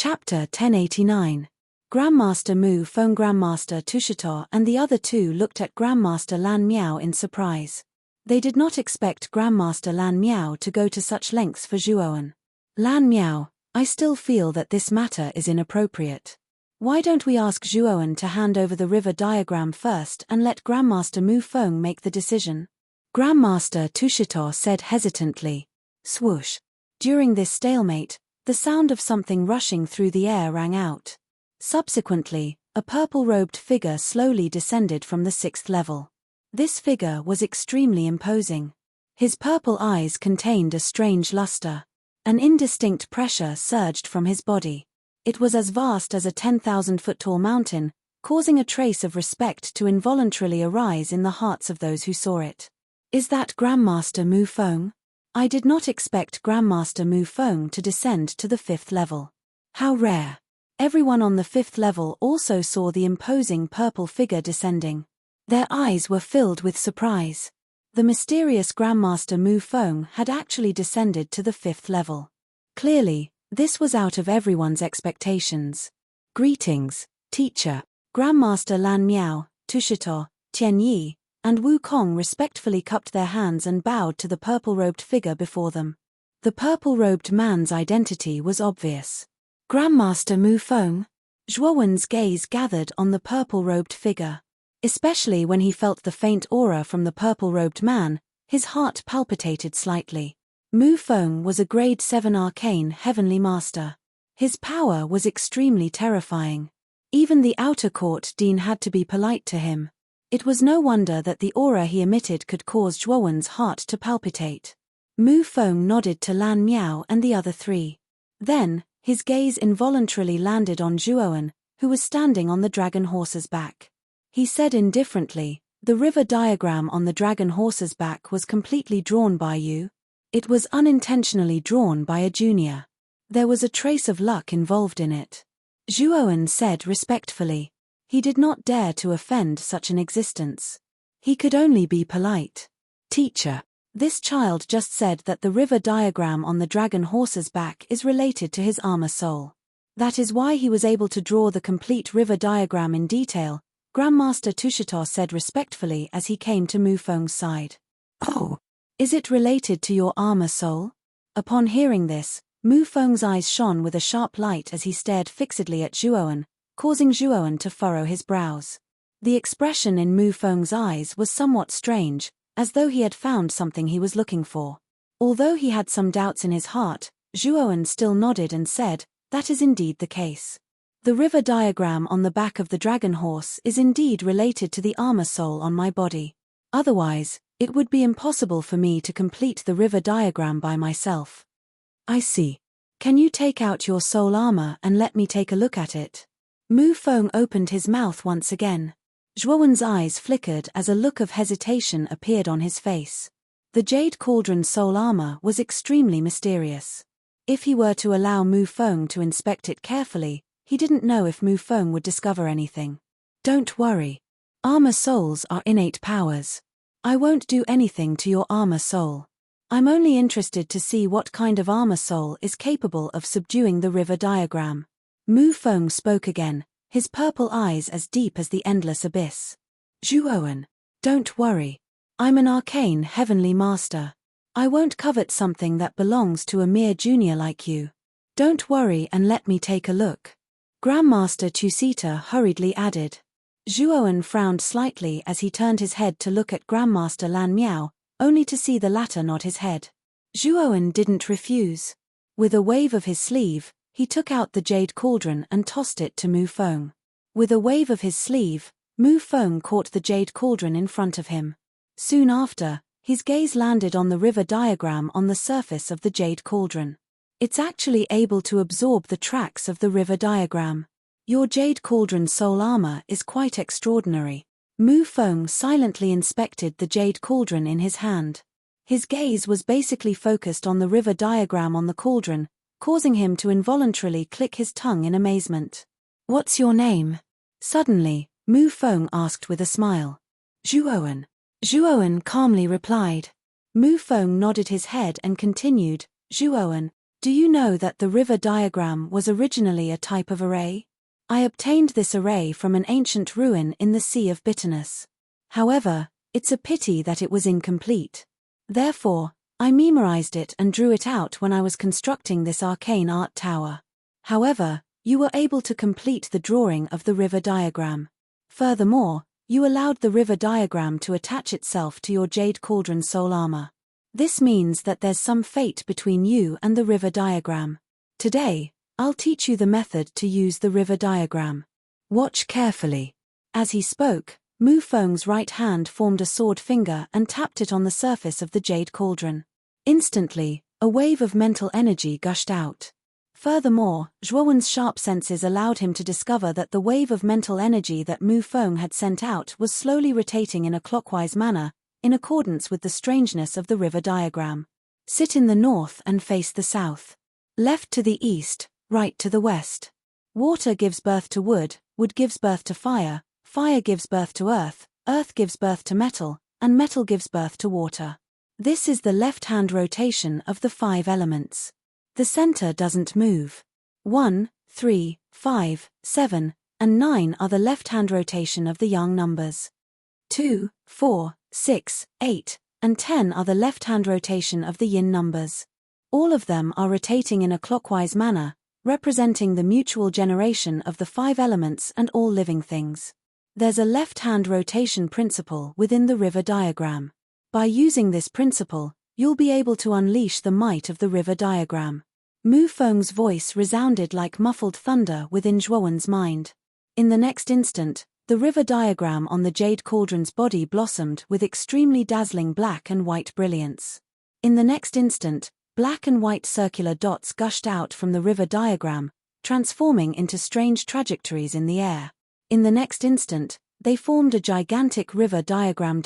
Chapter 1089. Grandmaster Mu Feng. Grandmaster Tushito and the other two looked at Grandmaster Lan Miao in surprise. They did not expect Grandmaster Lan Miao to go to such lengths for Zhuowen. Lan Miao, I still feel that this matter is inappropriate. Why don't we ask Zhuowen to hand over the river diagram first and let Grandmaster Mu Feng make the decision? Grandmaster Tushito said hesitantly. Swoosh. During this stalemate, the sound of something rushing through the air rang out. Subsequently, a purple-robed figure slowly descended from the 6th level. This figure was extremely imposing. His purple eyes contained a strange luster. An indistinct pressure surged from his body. It was as vast as a 10,000-foot-tall mountain, causing a trace of respect to involuntarily arise in the hearts of those who saw it. Is that Grandmaster Mu Feng? I did not expect Grandmaster Mu Feng to descend to the 5th level. How rare. Everyone on the 5th level also saw the imposing purple figure descending. Their eyes were filled with surprise. The mysterious Grandmaster Mu Feng had actually descended to the 5th level. Clearly, this was out of everyone's expectations. Greetings, teacher. Grandmaster Lan Miao, Tushito, Tian Yi, and Wu Kong respectfully cupped their hands and bowed to the purple-robed figure before them. The purple-robed man's identity was obvious. Grandmaster Mu Feng? Zhuowen's gaze gathered on the purple-robed figure. Especially when he felt the faint aura from the purple-robed man, his heart palpitated slightly. Mu Feng was a Grade 7 arcane heavenly master. His power was extremely terrifying. Even the outer court dean had to be polite to him. It was no wonder that the aura he emitted could cause Zhuowen's heart to palpitate. Mu Feng nodded to Lan Miao and the other three. Then, his gaze involuntarily landed on Zhuowen, who was standing on the dragon horse's back. He said indifferently, "The river diagram on the dragon horse's back was completely drawn by you." It was unintentionally drawn by a junior. There was a trace of luck involved in it. Zhuowen said respectfully. He did not dare to offend such an existence. He could only be polite. Teacher, this child just said that the river diagram on the dragon horse's back is related to his armor soul. That is why he was able to draw the complete river diagram in detail, Grandmaster Tushito said respectfully as he came to Mu Feng's side. Oh, is it related to your armor soul? Upon hearing this, Mu Feng's eyes shone with a sharp light as he stared fixedly at Zhuowen, causing Zhuowen to furrow his brows. The expression in Mu Feng's eyes was somewhat strange, as though he had found something he was looking for. Although he had some doubts in his heart, Zhuowen still nodded and said, "That is indeed the case. The river diagram on the back of the dragon horse is indeed related to the armor soul on my body. Otherwise, it would be impossible for me to complete the river diagram by myself." I see. Can you take out your soul armor and let me take a look at it? Mu Feng opened his mouth once again. Zhuowen's eyes flickered as a look of hesitation appeared on his face. The Jade Cauldron soul armor was extremely mysterious. If he were to allow Mu Feng to inspect it carefully, he didn't know if Mu Feng would discover anything. Don't worry. Armor souls are innate powers. I won't do anything to your armor soul. I'm only interested to see what kind of armor soul is capable of subduing the river diagram. Mu Feng spoke again, his purple eyes as deep as the endless abyss. Zhuowen, don't worry. I'm an arcane heavenly master. I won't covet something that belongs to a mere junior like you. Don't worry and let me take a look. Grandmaster Tushito hurriedly added. Zhuowen frowned slightly as he turned his head to look at Grandmaster Lan Miao, only to see the latter nod his head. Zhuowen didn't refuse. With a wave of his sleeve, he took out the Jade Cauldron and tossed it to Mu Feng. With a wave of his sleeve, Mu Feng caught the Jade Cauldron in front of him. Soon after, his gaze landed on the river diagram on the surface of the Jade Cauldron. It's actually able to absorb the tracks of the river diagram. Your Jade Cauldron soul armor is quite extraordinary. Mu Feng silently inspected the Jade Cauldron in his hand. His gaze was basically focused on the river diagram on the cauldron, causing him to involuntarily click his tongue in amazement. What's your name? Suddenly, Mu Feng asked with a smile. Zhuowen. Zhuowen calmly replied. Mu Feng nodded his head and continued, Zhuowen, Do you know that the river diagram was originally a type of array? I obtained this array from an ancient ruin in the Sea of Bitterness. However, it's a pity that it was incomplete. Therefore, I memorized it and drew it out when I was constructing this arcane art tower. However, you were able to complete the drawing of the river diagram. Furthermore, you allowed the river diagram to attach itself to your Jade Cauldron soul armor. This means that there's some fate between you and the river diagram. Today, I'll teach you the method to use the river diagram. Watch carefully. As he spoke, Mu Feng's right hand formed a sword finger and tapped it on the surface of the Jade Cauldron. Instantly, a wave of mental energy gushed out. Furthermore, Zhuowen's sharp senses allowed him to discover that the wave of mental energy that Mu Feng had sent out was slowly rotating in a clockwise manner, in accordance with the strangeness of the river diagram. Sit in the north and face the south. Left to the east, right to the west. Water gives birth to wood, wood gives birth to fire, fire gives birth to earth, earth gives birth to metal, and metal gives birth to water. This is the left-hand rotation of the 5 elements. The center doesn't move. 1, 3, 5, 7, and 9 are the left-hand rotation of the yang numbers. 2, 4, 6, 8, and 10 are the left-hand rotation of the yin numbers. All of them are rotating in a clockwise manner, representing the mutual generation of the 5 elements and all living things. There's a left-hand rotation principle within the river diagram. By using this principle, you'll be able to unleash the might of the river diagram. Mu Feng's voice resounded like muffled thunder within Zhuowen's mind. In the next instant, the river diagram on the Jade Cauldron's body blossomed with extremely dazzling black and white brilliance. In the next instant, black and white circular dots gushed out from the river diagram, transforming into strange trajectories in the air. In the next instant, they formed a gigantic river diagram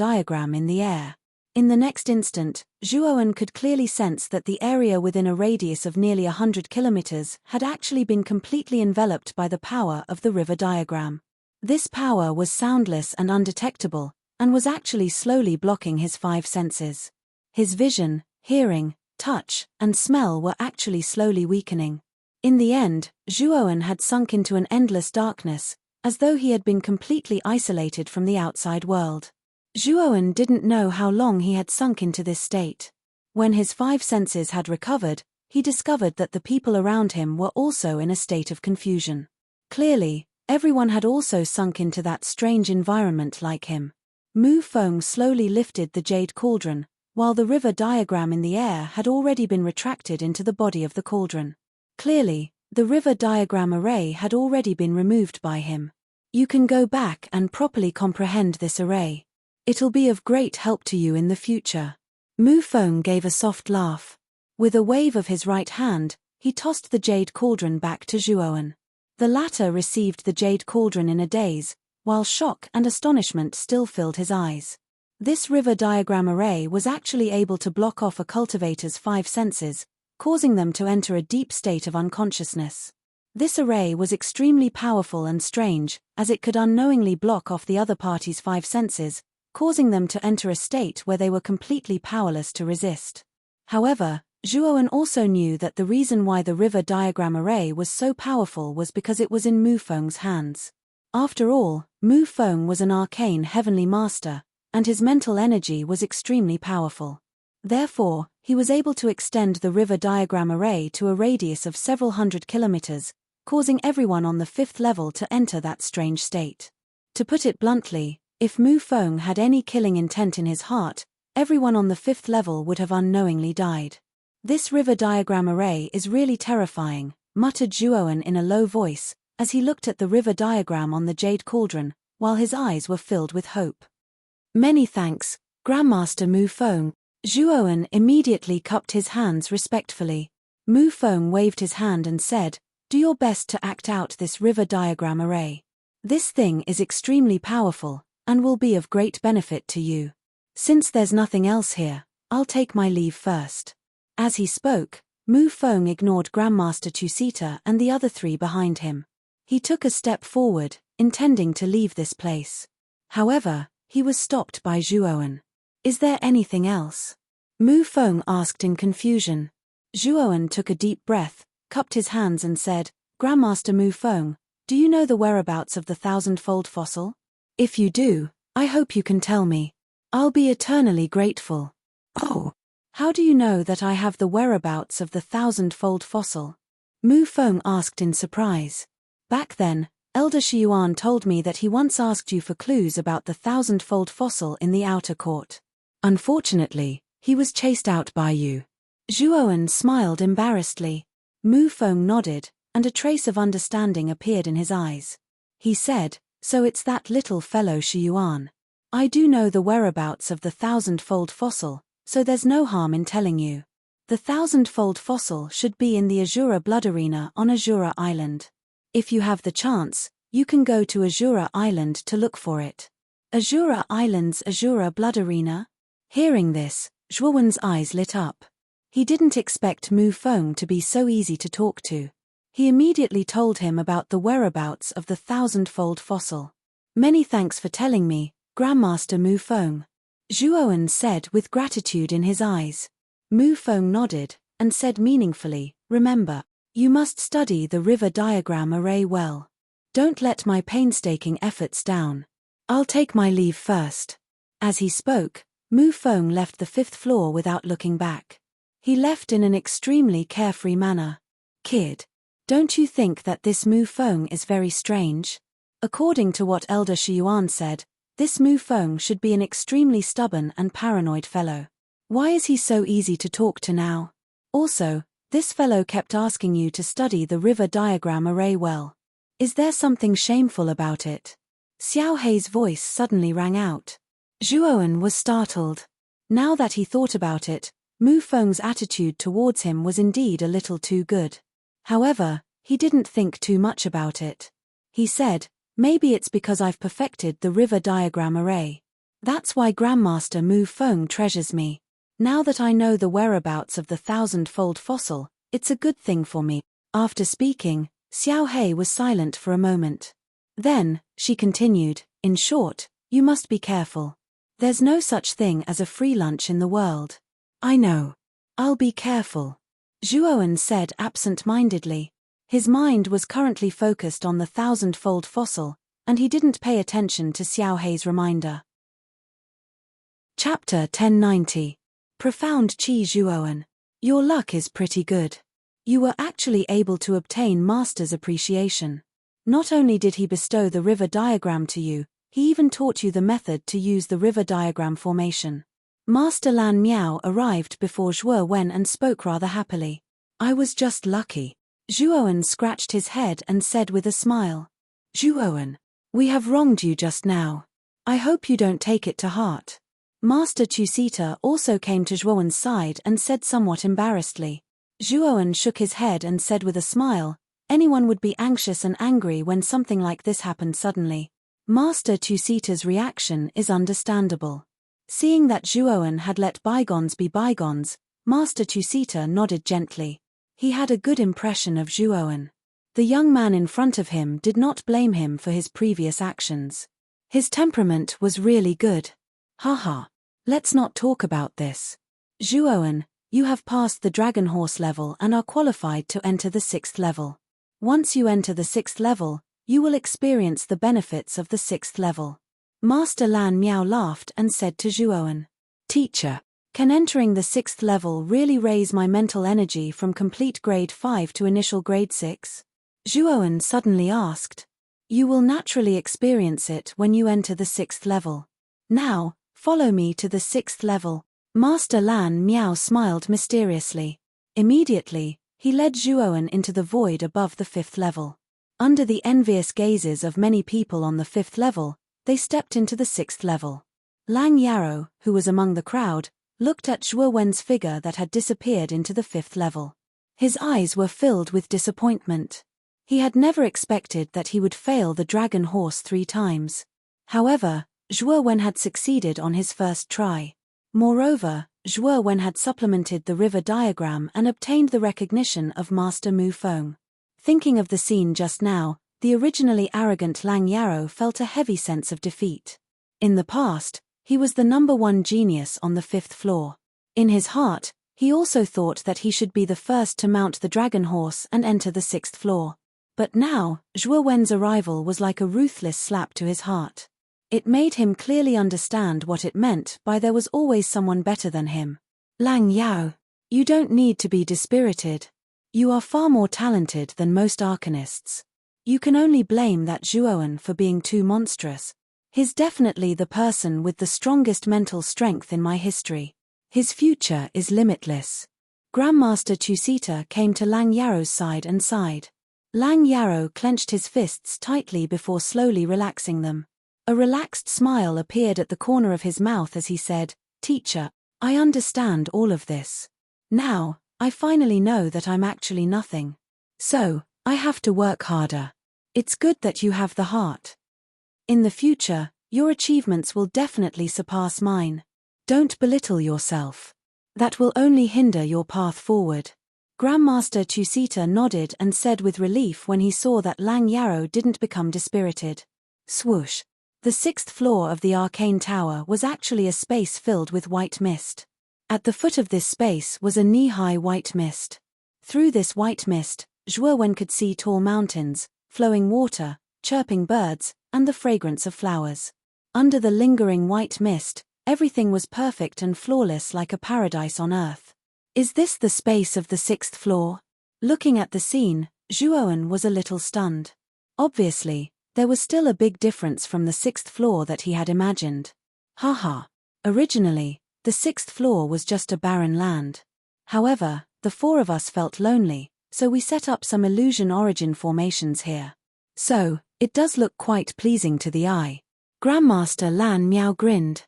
in the air. In the next instant, Zhuowen could clearly sense that the area within a radius of nearly 100 kilometers had actually been completely enveloped by the power of the river diagram. This power was soundless and undetectable, and was actually slowly blocking his 5 senses. His vision, hearing, touch, and smell were actually slowly weakening. In the end, Zhuowen had sunk into an endless darkness, as though he had been completely isolated from the outside world. Zhuowen didn't know how long he had sunk into this state. When his 5 senses had recovered, he discovered that the people around him were also in a state of confusion. Clearly, everyone had also sunk into that strange environment like him. Mu Feng slowly lifted the Jade Cauldron, while the river diagram in the air had already been retracted into the body of the cauldron. Clearly, the river diagram array had already been removed by him. You can go back and properly comprehend this array. It'll be of great help to you in the future. Mu Feng gave a soft laugh. With a wave of his right hand, he tossed the Jade Cauldron back to Zhuowen. The latter received the Jade Cauldron in a daze, while shock and astonishment still filled his eyes. This river diagram array was actually able to block off a cultivator's 5 senses, causing them to enter a deep state of unconsciousness. This array was extremely powerful and strange, as it could unknowingly block off the other party's 5 senses, causing them to enter a state where they were completely powerless to resist. However, Zhuowen also knew that the reason why the river diagram array was so powerful was because it was in Mu Feng's hands. After all, Mu Feng was an arcane heavenly master, and his mental energy was extremely powerful. Therefore, he was able to extend the river diagram array to a radius of several hundred kilometers, causing everyone on the 5th level to enter that strange state. To put it bluntly, if Mu Feng had any killing intent in his heart, everyone on the 5th level would have unknowingly died. This river diagram array is really terrifying, muttered Zhuowen in a low voice, as he looked at the river diagram on the Jade Cauldron, while his eyes were filled with hope. Many thanks, Grandmaster Mu Feng. Zhuowen immediately cupped his hands respectfully. Mu Feng waved his hand and said, "Do your best to act out this river diagram array. This thing is extremely powerful, and will be of great benefit to you. Since there's nothing else here, I'll take my leave first." As he spoke, Mu Feng ignored Grandmaster Tusita and the other 3 behind him. He took a step forward, intending to leave this place. However, he was stopped by Zhuowen. "Is there anything else?" Mu Feng asked in confusion. Zhuowen took a deep breath, cupped his hands and said, Grandmaster Mu Feng, do you know the whereabouts of the thousand-fold fossil? If you do, I hope you can tell me. I'll be eternally grateful. Oh, how do you know that I have the whereabouts of the thousand-fold fossil? Mu Feng asked in surprise. Back then, Elder Shiyuan told me that he once asked you for clues about the thousand-fold fossil in the outer court. Unfortunately, he was chased out by you. Zhuowen smiled embarrassedly. Mu Feng nodded, and a trace of understanding appeared in his eyes. He said, so it's that little fellow Shiyuan. I do know the whereabouts of the thousand-fold fossil, so there's no harm in telling you. The thousand-fold fossil should be in the Azura Blood Arena on Azura Island. If you have the chance, you can go to Azura Island to look for it. Azura Island's Azura Blood Arena? Hearing this, Zhuowen's eyes lit up. He didn't expect Mu Feng to be so easy to talk to. He immediately told him about the whereabouts of the thousand-fold fossil. Many thanks for telling me, Grandmaster Mu Feng. Zhuowen said with gratitude in his eyes. Mu Feng nodded, and said meaningfully, remember, you must study the river diagram array well. Don't let my painstaking efforts down. I'll take my leave first. As he spoke, Mu Feng left the 5th floor without looking back. He left in an extremely carefree manner. Kid, don't you think that this Mu Feng is very strange? According to what Elder Shiyuan said, this Mu Feng should be an extremely stubborn and paranoid fellow. Why is he so easy to talk to now? Also, this fellow kept asking you to study the river diagram array well. Is there something shameful about it? Xiao Hei's voice suddenly rang out. Zhuowen was startled. Now that he thought about it, Mu Feng's attitude towards him was indeed a little too good. However, he didn't think too much about it. He said, maybe it's because I've perfected the river diagram array. That's why Grandmaster Mu Feng treasures me. Now that I know the whereabouts of the thousand-fold fossil, it's a good thing for me. After speaking, Xiao Hei was silent for a moment. Then, she continued, in short, you must be careful. There's no such thing as a free lunch in the world. I know. I'll be careful. Zhuowen said absent-mindedly. His mind was currently focused on the thousand-fold fossil, and he didn't pay attention to Xiao Hei's reminder. Chapter 1090. Profound Qi Zhuowen. Your luck is pretty good. You were actually able to obtain Master's appreciation. Not only did he bestow the river diagram to you, he even taught you the method to use the river diagram formation. Master Lan Miao arrived before Zhuowen and spoke rather happily. I was just lucky. Zhuowen scratched his head and said with a smile. Zhuowen, we have wronged you just now. I hope you don't take it to heart. Master Chusita also came to Zhuowen's side and said somewhat embarrassedly. Zhuowen shook his head and said with a smile, anyone would be anxious and angry when something like this happened suddenly. Master Chusita's reaction is understandable. Seeing that Zhuowen had let bygones be bygones, Master Chusita nodded gently. He had a good impression of Zhuowen. The young man in front of him did not blame him for his previous actions. His temperament was really good. Haha. Let's not talk about this. Zhuowen, you have passed the Dragon Horse level and are qualified to enter the 6th level. Once you enter the 6th level, you will experience the benefits of the 6th level. Master Lan Miao laughed and said to Zhuowen, Teacher, can entering the 6th level really raise my mental energy from complete grade 5 to initial grade 6? Zhuowen suddenly asked. You will naturally experience it when you enter the 6th level. Now, follow me to the 6th level. Master Lan Miao smiled mysteriously. Immediately, he led Zhuowen into the void above the 5th level. Under the envious gazes of many people on the 5th level, they stepped into the 6th level. Lang Yarrow, who was among the crowd, looked at Zhuowen's figure that had disappeared into the 5th level. His eyes were filled with disappointment. He had never expected that he would fail the Dragon Horse 3 times. However, Zhuowen had succeeded on his first try. Moreover, Zhuowen had supplemented the river diagram and obtained the recognition of Master Mu Feng. Thinking of the scene just now, the originally arrogant Lang Yarrow felt a heavy sense of defeat. In the past, he was the #1 genius on the 5th floor. In his heart, He also thought that he should be the first to mount the dragon horse and enter the 6th floor. But now, Zhuo Wen's arrival was like a ruthless slap to his heart. It made him clearly understand what it meant by there was always someone better than him. Lang Yao, you don't need to be dispirited. You are far more talented than most arcanists. You can only blame that Zhuowen for being too monstrous. He's definitely the person with the strongest mental strength in my history. His future is limitless. Grandmaster Chusita came to Lang Yaro's side and sighed. Lang Yaro clenched his fists tightly before slowly relaxing them. A relaxed smile appeared at the corner of his mouth as he said, "Teacher, I understand all of this. Now, I finally know that I'm actually nothing. So, I have to work harder. It's good that you have the heart. In the future, your achievements will definitely surpass mine. Don't belittle yourself. That will only hinder your path forward." Grandmaster Chusita nodded and said with relief when he saw that Lang Yaro didn't become dispirited. Swoosh. The 6th floor of the arcane tower was actually a space filled with white mist. At the foot of this space was a knee-high white mist. Through this white mist, Zhuo Wen could see tall mountains, flowing water, chirping birds, and the fragrance of flowers. Under the lingering white mist, everything was perfect and flawless like a paradise on earth. Is this the space of the 6th floor? Looking at the scene, Zhuowen was a little stunned. Obviously, there was still a big difference from the 6th floor that he had imagined. Haha. Originally, the 6th floor was just a barren land. However, the 4 of us felt lonely, so we set up some illusion origin formations here. So, it does look quite pleasing to the eye. Grandmaster Lan Miao grinned.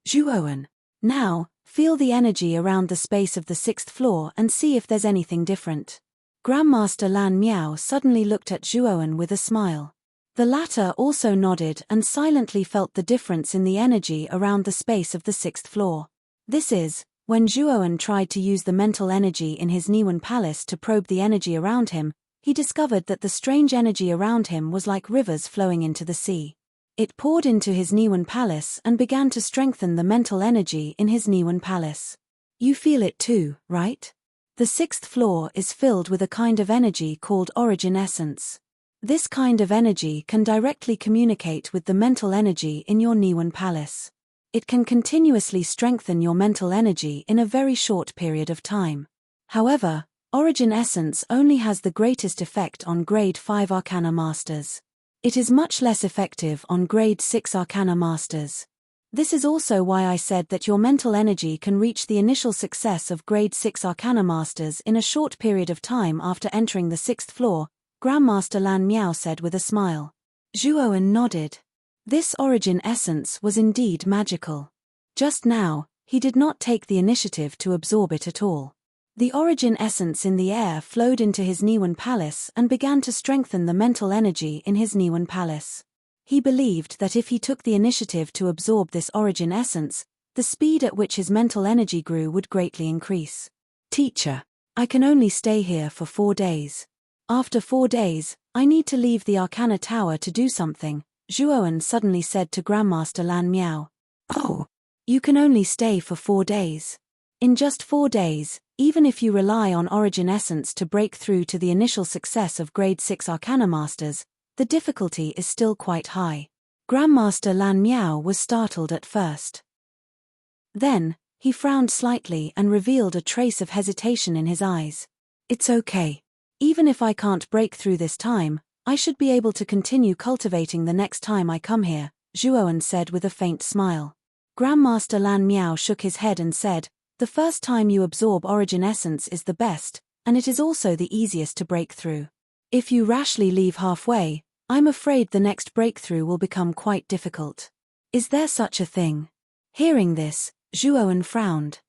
Zhuowen, now, feel the energy around the space of the 6th floor and see if there's anything different. Grandmaster Lan Miao suddenly looked at Zhuowen with a smile. The latter also nodded and silently felt the difference in the energy around the space of the 6th floor. This is, when Zhuowen tried to use the mental energy in his Niwen Palace to probe the energy around him, he discovered that the strange energy around him was like rivers flowing into the sea. It poured into his Niwen Palace and began to strengthen the mental energy in his Niwen Palace. You feel it too, right? The 6th floor is filled with a kind of energy called origin essence. This kind of energy can directly communicate with the mental energy in your Niwen Palace. It can continuously strengthen your mental energy in a very short period of time. However, origin essence only has the greatest effect on grade 5 Arcana Masters. It is much less effective on grade 6 Arcana Masters. This is also why I said that your mental energy can reach the initial success of grade 6 Arcana Masters in a short period of time after entering the 6th floor, Grandmaster Lan Miao said with a smile. Zhuowen nodded. This origin essence was indeed magical. Just now, he did not take the initiative to absorb it at all. The origin essence in the air flowed into his Niwen Palace and began to strengthen the mental energy in his Niwen Palace. He believed that if he took the initiative to absorb this origin essence, the speed at which his mental energy grew would greatly increase. Teacher, I can only stay here for 4 days. After 4 days, I need to leave the Arcana Tower to do something, Zhuowen suddenly said to Grandmaster Lan Miao. Oh, you can only stay for 4 days. In just 4 days, even if you rely on origin essence to break through to the initial success of grade 6 Arcana Masters, the difficulty is still quite high. Grandmaster Lan Miao was startled at first. Then, he frowned slightly and revealed a trace of hesitation in his eyes. It's okay. Even if I can't break through this time, I should be able to continue cultivating the next time I come here, Zhuowen said with a faint smile. Grandmaster Lan Miao shook his head and said, the first time you absorb origin essence is the best, and it is also the easiest to break through. If you rashly leave halfway, I'm afraid the next breakthrough will become quite difficult. Is there such a thing? Hearing this, Zhuowen frowned.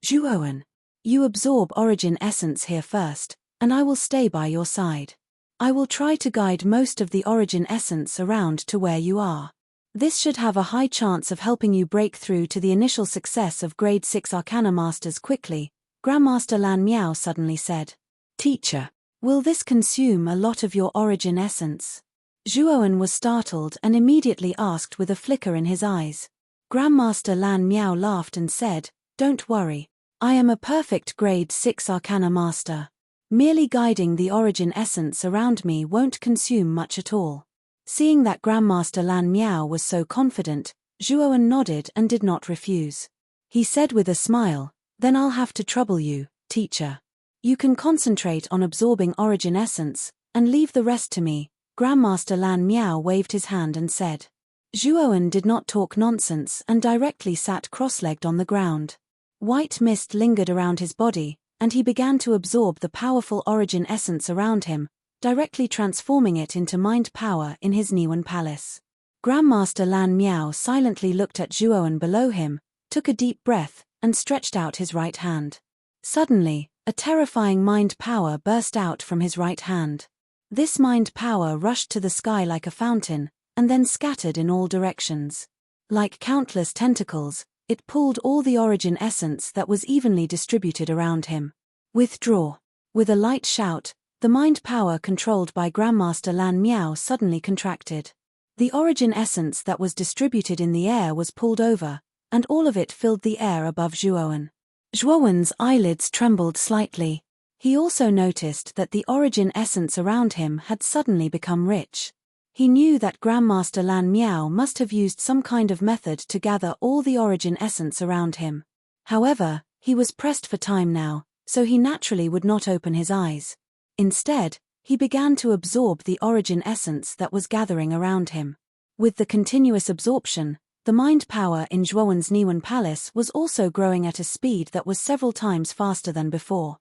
Zhuowen, you absorb origin essence here first, and I will stay by your side. I will try to guide most of the origin essence around to where you are. This should have a high chance of helping you break through to the initial success of grade 6 Arcana Masters quickly, Grandmaster Lan Miao suddenly said. Teacher, will this consume a lot of your origin essence? Zhuowen was startled and immediately asked with a flicker in his eyes. Grandmaster Lan Miao laughed and said, don't worry. I am a perfect grade 6 Arcana Master. Merely guiding the origin essence around me won't consume much at all. Seeing that Grandmaster Lan Miao was so confident, Zhuowen nodded and did not refuse. He said with a smile, "Then I'll have to trouble you, teacher. You can concentrate on absorbing origin essence, and leave the rest to me." Grandmaster Lan Miao waved his hand and said. Zhuowen did not talk nonsense and directly sat cross-legged on the ground. White mist lingered around his body, and he began to absorb the powerful origin essence around him, directly transforming it into mind power in his Niwen Palace. Grandmaster Lan Miao silently looked at Zhuowen below him, took a deep breath, and stretched out his right hand. Suddenly, a terrifying mind power burst out from his right hand. This mind power rushed to the sky like a fountain, and then scattered in all directions. Like countless tentacles, it pulled all the origin essence that was evenly distributed around him. Withdraw. With a light shout, the mind power controlled by Grandmaster Lan Miao suddenly contracted. The origin essence that was distributed in the air was pulled over, and all of it filled the air above Zhuowen. Zhuowen's eyelids trembled slightly. He also noticed that the origin essence around him had suddenly become rich. He knew that Grandmaster Lan Miao must have used some kind of method to gather all the origin essence around him. However, he was pressed for time now, so he naturally would not open his eyes. Instead, he began to absorb the origin essence that was gathering around him. With the continuous absorption, the mind power in Zhuowen's Niwen Palace was also growing at a speed that was several times faster than before.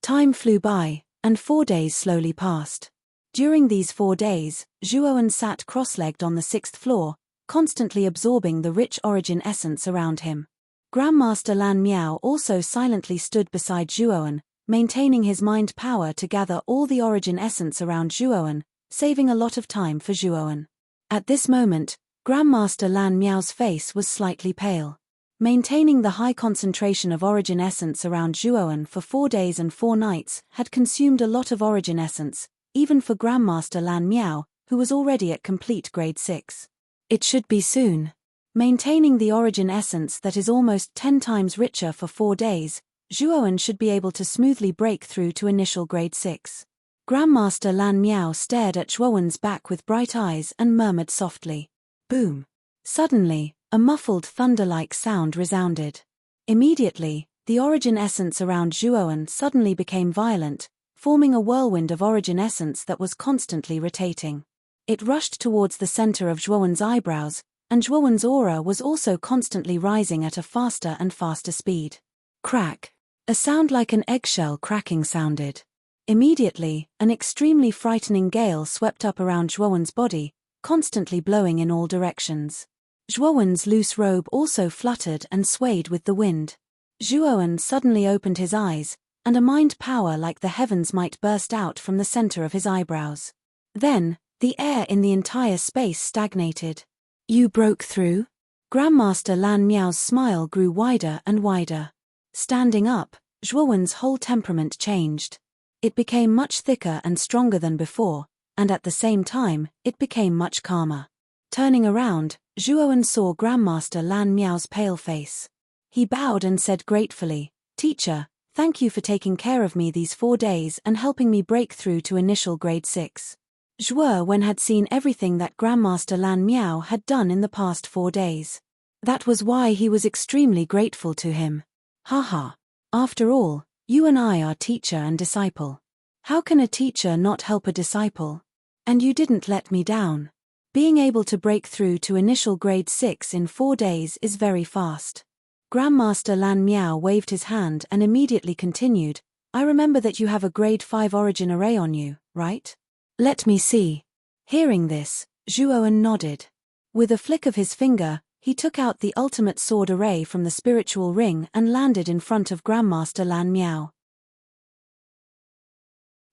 Time flew by, and 4 days slowly passed. During these 4 days, Zhuowen sat cross-legged on the 6th floor, constantly absorbing the rich origin essence around him. Grandmaster Lan Miao also silently stood beside Zhuowen, maintaining his mind power to gather all the origin essence around Zhuowen, saving a lot of time for Zhuowen. At this moment, Grandmaster Lan Miao's face was slightly pale. Maintaining the high concentration of origin essence around Zhuowen for 4 days and 4 nights had consumed a lot of origin essence, even for Grandmaster Lan Miao, who was already at complete grade 6. It should be soon. Maintaining the origin essence that is almost 10 times richer for 4 days, Zhuowen should be able to smoothly break through to initial grade 6. Grandmaster Lan Miao stared at Zhuowen's back with bright eyes and murmured softly. Boom. Suddenly, a muffled thunder-like sound resounded. Immediately, the origin essence around Zhuowen suddenly became violent, forming a whirlwind of origin essence that was constantly rotating. It rushed towards the center of Zhuowen's eyebrows, and Zhuowen's aura was also constantly rising at a faster and faster speed. Crack. A sound like an eggshell cracking sounded. Immediately, an extremely frightening gale swept up around Zhuowen's body, constantly blowing in all directions. Zhuowen's loose robe also fluttered and swayed with the wind. Zhuowen suddenly opened his eyes, and a mind power like the heavens might burst out from the center of his eyebrows. Then, the air in the entire space stagnated. You broke through? Grandmaster Lan Miao's smile grew wider and wider. Standing up, Zhuowen's whole temperament changed. It became much thicker and stronger than before, and at the same time, it became much calmer. Turning around, Zhuowen saw Grandmaster Lan Miao's pale face. He bowed and said gratefully, "Teacher, thank you for taking care of me these 4 days and helping me break through to initial grade 6. Zhuowen had seen everything that Grandmaster Lan Miao had done in the past 4 days. That was why he was extremely grateful to him. Haha. After all, you and I are teacher and disciple. How can a teacher not help a disciple? And you didn't let me down. Being able to break through to initial grade 6 in 4 days is very fast." Grandmaster Lan Miao waved his hand and immediately continued, "I remember that you have a grade 5 origin array on you, right? Let me see." Hearing this, Zhuowen nodded. With a flick of his finger, he took out the ultimate sword array from the spiritual ring and landed in front of Grandmaster Lan Miao.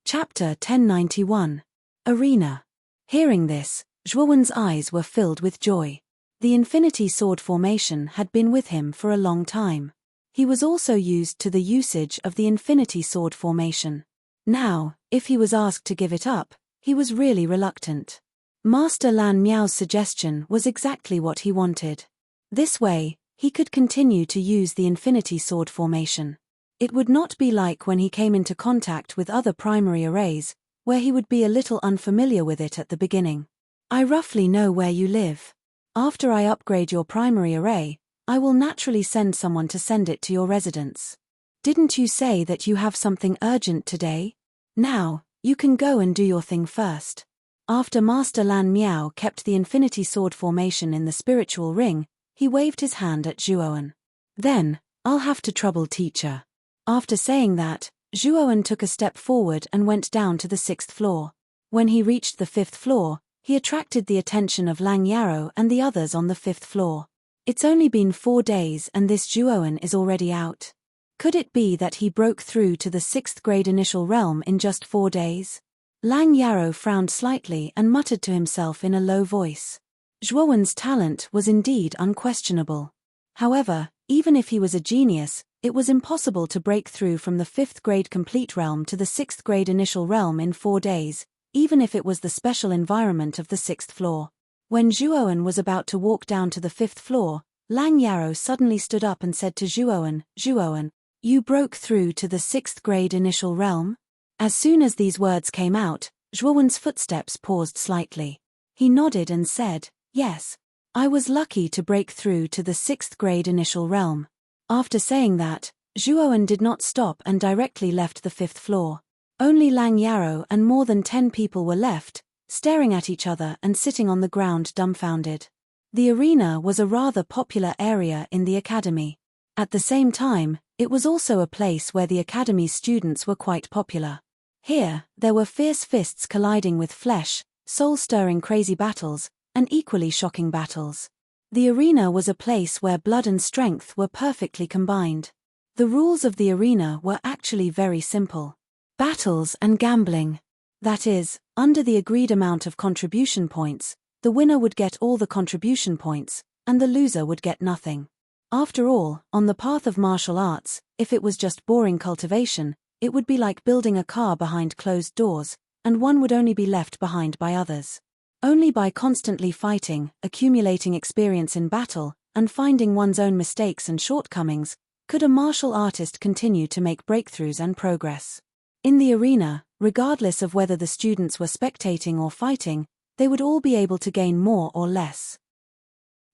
Chapter 1091. Arena. Hearing this, Zhuowen's eyes were filled with joy. The Infinity Sword formation had been with him for a long time. He was also used to the usage of the Infinity Sword formation. Now, if he was asked to give it up, he was really reluctant. Master Lan Miao's suggestion was exactly what he wanted. This way, he could continue to use the infinity sword formation. It would not be like when he came into contact with other primary arrays, where he would be a little unfamiliar with it at the beginning. I roughly know where you live. After I upgrade your primary array, I will naturally send someone to send it to your residence. Didn't you say that you have something urgent today? Now, you can go and do your thing first. After Master Lan Miao kept the infinity sword formation in the spiritual ring, he waved his hand at Zhuowen. Then, I'll have to trouble teacher. After saying that, Zhuowen took a step forward and went down to the 6th floor. When he reached the 5th floor, he attracted the attention of Lang Yarrow and the others on the 5th floor. It's only been 4 days and this Zhuowen is already out. Could it be that he broke through to the 6th grade initial realm in just 4 days? Lang Yarrow frowned slightly and muttered to himself in a low voice. Zhuowen's talent was indeed unquestionable. However, even if he was a genius, it was impossible to break through from the 5th grade complete realm to the 6th grade initial realm in 4 days, even if it was the special environment of the 6th floor. When Zhuowen was about to walk down to the 5th floor, Lang Yarrow suddenly stood up and said to Zhuowen, "Zhuowen, you broke through to the 6th grade initial realm?" As soon as these words came out, Zhuowen's footsteps paused slightly. He nodded and said, "Yes. I was lucky to break through to the 6th grade initial realm." After saying that, Zhuowen did not stop and directly left the 5th floor. Only Lang Yarrow and more than 10 people were left, staring at each other and sitting on the ground dumbfounded. The arena was a rather popular area in the academy. At the same time, it was also a place where the academy's students were quite popular. Here, there were fierce fists colliding with flesh, soul-stirring crazy battles, and equally shocking battles. The arena was a place where blood and strength were perfectly combined. The rules of the arena were actually very simple. Battles and gambling. That is, under the agreed amount of contribution points, the winner would get all the contribution points, and the loser would get nothing. After all, on the path of martial arts, if it was just boring cultivation, it would be like building a car behind closed doors, and one would only be left behind by others. Only by constantly fighting, accumulating experience in battle, and finding one's own mistakes and shortcomings, could a martial artist continue to make breakthroughs and progress. In the arena, regardless of whether the students were spectating or fighting, they would all be able to gain more or less.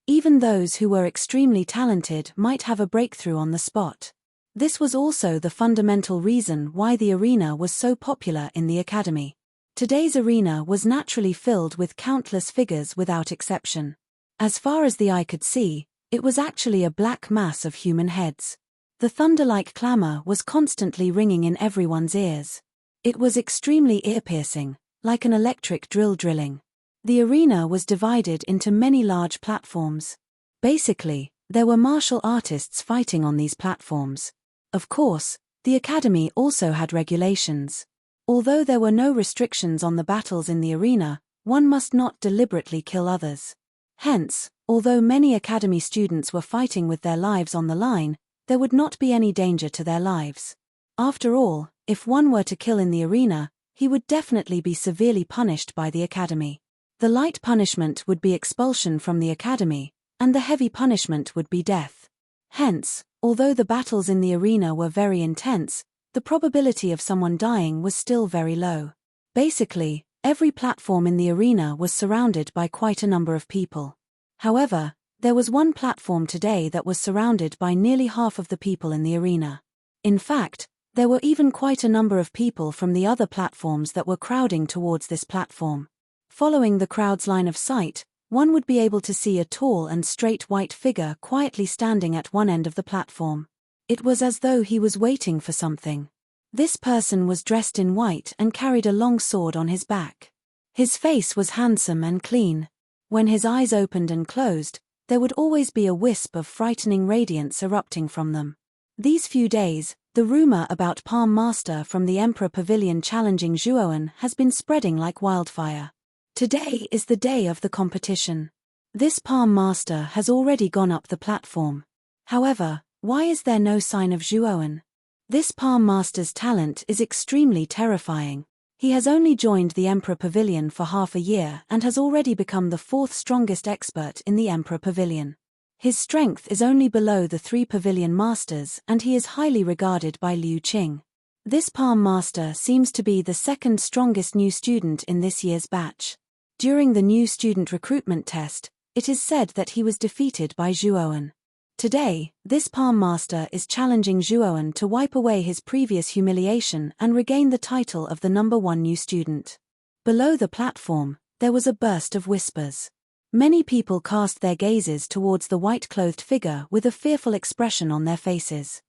Even those who were extremely talented might have a breakthrough on the spot. This was also the fundamental reason why the arena was so popular in the academy. Today's arena was naturally filled with countless figures without exception. As far as the eye could see, it was actually a black mass of human heads. The thunder-like clamor was constantly ringing in everyone's ears. It was extremely ear-piercing, like an electric drill drilling. The arena was divided into many large platforms. Basically, there were martial artists fighting on these platforms. Of course, the academy also had regulations. Although there were no restrictions on the battles in the arena, one must not deliberately kill others. Hence, although many academy students were fighting with their lives on the line, there would not be any danger to their lives. After all, if one were to kill in the arena, he would definitely be severely punished by the academy. The light punishment would be expulsion from the academy, and the heavy punishment would be death. Hence, although the battles in the arena were very intense, the probability of someone dying was still very low. Basically, every platform in the arena was surrounded by quite a number of people. However, there was one platform today that was surrounded by nearly half of the people in the arena. In fact, there were even quite a number of people from the other platforms that were crowding towards this platform. Following the crowd's line of sight, one would be able to see a tall and straight white figure quietly standing at one end of the platform. It was as though he was waiting for something. This person was dressed in white and carried a long sword on his back. His face was handsome and clean. When his eyes opened and closed, there would always be a wisp of frightening radiance erupting from them. These few days, the rumor about Palm Master from the Emperor Pavilion challenging Zhuowen has been spreading like wildfire. Today is the day of the competition. This Palm Master has already gone up the platform. However, why is there no sign of Zhuowen? This Palm Master's talent is extremely terrifying. He has only joined the Emperor Pavilion for half a year and has already become the 4th strongest expert in the Emperor Pavilion. His strength is only below the 3 pavilion masters and he is highly regarded by Liu Qing. This palm master seems to be the second strongest new student in this year's batch. During the new student recruitment test, it is said that he was defeated by Zhuowen. Today, this palm master is challenging Zhuowen to wipe away his previous humiliation and regain the title of the number 1 new student. Below the platform, there was a burst of whispers. Many people cast their gazes towards the white-clothed figure with a fearful expression on their faces.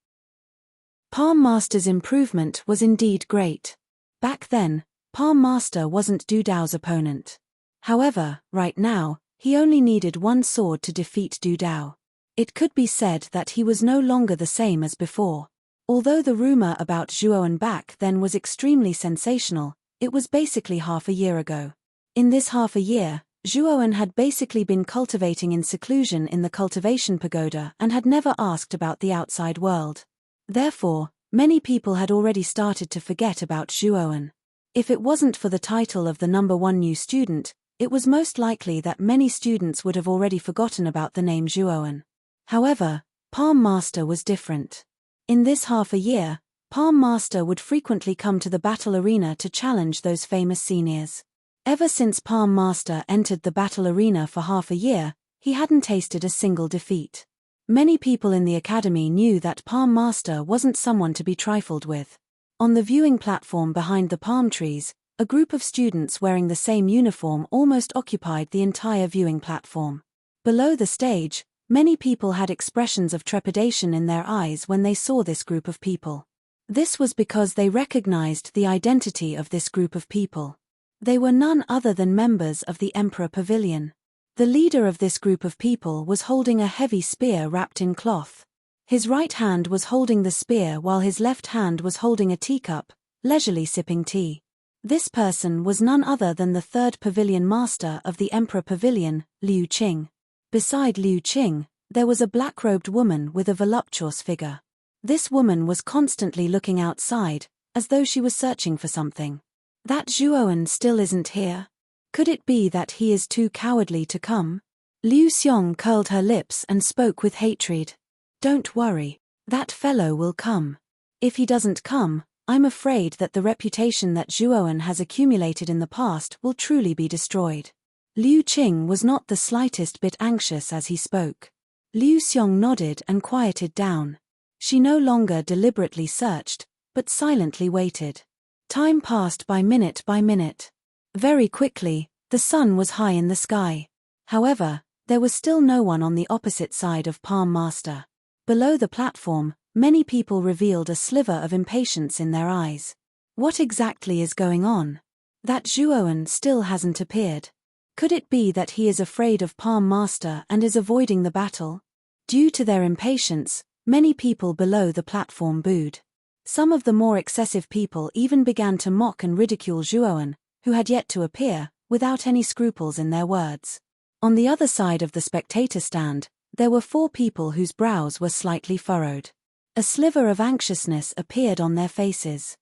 Palm Master's improvement was indeed great. Back then, Palm Master wasn't Du Dao's opponent. However, right now, he only needed 1 sword to defeat Du Dao. It could be said that he was no longer the same as before. Although the rumor about Zhuowen back then was extremely sensational, it was basically half a year ago. In this half a year, Zhuowen had basically been cultivating in seclusion in the cultivation pagoda and had never asked about the outside world. Therefore, many people had already started to forget about Zhuowen. If it wasn't for the title of the number 1 new student, it was most likely that many students would have already forgotten about the name Zhuowen. However, Palm Master was different. In this half a year, Palm Master would frequently come to the battle arena to challenge those famous seniors. Ever since Palm Master entered the battle arena for half a year, he hadn't tasted a single defeat. Many people in the academy knew that Palm Master wasn't someone to be trifled with. On the viewing platform behind the palm trees, a group of students wearing the same uniform almost occupied the entire viewing platform. Below the stage, many people had expressions of trepidation in their eyes when they saw this group of people. This was because they recognized the identity of this group of people. They were none other than members of the Emperor Pavilion. The leader of this group of people was holding a heavy spear wrapped in cloth. His right hand was holding the spear while his left hand was holding a teacup, leisurely sipping tea. This person was none other than the 3rd Pavilion Master of the Emperor Pavilion, Liu Qing. Beside Liu Qing, there was a black-robed woman with a voluptuous figure. This woman was constantly looking outside, as though she was searching for something. That Zhuowen still isn't here? Could it be that he is too cowardly to come? Liu Xiong curled her lips and spoke with hatred. Don't worry, that fellow will come. If he doesn't come, I'm afraid that the reputation that Zhuowen has accumulated in the past will truly be destroyed. Liu Qing was not the slightest bit anxious as he spoke. Liu Xiong nodded and quieted down. She no longer deliberately searched, but silently waited. Time passed by minute by minute. Very quickly, the sun was high in the sky. However, there was still no one on the opposite side of Palm Master. Below the platform, many people revealed a sliver of impatience in their eyes. What exactly is going on? That Zhuowen still hasn't appeared. Could it be that he is afraid of Palm Master and is avoiding the battle? Due to their impatience, many people below the platform booed. Some of the more excessive people even began to mock and ridicule Zhuowen, who had yet to appear, without any scruples in their words. On the other side of the spectator stand, there were 4 people whose brows were slightly furrowed. A sliver of anxiousness appeared on their faces.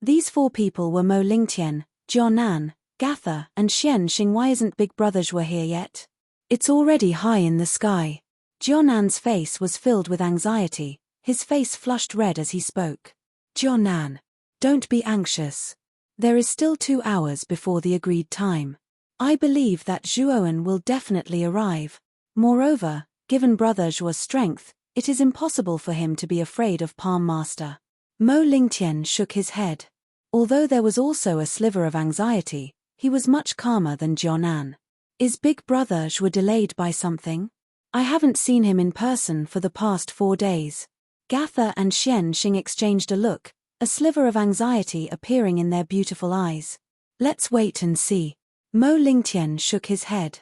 These 4 people were Mo Lingtian, Jianan, Gatha, and Xian Xing. Why isn't Big Brother Zhuo here yet? It's already high in the sky. Jianan's face was filled with anxiety, his face flushed red as he spoke. Jianan, don't be anxious. There is still 2 hours before the agreed time. I believe that Zhuowen will definitely arrive. Moreover, given Brother Zhuo's strength, it is impossible for him to be afraid of Palm Master. Mo Lingtian shook his head. Although there was also a sliver of anxiety, he was much calmer than Jianan. Is Big Brother Zhuo delayed by something? I haven't seen him in person for the past 4 days. Gatha and Xian Xing exchanged a look, a sliver of anxiety appearing in their beautiful eyes. Let's wait and see. Mo Lingtian shook his head.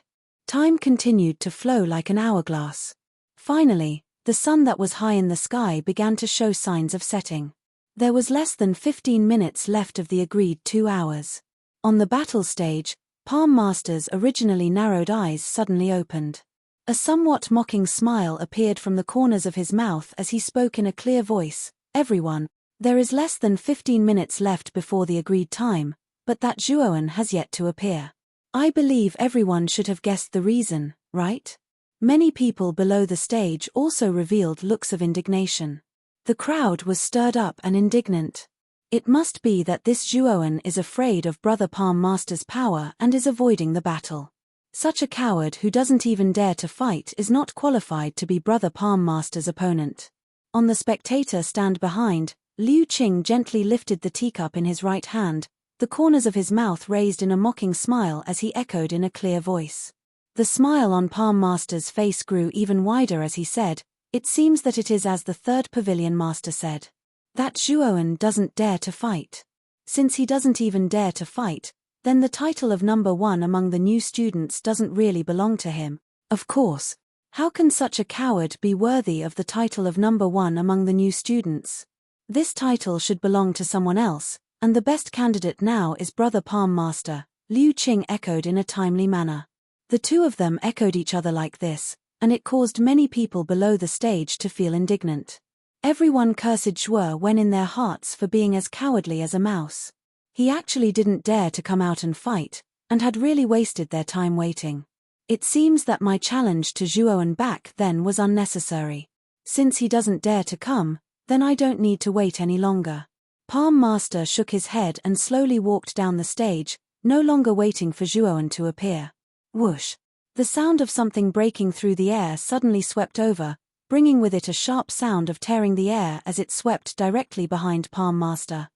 Time continued to flow like an hourglass. Finally, the sun that was high in the sky began to show signs of setting. There was less than 15 minutes left of the agreed 2 hours. On the battle stage, Palm Master's originally narrowed eyes suddenly opened. A somewhat mocking smile appeared from the corners of his mouth as he spoke in a clear voice. Everyone, there is less than 15 minutes left before the agreed time, but that Zhuowen has yet to appear. I believe everyone should have guessed the reason, right? Many people below the stage also revealed looks of indignation. The crowd was stirred up and indignant. It must be that this Zhuoan is afraid of Brother Palm Master's power and is avoiding the battle. Such a coward who doesn't even dare to fight is not qualified to be Brother Palm Master's opponent. On the spectator stand behind, Liu Qing gently lifted the teacup in his right hand, the corners of his mouth raised in a mocking smile as he echoed in a clear voice. The smile on Palm Master's face grew even wider as he said, "It seems that it is as the third pavilion master said. That Zhuoan doesn't dare to fight. Since he doesn't even dare to fight, then the title of number one among the new students doesn't really belong to him. Of course. How can such a coward be worthy of the title of number one among the new students? This title should belong to someone else, and the best candidate now is Brother Palm Master," Liu Qing echoed in a timely manner. The two of them echoed each other like this, and it caused many people below the stage to feel indignant. Everyone cursed Zhuo Wen in their hearts for being as cowardly as a mouse. He actually didn't dare to come out and fight, and had really wasted their time waiting. It seems that my challenge to Zhuoan back then was unnecessary. Since he doesn't dare to come, then I don't need to wait any longer. Palm Master shook his head and slowly walked down the stage, no longer waiting for Zhuoan to appear. Whoosh! The sound of something breaking through the air suddenly swept over, bringing with it a sharp sound of tearing the air as it swept directly behind Palm Master.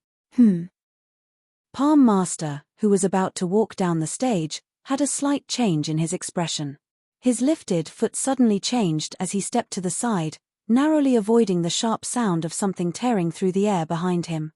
Palm Master, who was about to walk down the stage, had a slight change in his expression. His lifted foot suddenly changed as he stepped to the side, narrowly avoiding the sharp sound of something tearing through the air behind him.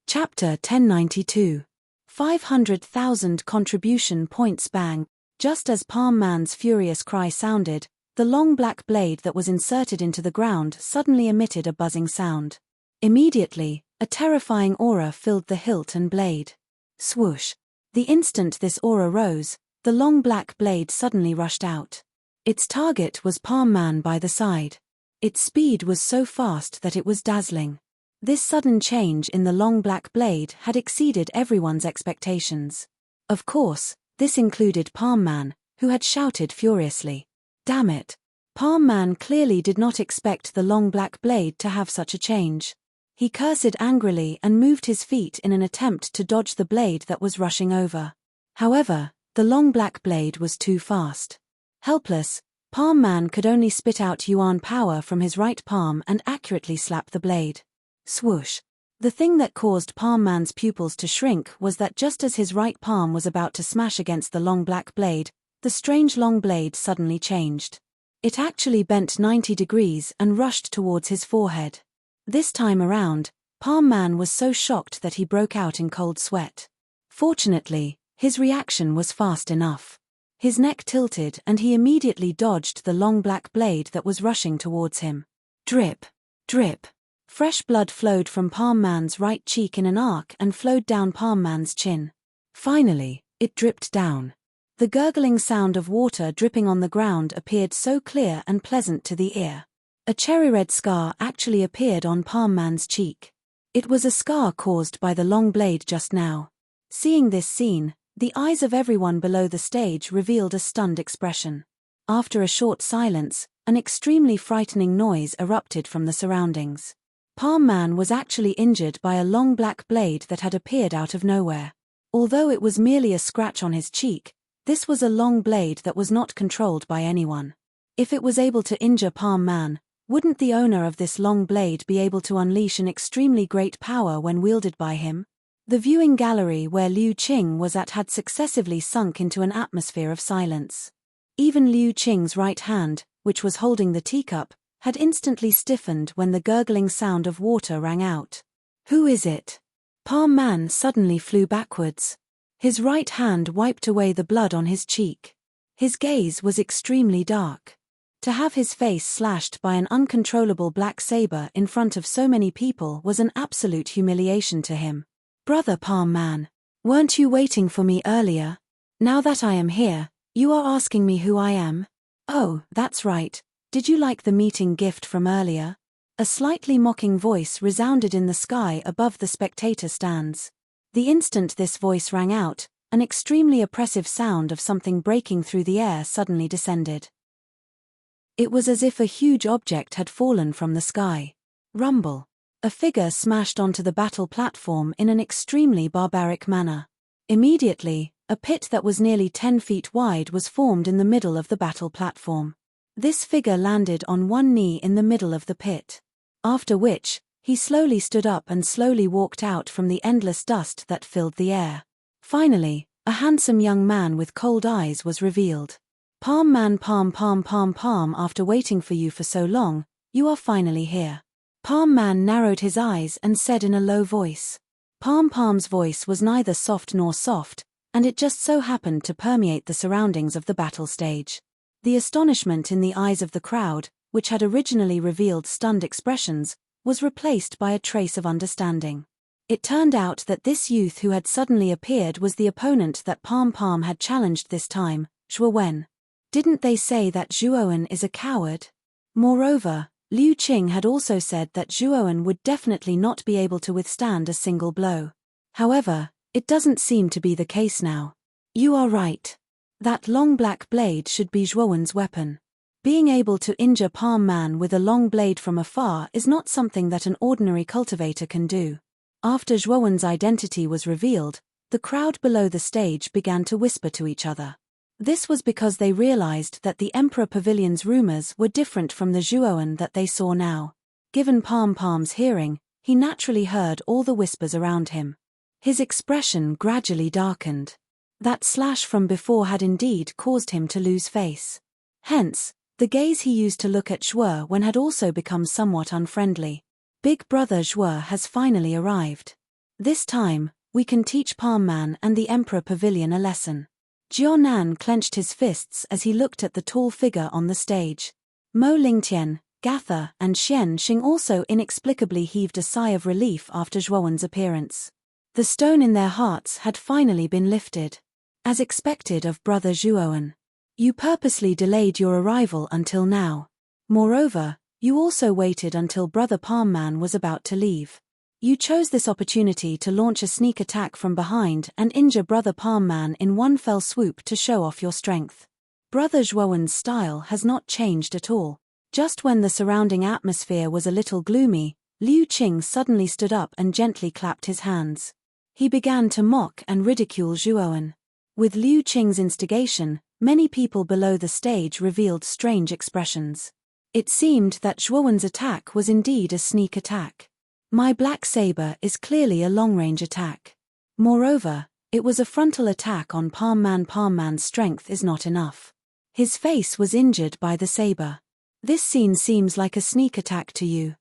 Chapter 1092. 500,000 contribution points. Bang! Just as Palm Man's furious cry sounded, the long black blade that was inserted into the ground suddenly emitted a buzzing sound. Immediately, a terrifying aura filled the hilt and blade. Swoosh! The instant this aura rose, the long black blade suddenly rushed out. Its target was Palm Man by the side. Its speed was so fast that it was dazzling. This sudden change in the long black blade had exceeded everyone's expectations. Of course, this included Palm Man, who had shouted furiously, "Damn it!" Palm Man clearly did not expect the long black blade to have such a change. He cursed angrily and moved his feet in an attempt to dodge the blade that was rushing over. However, the long black blade was too fast. Helpless, Palm Man could only spit out yuan power from his right palm and accurately slap the blade. Swoosh! The thing that caused Palm Man's pupils to shrink was that just as his right palm was about to smash against the long black blade, the strange long blade suddenly changed. It actually bent 90 degrees and rushed towards his forehead. This time around, Palm Man was so shocked that he broke out in cold sweat. Fortunately, his reaction was fast enough. His neck tilted and he immediately dodged the long black blade that was rushing towards him. Drip! Drip! Fresh blood flowed from Palm Man's right cheek in an arc and flowed down Palm Man's chin. Finally, it dripped down. The gurgling sound of water dripping on the ground appeared so clear and pleasant to the ear. A cherry-red scar actually appeared on Palm Man's cheek. It was a scar caused by the long blade just now. Seeing this scene, the eyes of everyone below the stage revealed a stunned expression. After a short silence, an extremely frightening noise erupted from the surroundings. Palm Man was actually injured by a long black blade that had appeared out of nowhere. Although it was merely a scratch on his cheek, this was a long blade that was not controlled by anyone. If it was able to injure Palm Man, wouldn't the owner of this long blade be able to unleash an extremely great power when wielded by him? The viewing gallery where Liu Qing was at had successively sunk into an atmosphere of silence. Even Liu Qing's right hand, which was holding the teacup, had instantly stiffened when the gurgling sound of water rang out. Who is it? Palm Man suddenly flew backwards. His right hand wiped away the blood on his cheek. His gaze was extremely dark. To have his face slashed by an uncontrollable black saber in front of so many people was an absolute humiliation to him. Brother Palm Man, weren't you waiting for me earlier? Now that I am here, you are asking me who I am? Oh, that's right. Did you like the meeting gift from earlier? A slightly mocking voice resounded in the sky above the spectator stands. The instant this voice rang out, an extremely oppressive sound of something breaking through the air suddenly descended. It was as if a huge object had fallen from the sky. Rumble. A figure smashed onto the battle platform in an extremely barbaric manner. Immediately, a pit that was nearly 10 feet wide was formed in the middle of the battle platform. This figure landed on one knee in the middle of the pit. After which, he slowly stood up and slowly walked out from the endless dust that filled the air. Finally, a handsome young man with cold eyes was revealed. Palm man, palm, palm, palm, palm, after waiting for you for so long, you are finally here. Palm man narrowed his eyes and said in a low voice. Palm Palm's voice was neither soft nor soft, and it just so happened to permeate the surroundings of the battle stage. The astonishment in the eyes of the crowd, which had originally revealed stunned expressions, was replaced by a trace of understanding. It turned out that this youth who had suddenly appeared was the opponent that Palm Palm had challenged this time, Zhuowen. Didn't they say that Zhuowen is a coward? Moreover, Liu Qing had also said that Zhuowen would definitely not be able to withstand a single blow. However, it doesn't seem to be the case now. You are right. That long black blade should be Zhuowen's weapon. Being able to injure Palm Man with a long blade from afar is not something that an ordinary cultivator can do. After Zhuowen's identity was revealed, the crowd below the stage began to whisper to each other. This was because they realized that the Emperor Pavilion's rumors were different from the Zhuowen that they saw now. Given Palm Palm's hearing, he naturally heard all the whispers around him. His expression gradually darkened. That slash from before had indeed caused him to lose face. Hence, the gaze he used to look at Zhuowen had also become somewhat unfriendly. Big brother Zhuo has finally arrived. This time, we can teach Palm Man and the Emperor Pavilion a lesson. Jianan clenched his fists as he looked at the tall figure on the stage. Mo Lingtian, Gatha, and Xian Xing also inexplicably heaved a sigh of relief after Zhuowen's appearance. The stone in their hearts had finally been lifted. As expected of brother Zhuowen. You purposely delayed your arrival until now. Moreover, you also waited until brother Palm Man was about to leave. You chose this opportunity to launch a sneak attack from behind and injure brother Palm Man in one fell swoop to show off your strength. Brother Zhuowen's style has not changed at all. Just when the surrounding atmosphere was a little gloomy, Liu Qing suddenly stood up and gently clapped his hands. He began to mock and ridicule Zhuowen. With Liu Qing's instigation, many people below the stage revealed strange expressions. It seemed that Zhuowen's attack was indeed a sneak attack. My black saber is clearly a long-range attack. Moreover, it was a frontal attack on Palm Man. Palm Man's strength is not enough. His face was injured by the saber. This scene seems like a sneak attack to you.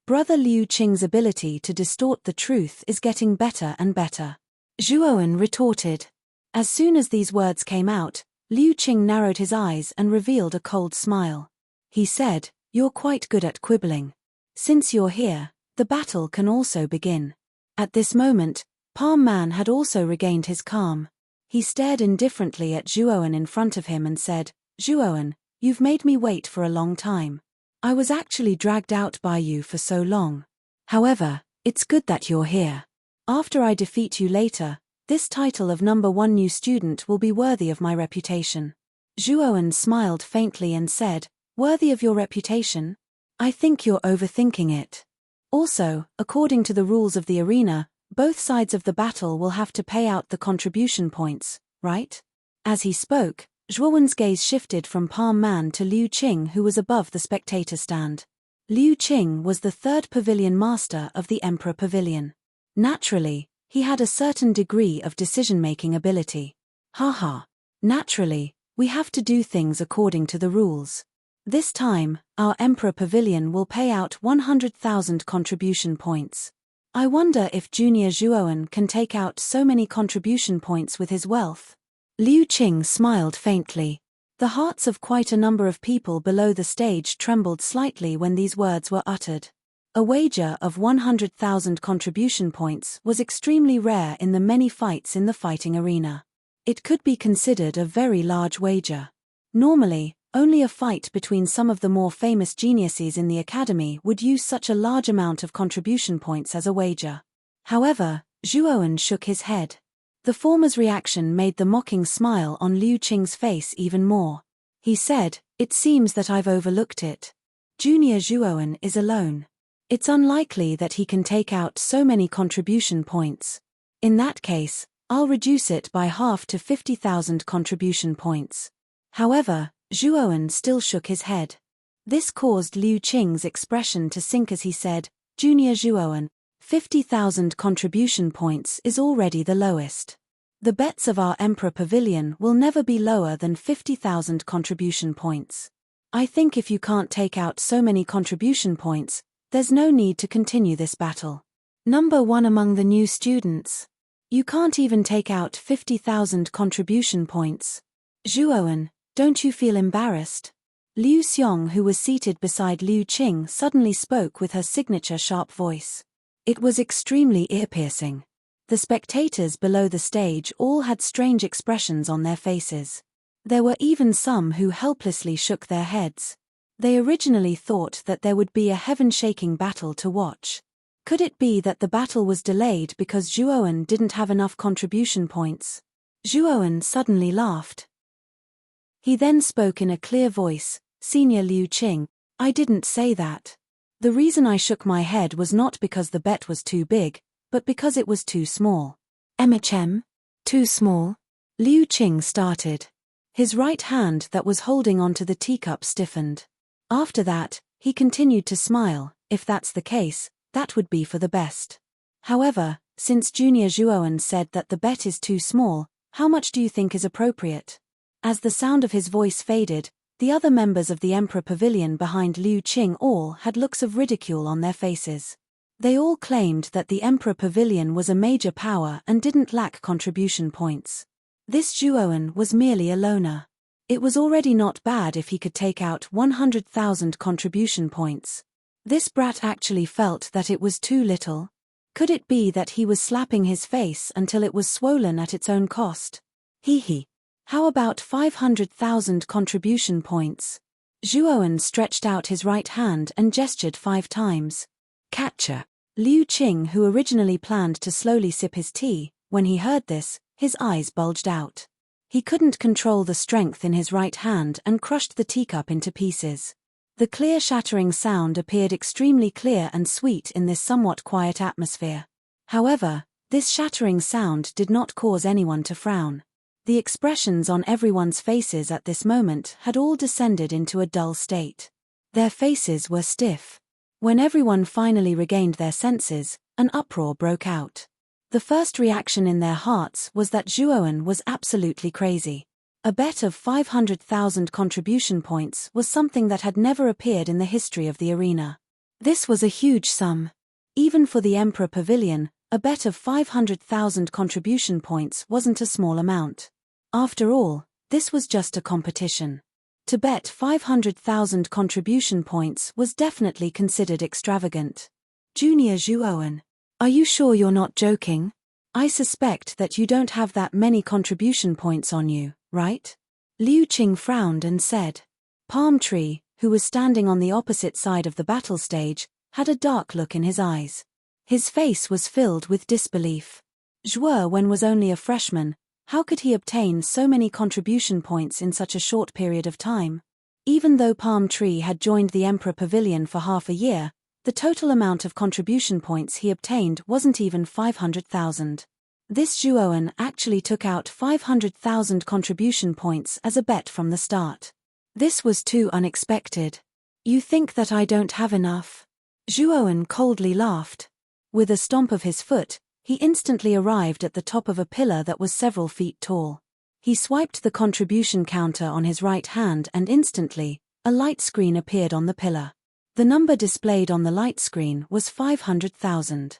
Brother Liu Qing's ability to distort the truth is getting better and better. Zhuowen retorted. As soon as these words came out, Liu Qing narrowed his eyes and revealed a cold smile. He said, "You're quite good at quibbling. Since you're here, the battle can also begin." At this moment, Palm Man had also regained his calm. He stared indifferently at Zhuowen in front of him and said, "Zhuowen, you've made me wait for a long time. I was actually dragged out by you for so long. However, it's good that you're here. After I defeat you later, this title of #1 new student will be worthy of my reputation." Zhuowen smiled faintly and said, "Worthy of your reputation? I think you're overthinking it. Also, according to the rules of the arena, both sides of the battle will have to pay out the contribution points, right?" As he spoke, Zhuowen's gaze shifted from Palm Man to Liu Qing, who was above the spectator stand. Liu Qing was the third pavilion master of the Emperor Pavilion. Naturally, he had a certain degree of decision-making ability. Haha. Naturally, we have to do things according to the rules. This time, our Emperor Pavilion will pay out 100,000 contribution points. I wonder if Junior Zhuowen can take out so many contribution points with his wealth. Liu Qing smiled faintly. The hearts of quite a number of people below the stage trembled slightly when these words were uttered. A wager of 100,000 contribution points was extremely rare in the many fights in the fighting arena. It could be considered a very large wager. Normally, only a fight between some of the more famous geniuses in the academy would use such a large amount of contribution points as a wager. However, Zhuowen shook his head. The former's reaction made the mocking smile on Liu Qing's face even more. He said, "It seems that I've overlooked it. Junior Zhuowen is alone. It's unlikely that he can take out so many contribution points. In that case, I'll reduce it by half to 50,000 contribution points." However, Zhuowen still shook his head. This caused Liu Qing's expression to sink as he said, "Junior Zhuowen, 50,000 contribution points is already the lowest. The bets of our Emperor Pavilion will never be lower than 50,000 contribution points. I think if you can't take out so many contribution points, there's no need to continue this battle. Number 1 among the new students. You can't even take out 50,000 contribution points. Zhuowen, don't you feel embarrassed?" Liu Xiong, who was seated beside Liu Qing, suddenly spoke with her signature sharp voice. It was extremely ear-piercing. The spectators below the stage all had strange expressions on their faces. There were even some who helplessly shook their heads. They originally thought that there would be a heaven-shaking battle to watch. Could it be that the battle was delayed because Zhuowen didn't have enough contribution points? Zhuowen suddenly laughed. He then spoke in a clear voice, "Senior Liu Qing, I didn't say that. The reason I shook my head was not because the bet was too big, but because it was too small." "MHM? Too small?" Liu Qing started. His right hand that was holding onto the teacup stiffened. After that, he continued to smile. If that's the case, that would be for the best. However, since Junior Zhuowen said that the bet is too small, how much do you think is appropriate? As the sound of his voice faded, the other members of the Emperor Pavilion behind Liu Qing all had looks of ridicule on their faces. They all claimed that the Emperor Pavilion was a major power and didn't lack contribution points. This Zhuowen was merely a loner. It was already not bad if he could take out 100,000 contribution points. This brat actually felt that it was too little. Could it be that he was slapping his face until it was swollen at its own cost? Hee. How about 500,000 contribution points? Zhuowen stretched out his right hand and gestured 5 times. Catcher. Liu Qing, who originally planned to slowly sip his tea, when he heard this, his eyes bulged out. He couldn't control the strength in his right hand and crushed the teacup into pieces. The clear shattering sound appeared extremely clear and sweet in this somewhat quiet atmosphere. However, this shattering sound did not cause anyone to frown. The expressions on everyone's faces at this moment had all descended into a dull state. Their faces were stiff. When everyone finally regained their senses, an uproar broke out. The first reaction in their hearts was that Zhuowen was absolutely crazy. A bet of 500,000 contribution points was something that had never appeared in the history of the arena. This was a huge sum. Even for the Emperor Pavilion, a bet of 500,000 contribution points wasn't a small amount. After all, this was just a competition. To bet 500,000 contribution points was definitely considered extravagant. Junior Zhuowen, are you sure you're not joking? I suspect that you don't have that many contribution points on you, right? Liu Qing frowned and said. Palm Tree, who was standing on the opposite side of the battle stage, had a dark look in his eyes. His face was filled with disbelief. Zhuowen was only a freshman. How could he obtain so many contribution points in such a short period of time? Even though Palm Tree had joined the Emperor Pavilion for half a year, the total amount of contribution points he obtained wasn't even 500,000. This Zhuowen actually took out 500,000 contribution points as a bet from the start. This was too unexpected. You think that I don't have enough? Zhuowen coldly laughed. With a stomp of his foot, he instantly arrived at the top of a pillar that was several feet tall. He swiped the contribution counter on his right hand and instantly, a light screen appeared on the pillar. The number displayed on the light screen was 500,000.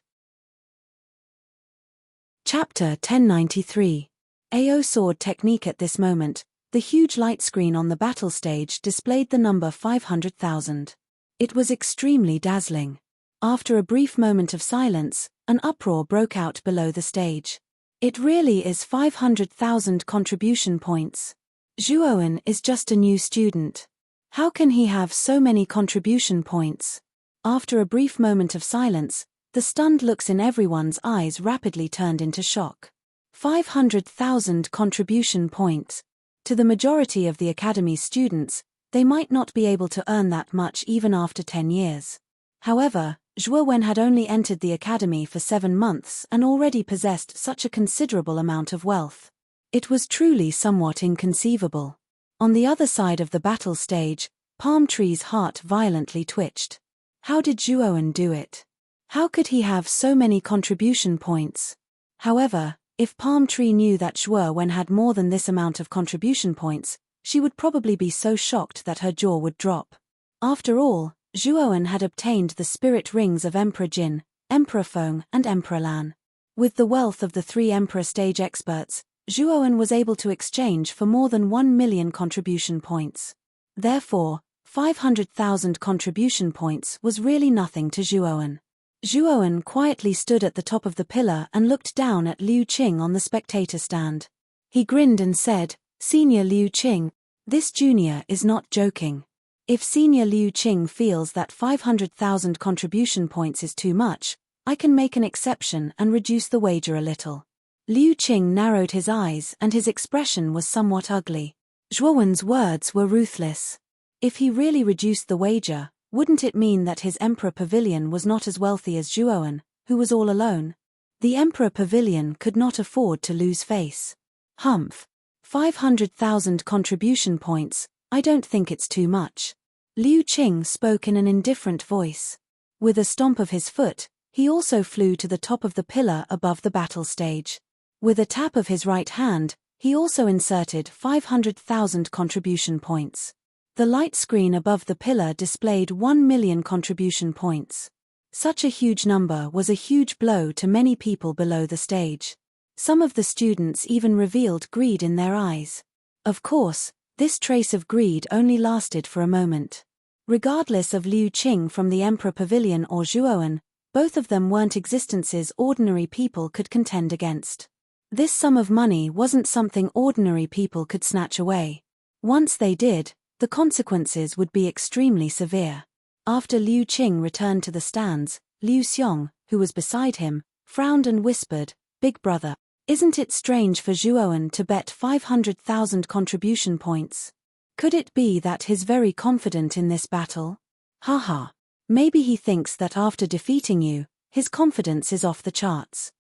Chapter 1093. AO Sword Technique. At this moment, the huge light screen on the battle stage displayed the number 500,000. It was extremely dazzling. After a brief moment of silence, an uproar broke out below the stage. It really is 500,000 contribution points. Zhuowen is just a new student. How can he have so many contribution points? After a brief moment of silence, the stunned looks in everyone's eyes rapidly turned into shock. 500,000 contribution points. To the majority of the Academy's students, they might not be able to earn that much even after 10 years. However, Zhuo Wen had only entered the Academy for 7 months and already possessed such a considerable amount of wealth. It was truly somewhat inconceivable. On the other side of the battle stage, Palm Tree's heart violently twitched. How did Zhuo Wen do it? How could he have so many contribution points? However, if Palm Tree knew that Zhuo Wen had more than this amount of contribution points, she would probably be so shocked that her jaw would drop. After all, Zhuo Wen had obtained the spirit rings of Emperor Jin, Emperor Feng and Emperor Lan. With the wealth of the 3 Emperor stage experts, Zhuo Wen was able to exchange for more than 1 million contribution points. Therefore, 500,000 contribution points was really nothing to Zhuo Wen. Zhuo Wen quietly stood at the top of the pillar and looked down at Liu Qing on the spectator stand. He grinned and said, "Senior Liu Qing, this junior is not joking. If Senior Liu Qing feels that 500,000 contribution points is too much, I can make an exception and reduce the wager a little." Liu Qing narrowed his eyes and his expression was somewhat ugly. Zhuo Wen's words were ruthless. If he really reduced the wager, wouldn't it mean that his Emperor Pavilion was not as wealthy as Zhuo Wen, who was all alone? The Emperor Pavilion could not afford to lose face. Humph. 500,000 contribution points, I don't think it's too much. Liu Qing spoke in an indifferent voice. With a stomp of his foot, he also flew to the top of the pillar above the battle stage. With a tap of his right hand, he also inserted 500,000 contribution points. The light screen above the pillar displayed 1 million contribution points. Such a huge number was a huge blow to many people below the stage. Some of the students even revealed greed in their eyes. Of course, this trace of greed only lasted for a moment. Regardless of Liu Qing from the Emperor Pavilion or Zhuo Wen, both of them weren't existences ordinary people could contend against. This sum of money wasn't something ordinary people could snatch away. Once they did, the consequences would be extremely severe. After Liu Qing returned to the stands, Liu Xiong, who was beside him, frowned and whispered, "Big brother, isn't it strange for Zhuo Wen to bet 500,000 contribution points? Could it be that he's very confident in this battle? Haha. Maybe he thinks that after defeating you, his confidence is off the charts.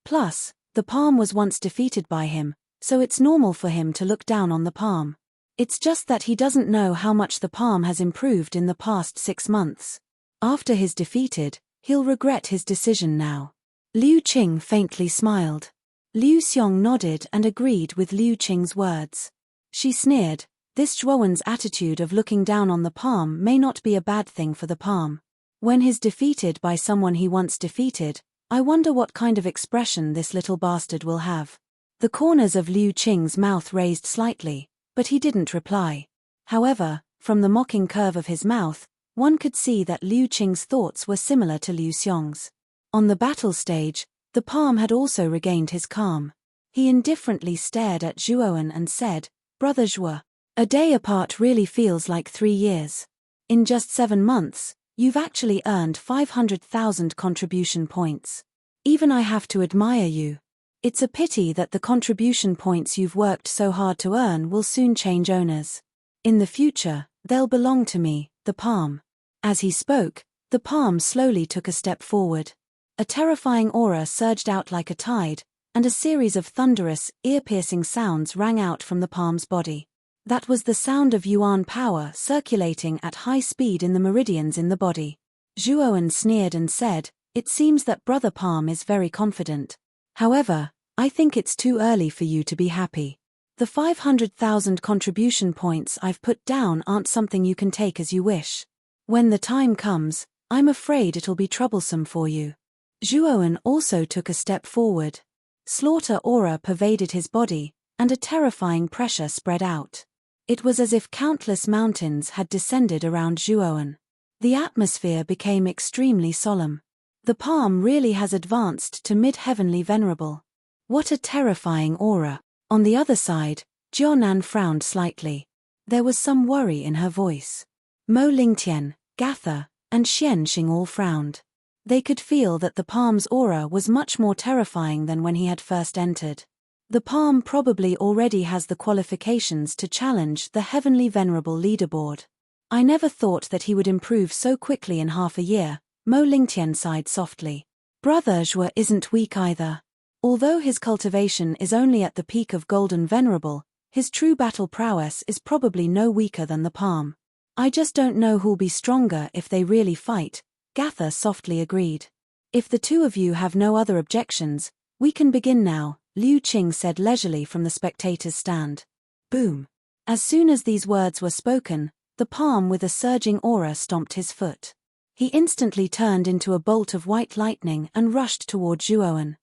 Plus, the palm was once defeated by him, so it's normal for him to look down on the palm. It's just that he doesn't know how much the palm has improved in the past 6 months. After he's defeated, he'll regret his decision now." Liu Qing faintly smiled. Liu Xiong nodded and agreed with Liu Qing's words. She sneered, "This Zhuo Wen's attitude of looking down on the palm may not be a bad thing for the palm. When he's defeated by someone he once defeated, I wonder what kind of expression this little bastard will have." The corners of Liu Qing's mouth raised slightly, but he didn't reply. However, from the mocking curve of his mouth, one could see that Liu Qing's thoughts were similar to Liu Xiong's. On the battle stage, the palm had also regained his calm. He indifferently stared at Zhuo Wen and said, "Brother Zhuo, a day apart really feels like 3 years. In just 7 months, you've actually earned 500,000 contribution points. Even I have to admire you. It's a pity that the contribution points you've worked so hard to earn will soon change owners. In the future, they'll belong to me, the palm." As he spoke, the palm slowly took a step forward. A terrifying aura surged out like a tide, and a series of thunderous, ear-piercing sounds rang out from the palm's body. That was the sound of yuan power circulating at high speed in the meridians in the body. Zhuo Wen sneered and said, "It seems that Brother Palm is very confident. However, I think it's too early for you to be happy. The 500,000 contribution points I've put down aren't something you can take as you wish. When the time comes, I'm afraid it'll be troublesome for you." Zhuo Wen also took a step forward. Slaughter aura pervaded his body, and a terrifying pressure spread out. It was as if countless mountains had descended around Zhuo Wen. The atmosphere became extremely solemn. The palm really has advanced to mid-heavenly venerable. What a terrifying aura. On the other side, Jianan frowned slightly. There was some worry in her voice. Mo Lingtian, Gatha, and Xian Xing all frowned. They could feel that the Palm's aura was much more terrifying than when he had first entered. The Palm probably already has the qualifications to challenge the heavenly venerable leaderboard. I never thought that he would improve so quickly in half a year, Mo Lingtian sighed softly. Brother Zhuo isn't weak either. Although his cultivation is only at the peak of golden venerable, his true battle prowess is probably no weaker than the Palm. I just don't know who'll be stronger if they really fight, Gatha softly agreed. If the two of you have no other objections, we can begin now, Liu Qing said leisurely from the spectators' stand. Boom. As soon as these words were spoken, the Palm with a surging aura stomped his foot. He instantly turned into a bolt of white lightning and rushed toward Zhuowen.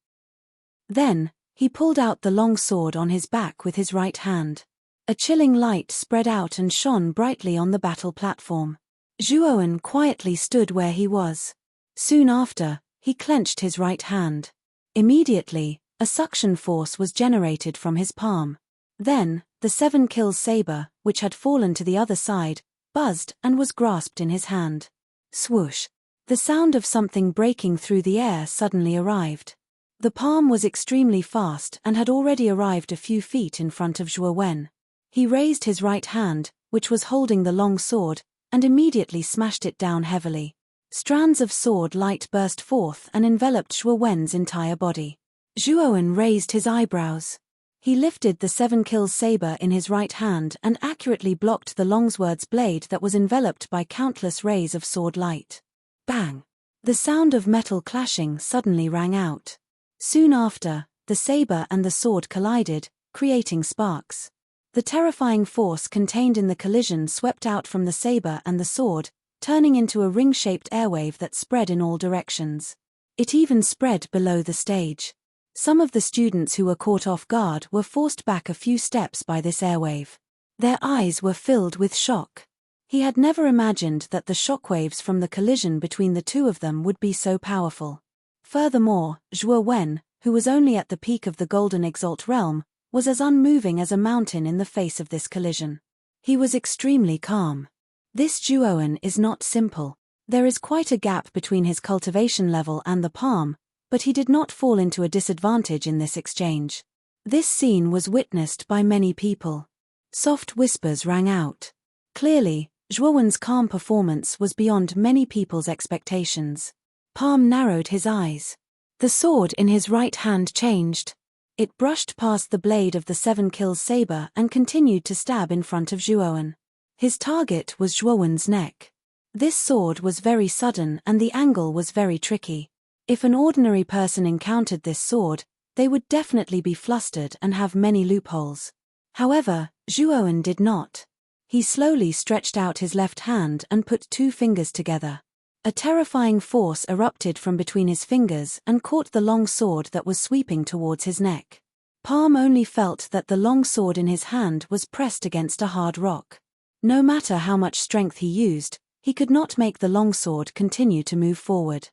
Then, he pulled out the long sword on his back with his right hand. A chilling light spread out and shone brightly on the battle platform. Zhuowen quietly stood where he was. Soon after, he clenched his right hand. Immediately, a suction force was generated from his palm. Then, the 7 kills saber, which had fallen to the other side, buzzed and was grasped in his hand. Swoosh! The sound of something breaking through the air suddenly arrived. The palm was extremely fast and had already arrived a few feet in front of Zhuo Wen. He raised his right hand, which was holding the long sword, and immediately smashed it down heavily. Strands of sword light burst forth and enveloped Zhuo Wen's entire body. Zhuowen raised his eyebrows. He lifted the 7 kills saber in his right hand and accurately blocked the longsword's blade that was enveloped by countless rays of sword light. Bang! The sound of metal clashing suddenly rang out. Soon after, the saber and the sword collided, creating sparks. The terrifying force contained in the collision swept out from the saber and the sword, turning into a ring-shaped airwave that spread in all directions. It even spread below the stage. Some of the students who were caught off guard were forced back a few steps by this airwave. Their eyes were filled with shock. He had never imagined that the shockwaves from the collision between the two of them would be so powerful. Furthermore, Zhuo Wen, who was only at the peak of the Golden Exalt realm, was as unmoving as a mountain in the face of this collision. He was extremely calm. This Zhuowen is not simple. There is quite a gap between his cultivation level and the palm, but he did not fall into a disadvantage in this exchange. This scene was witnessed by many people. Soft whispers rang out. Clearly, Zhuowen's calm performance was beyond many people's expectations. Palm narrowed his eyes. The sword in his right hand changed. It brushed past the blade of the 7 kills saber and continued to stab in front of Zhuowen. His target was Zhuowen's neck. This sword was very sudden and the angle was very tricky. If an ordinary person encountered this sword, they would definitely be flustered and have many loopholes. However, Zhuowen did not. He slowly stretched out his left hand and put 2 fingers together. A terrifying force erupted from between his fingers and caught the long sword that was sweeping towards his neck. Palm only felt that the long sword in his hand was pressed against a hard rock. No matter how much strength he used, he could not make the long sword continue to move forward.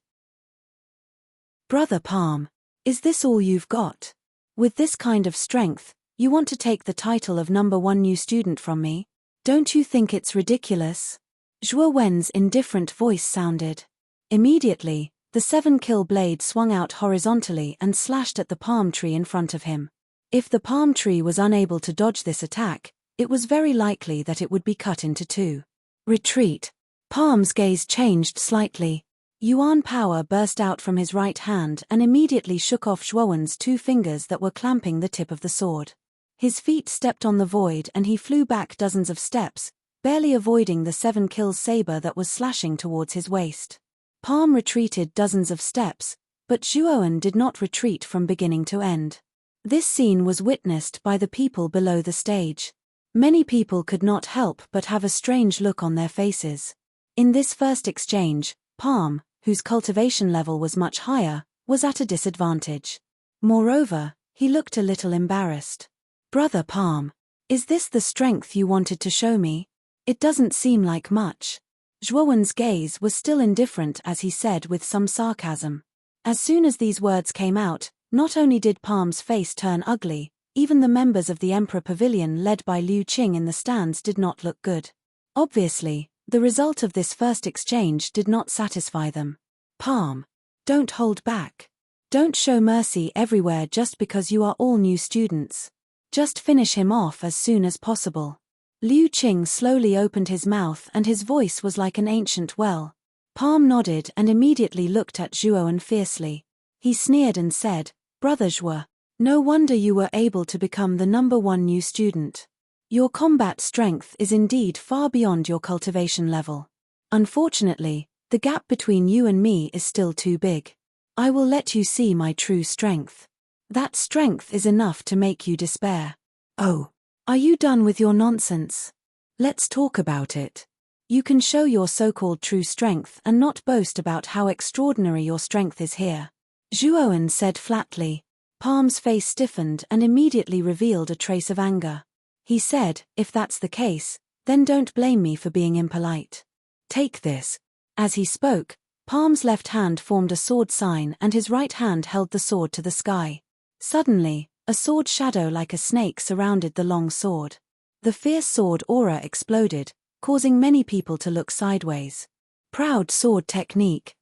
Brother Palm, is this all you've got? With this kind of strength, you want to take the title of #1 new student from me? Don't you think it's ridiculous? Zhuo Wen's indifferent voice sounded. Immediately, the 7 kill blade swung out horizontally and slashed at the palm tree in front of him. If the palm tree was unable to dodge this attack, it was very likely that it would be cut into 2. Retreat. Palm's gaze changed slightly. Yuan power burst out from his right hand and immediately shook off Zhuowen's 2 fingers that were clamping the tip of the sword. His feet stepped on the void and he flew back dozens of steps, barely avoiding the 7 kills saber that was slashing towards his waist. Palm retreated dozens of steps, but Zhuowen did not retreat from beginning to end. This scene was witnessed by the people below the stage. Many people could not help but have a strange look on their faces. In this first exchange, Palm, whose cultivation level was much higher, was at a disadvantage. Moreover, he looked a little embarrassed. Brother Palm, is this the strength you wanted to show me? It doesn't seem like much. Zhuowen's gaze was still indifferent as he said with some sarcasm. As soon as these words came out, not only did Palm's face turn ugly, even the members of the Emperor Pavilion led by Liu Qing in the stands did not look good. Obviously, the result of this first exchange did not satisfy them. Palm, Don't hold back. Don't show mercy everywhere just because you are all new students. Just finish him off as soon as possible. Liu Qing slowly opened his mouth and his voice was like an ancient well. Palm nodded and immediately looked at Zhuowen fiercely. He sneered and said, "Brother Zhuo, no wonder you were able to become the #1 new student. Your combat strength is indeed far beyond your cultivation level. Unfortunately, the gap between you and me is still too big. I will let you see my true strength. That strength is enough to make you despair." "Oh, are you done with your nonsense? Let's talk about it. You can show your so-called true strength and not boast about how extraordinary your strength is here," Zhuowen said flatly. Palm's face stiffened and immediately revealed a trace of anger. He said, "If that's the case, then don't blame me for being impolite. Take this." As he spoke, Palm's left hand formed a sword sign and his right hand held the sword to the sky. Suddenly, a sword shadow like a snake surrounded the long sword. The fierce sword aura exploded, causing many people to look sideways. Proud sword technique.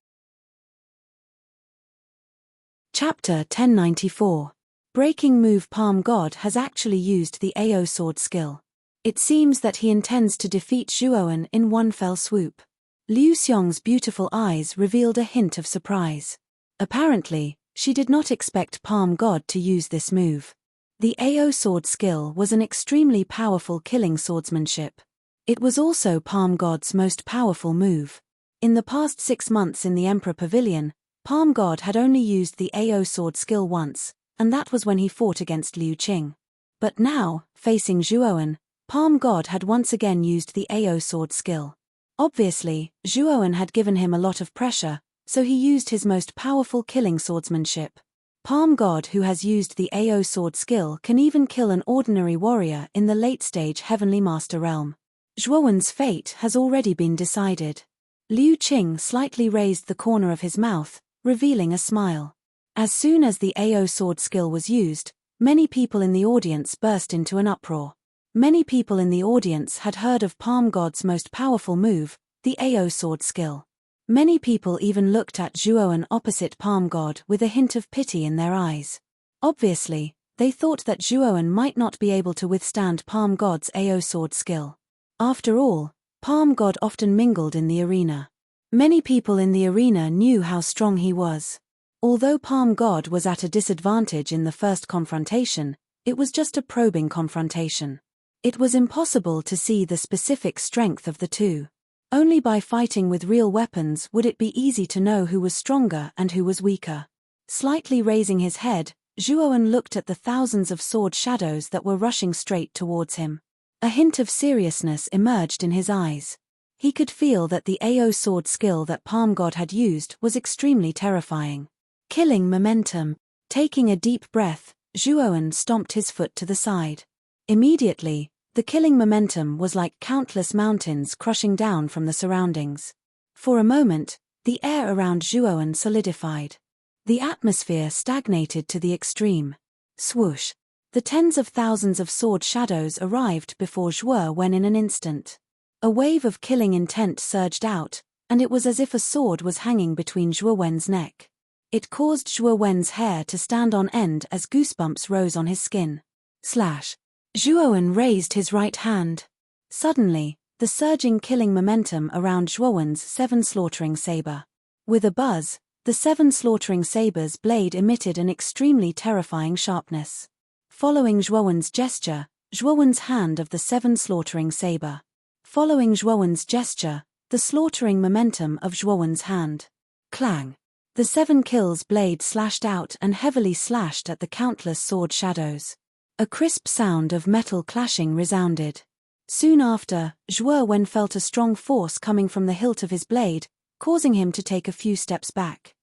Chapter 1094. Breaking move. Palm God has actually used the AO sword skill. It seems that he intends to defeat Zhuowen in one fell swoop. Liu Xiong's beautiful eyes revealed a hint of surprise. Apparently, she did not expect Palm God to use this move. The AO sword skill was an extremely powerful killing swordsmanship. It was also Palm God's most powerful move. In the past 6 months in the Emperor Pavilion, Palm God had only used the AO sword skill once, and that was when he fought against Liu Qing. But now, facing Zhuowen, Palm God had once again used the AO sword skill. Obviously, Zhuowen had given him a lot of pressure, so he used his most powerful killing swordsmanship. Palm God who has used the AO sword skill can even kill an ordinary warrior in the late-stage Heavenly Master realm. Zhuowen's fate has already been decided. Liu Qing slightly raised the corner of his mouth, revealing a smile. As soon as the AO sword skill was used, many people in the audience burst into an uproar. Many people in the audience had heard of Palm God's most powerful move, the AO sword skill. Many people even looked at Zhuowen opposite Palm God with a hint of pity in their eyes. Obviously, they thought that Zhuowen might not be able to withstand Palm God's AO sword skill. After all, Palm God often mingled in the arena. Many people in the arena knew how strong he was. Although Palm God was at a disadvantage in the first confrontation, it was just a probing confrontation. It was impossible to see the specific strength of the two. Only by fighting with real weapons would it be easy to know who was stronger and who was weaker. Slightly raising his head, Zhuowen looked at the thousands of sword shadows that were rushing straight towards him. A hint of seriousness emerged in his eyes. He could feel that the AO sword skill that Palm God had used was extremely terrifying. Killing momentum. Taking a deep breath, Zhuowen stomped his foot to the side. Immediately, the killing momentum was like countless mountains crushing down from the surroundings. For a moment, the air around Zhuowen solidified. The atmosphere stagnated to the extreme. Swoosh! The tens of thousands of sword shadows arrived before Zhuowen in an instant. A wave of killing intent surged out, and it was as if a sword was hanging between Zhuowen's neck. It caused Zhuowen's hair to stand on end as goosebumps rose on his skin. Slash! Zhuowen raised his right hand. Suddenly, the surging killing momentum around Zhuowen's 7 slaughtering saber. With a buzz, the 7 slaughtering saber's blade emitted an extremely terrifying sharpness. Following Zhuowen's gesture, Zhuowen's hand of the 7 slaughtering saber. Following Zhuowen's gesture, the slaughtering momentum of Zhuowen's hand. Clang! The 7 kills blade slashed out and heavily slashed at the countless sword shadows. A crisp sound of metal clashing resounded. Soon after, Zhuowen felt a strong force coming from the hilt of his blade, causing him to take a few steps back.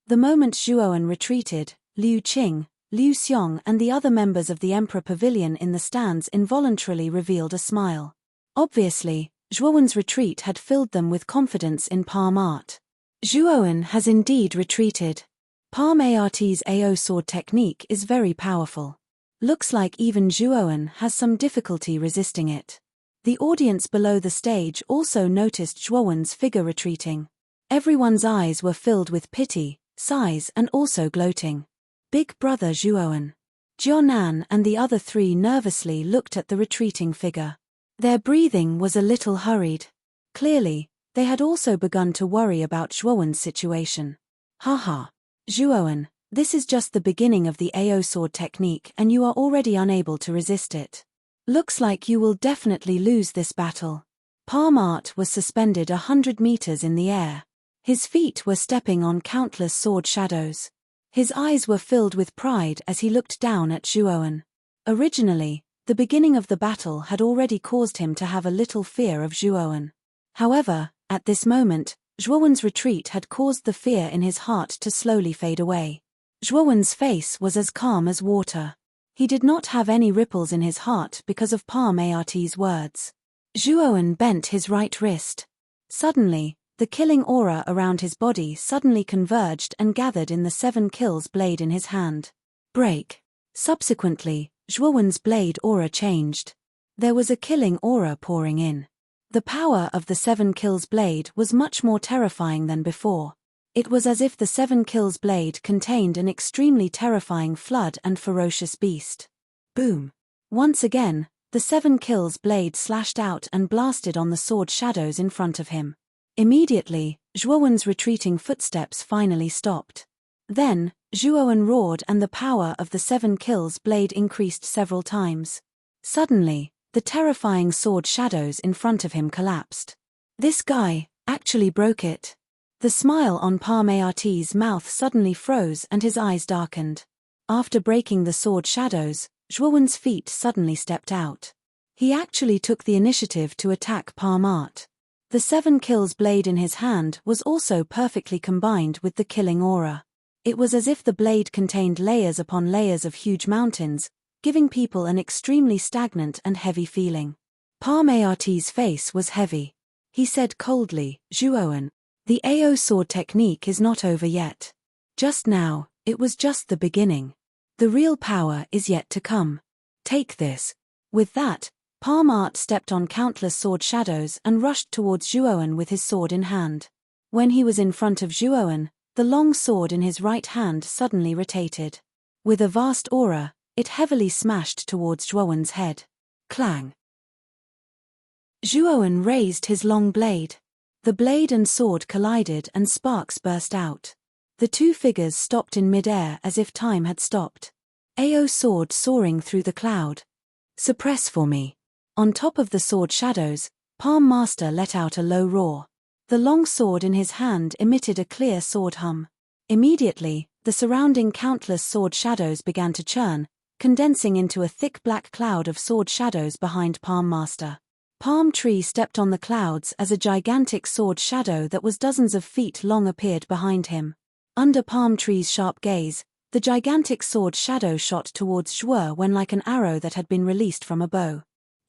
The moment Zhuowen retreated, Liu Qing, Liu Xiong and the other members of the Emperor Pavilion in the stands involuntarily revealed a smile. Obviously, Zhuowen's retreat had filled them with confidence in Palm Art. Zhuowen has indeed retreated. Palm Art's AO sword technique is very powerful. Looks like even Zhuowen has some difficulty resisting it. The audience below the stage also noticed Zhuowen's figure retreating. Everyone's eyes were filled with pity, sighs and also gloating. Big brother Zhuoan, Jianan and the other three nervously looked at the retreating figure. Their breathing was a little hurried. Clearly, they had also begun to worry about Zhuoan's situation. Haha. Zhuoan, this is just the beginning of the AO sword technique and you are already unable to resist it. Looks like you will definitely lose this battle. Palm Art was suspended 100 meters in the air. His feet were stepping on countless sword shadows. His eyes were filled with pride as he looked down at Zhuoan. Originally, the beginning of the battle had already caused him to have a little fear of Zhuoan. However, at this moment, Zhuoan's retreat had caused the fear in his heart to slowly fade away. Zhuoan's face was as calm as water. He did not have any ripples in his heart because of Palm Art's words. Zhuoan bent his right wrist. Suddenly, the killing aura around his body suddenly converged and gathered in the 7 kills blade in his hand. Break. Subsequently, Zhuoan's blade aura changed. There was a killing aura pouring in. The power of the 7 kills blade was much more terrifying than before. It was as if the 7 kills blade contained an extremely terrifying flood and ferocious beast. Boom. Once again, the 7 kills blade slashed out and blasted on the sword shadows in front of him. Immediately, Zhuoan's retreating footsteps finally stopped. Then, Zhuoan roared and the power of the 7 kills blade increased several times. Suddenly, the terrifying sword shadows in front of him collapsed. This guy actually broke it. The smile on Palm Art's mouth suddenly froze and his eyes darkened. After breaking the sword shadows, Zhuoan's feet suddenly stepped out. He actually took the initiative to attack Palm Art. The 7 kills blade in his hand was also perfectly combined with the killing aura. It was as if the blade contained layers upon layers of huge mountains, giving people an extremely stagnant and heavy feeling. Palm Art's face was heavy. He said coldly, Zhuoan, the AO sword technique is not over yet. Just now, it was just the beginning. The real power is yet to come. Take this. With that, Palm Art stepped on countless sword shadows and rushed towards Zhuoan with his sword in hand. When he was in front of Zhuoan, the long sword in his right hand suddenly rotated. With a vast aura, it heavily smashed towards Zhuoan's head. Clang. Zhuoan raised his long blade. The blade and sword collided and sparks burst out. The two figures stopped in mid-air as if time had stopped. AO sword soaring through the cloud. Suppress for me. On top of the sword shadows, Palm Master let out a low roar. The long sword in his hand emitted a clear sword hum. Immediately, the surrounding countless sword shadows began to churn, condensing into a thick black cloud of sword shadows behind Palm Master. Palm Tree stepped on the clouds as a gigantic sword shadow that was dozens of feet long appeared behind him. Under Palm Tree's sharp gaze, the gigantic sword shadow shot towards Zhuoan like an arrow that had been released from a bow.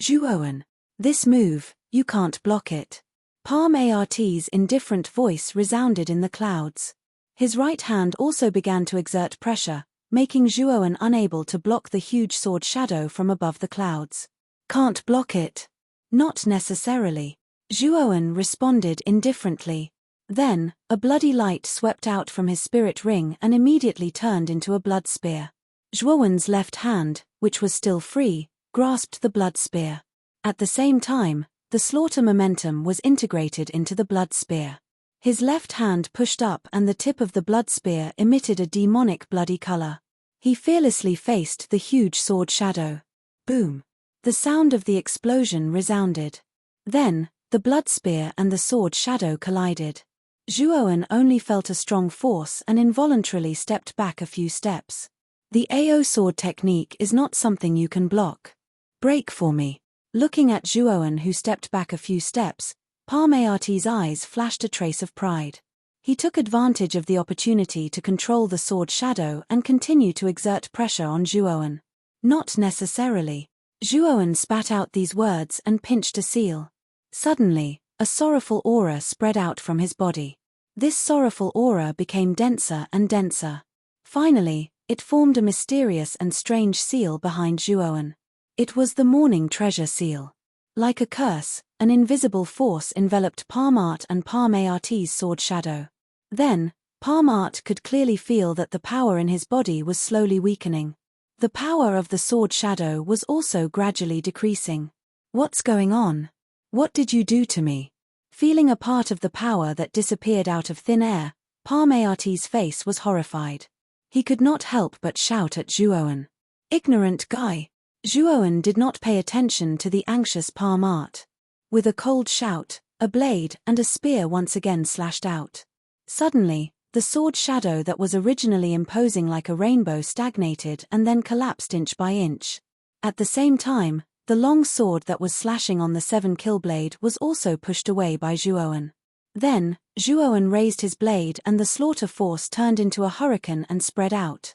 Zhuoan, this move, you can't block it. Palm Art's indifferent voice resounded in the clouds. His right hand also began to exert pressure, making Zhuoan unable to block the huge sword shadow from above the clouds. Can't block it. Not necessarily. Zhuoan responded indifferently. Then, a bloody light swept out from his spirit ring and immediately turned into a blood spear. Zhuoan's left hand, which was still free, grasped the blood spear. At the same time, the slaughter momentum was integrated into the blood spear. His left hand pushed up and the tip of the blood spear emitted a demonic bloody color. He fearlessly faced the huge sword shadow. Boom! The sound of the explosion resounded. Then, the blood spear and the sword shadow collided. Zhuoan only felt a strong force and involuntarily stepped back a few steps. The AO sword technique is not something you can block. Break for me. Looking at Zhuoan who stepped back a few steps, Palm Art's eyes flashed a trace of pride. He took advantage of the opportunity to control the sword shadow and continue to exert pressure on Zhuoan. Not necessarily. Zhuoan spat out these words and pinched a seal. Suddenly, a sorrowful aura spread out from his body. This sorrowful aura became denser and denser. Finally, it formed a mysterious and strange seal behind Zhuoan. It was the Morning Treasure seal. Like a curse, an invisible force enveloped Palm Art and Palm Art's sword shadow. Then, Palm Art could clearly feel that the power in his body was slowly weakening. The power of the sword shadow was also gradually decreasing. What's going on? What did you do to me? Feeling a part of the power that disappeared out of thin air, Palm Art's face was horrified. He could not help but shout at Zhuowen. Ignorant guy! Zhuowen did not pay attention to the anxious Palm Art. With a cold shout, a blade and a spear once again slashed out. Suddenly, the sword shadow that was originally imposing like a rainbow stagnated and then collapsed inch by inch. At the same time, the long sword that was slashing on the 7-kill blade was also pushed away by Zhuowen. Then, Zhuowen raised his blade and the slaughter force turned into a hurricane and spread out.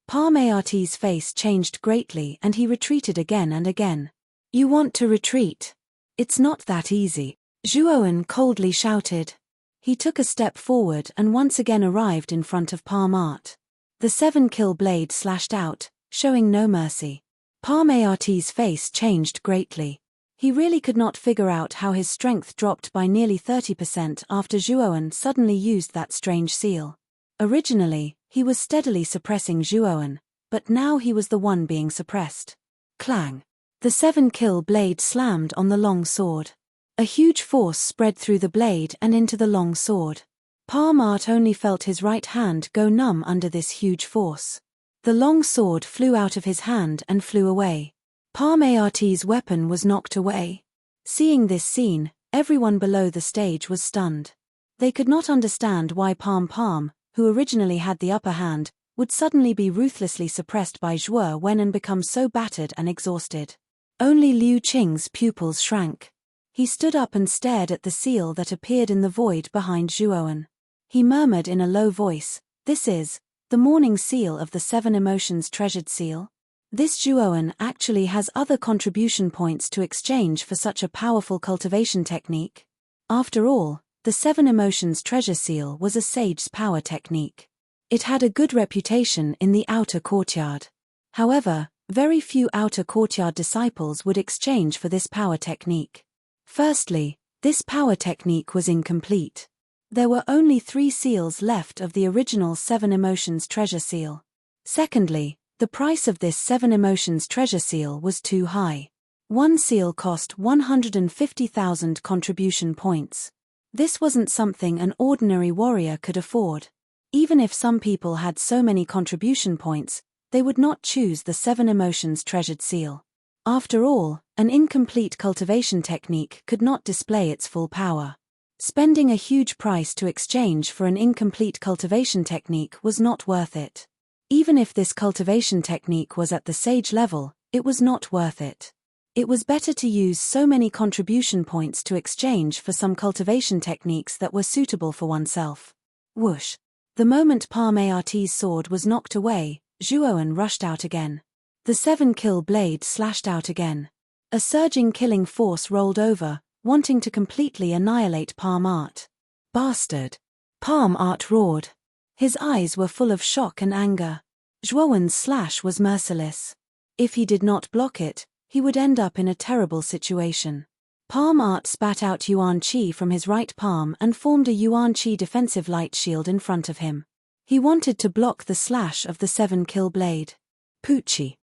Palm Art's face changed greatly and he retreated again and again. You want to retreat? It's not that easy, Zhuowen coldly shouted. He took a step forward and once again arrived in front of Palm Art. The 7-kill blade slashed out, showing no mercy. Palm Art's face changed greatly. He really could not figure out how his strength dropped by nearly 30% after Zhuowen suddenly used that strange seal. Originally, he was steadily suppressing Zhuowen, but now he was the one being suppressed. Clang! The 7-kill blade slammed on the long sword. A huge force spread through the blade and into the long sword. Palm Art only felt his right hand go numb under this huge force. The long sword flew out of his hand and flew away. Palm Art's weapon was knocked away. Seeing this scene, everyone below the stage was stunned. They could not understand why Palm, who originally had the upper hand, would suddenly be ruthlessly suppressed by Zhuowen and become so battered and exhausted. Only Liu Qing's pupils shrank. He stood up and stared at the seal that appeared in the void behind Zhuowen. He murmured in a low voice, "This is the morning seal of the 7 emotions treasured seal? This Zhuowen actually has other contribution points to exchange for such a powerful cultivation technique." After all, the 7 emotions treasure seal was a sage's power technique. It had a good reputation in the outer courtyard. However, very few outer courtyard disciples would exchange for this power technique. Firstly, this power technique was incomplete. There were only 3 seals left of the original 7 emotions treasure seal. Secondly, the price of this 7 emotions treasure seal was too high. One seal cost 150,000 contribution points. This wasn't something an ordinary warrior could afford. Even if some people had so many contribution points, they would not choose the 7 emotions treasured seal. After all, an incomplete cultivation technique could not display its full power. Spending a huge price to exchange for an incomplete cultivation technique was not worth it. Even if this cultivation technique was at the sage level, it was not worth it. It was better to use so many contribution points to exchange for some cultivation techniques that were suitable for oneself. Whoosh! The moment Palm Art's sword was knocked away, Zhuowen rushed out again. The 7-kill blade slashed out again. A surging killing force rolled over, wanting to completely annihilate Palm Art. Bastard! Palm Art roared. His eyes were full of shock and anger. Zhuowen's slash was merciless. If he did not block it, he would end up in a terrible situation. Palm Art spat out Yuan Qi from his right palm and formed a Yuan Qi defensive light shield in front of him. He wanted to block the slash of the 7-kill blade. Poochie.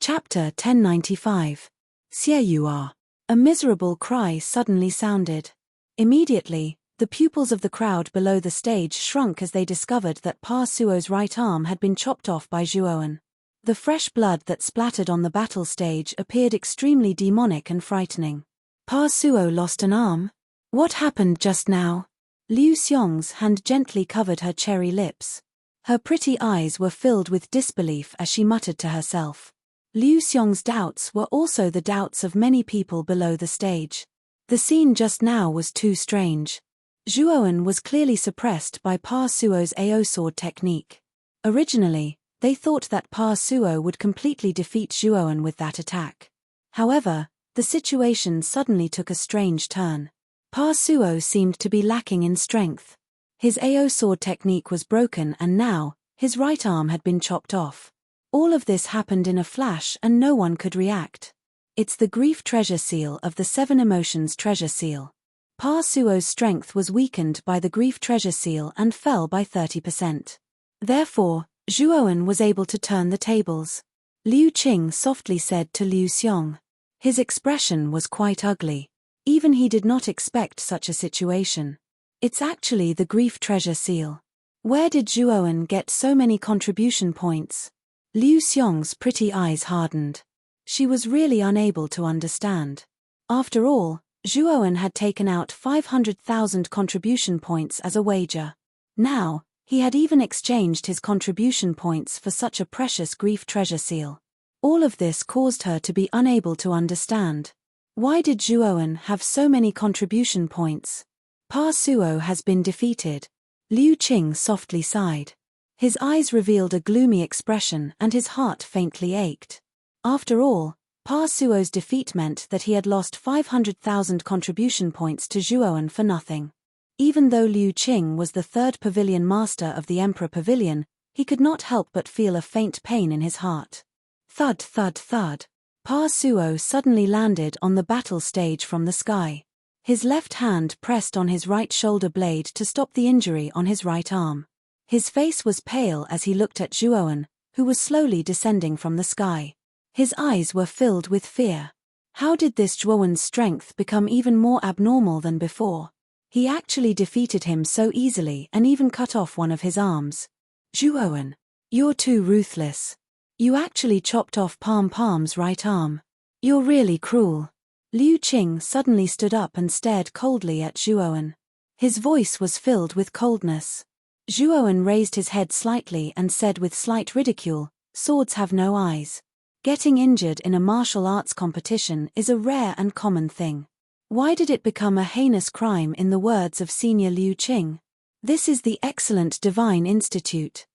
Chapter 1095. Xieyuar. A miserable cry suddenly sounded. Immediately, the pupils of the crowd below the stage shrunk as they discovered that Pa Suo's right arm had been chopped off by Zhuowen. The fresh blood that splattered on the battle stage appeared extremely demonic and frightening. Pa Suo lost an arm? What happened just now? Liu Xiong's hand gently covered her cherry lips. Her pretty eyes were filled with disbelief as she muttered to herself. Liu Xiong's doubts were also the doubts of many people below the stage. The scene just now was too strange. Zhuowen was clearly suppressed by Pa Suo's AO sword technique. Originally, they thought that Pa Suo would completely defeat Zhuowen with that attack. However, the situation suddenly took a strange turn. Pa Suo seemed to be lacking in strength. His AO sword technique was broken and now, his right arm had been chopped off. All of this happened in a flash and no one could react. It's the grief treasure seal of the 7 emotions treasure seal. Pa Suo's strength was weakened by the grief treasure seal and fell by 30%. Therefore, Zhuowen was able to turn the tables. Liu Qing softly said to Liu Xiong. His expression was quite ugly. Even he did not expect such a situation. It's actually the grief treasure seal. Where did Zhuowen get so many contribution points? Liu Xiong's pretty eyes hardened. She was really unable to understand. After all, Zhuowen had taken out 500,000 contribution points as a wager. Now, he had even exchanged his contribution points for such a precious grief treasure seal. All of this caused her to be unable to understand. Why did Zhuowen have so many contribution points? Pa Suo has been defeated. Liu Qing softly sighed. His eyes revealed a gloomy expression and his heart faintly ached. After all, Pa Suo's defeat meant that he had lost 500,000 contribution points to Zhuowen for nothing. Even though Liu Qing was the 3rd pavilion master of the Emperor Pavilion, he could not help but feel a faint pain in his heart. Thud thud thud. Pa Suo suddenly landed on the battle stage from the sky. His left hand pressed on his right shoulder blade to stop the injury on his right arm. His face was pale as he looked at Zhuowen, who was slowly descending from the sky. His eyes were filled with fear. How did this Zhuowen's strength become even more abnormal than before? He actually defeated him so easily and even cut off one of his arms. Zhuowen, you're too ruthless. You actually chopped off Palm's right arm. You're really cruel. Liu Qing suddenly stood up and stared coldly at Zhuowen. His voice was filled with coldness. Zhuowen raised his head slightly and said with slight ridicule, "Swords have no eyes. Getting injured in a martial arts competition is a rare and common thing. Why did it become a heinous crime in the words of Senior Liu Qing? This is the excellent Divine Institute.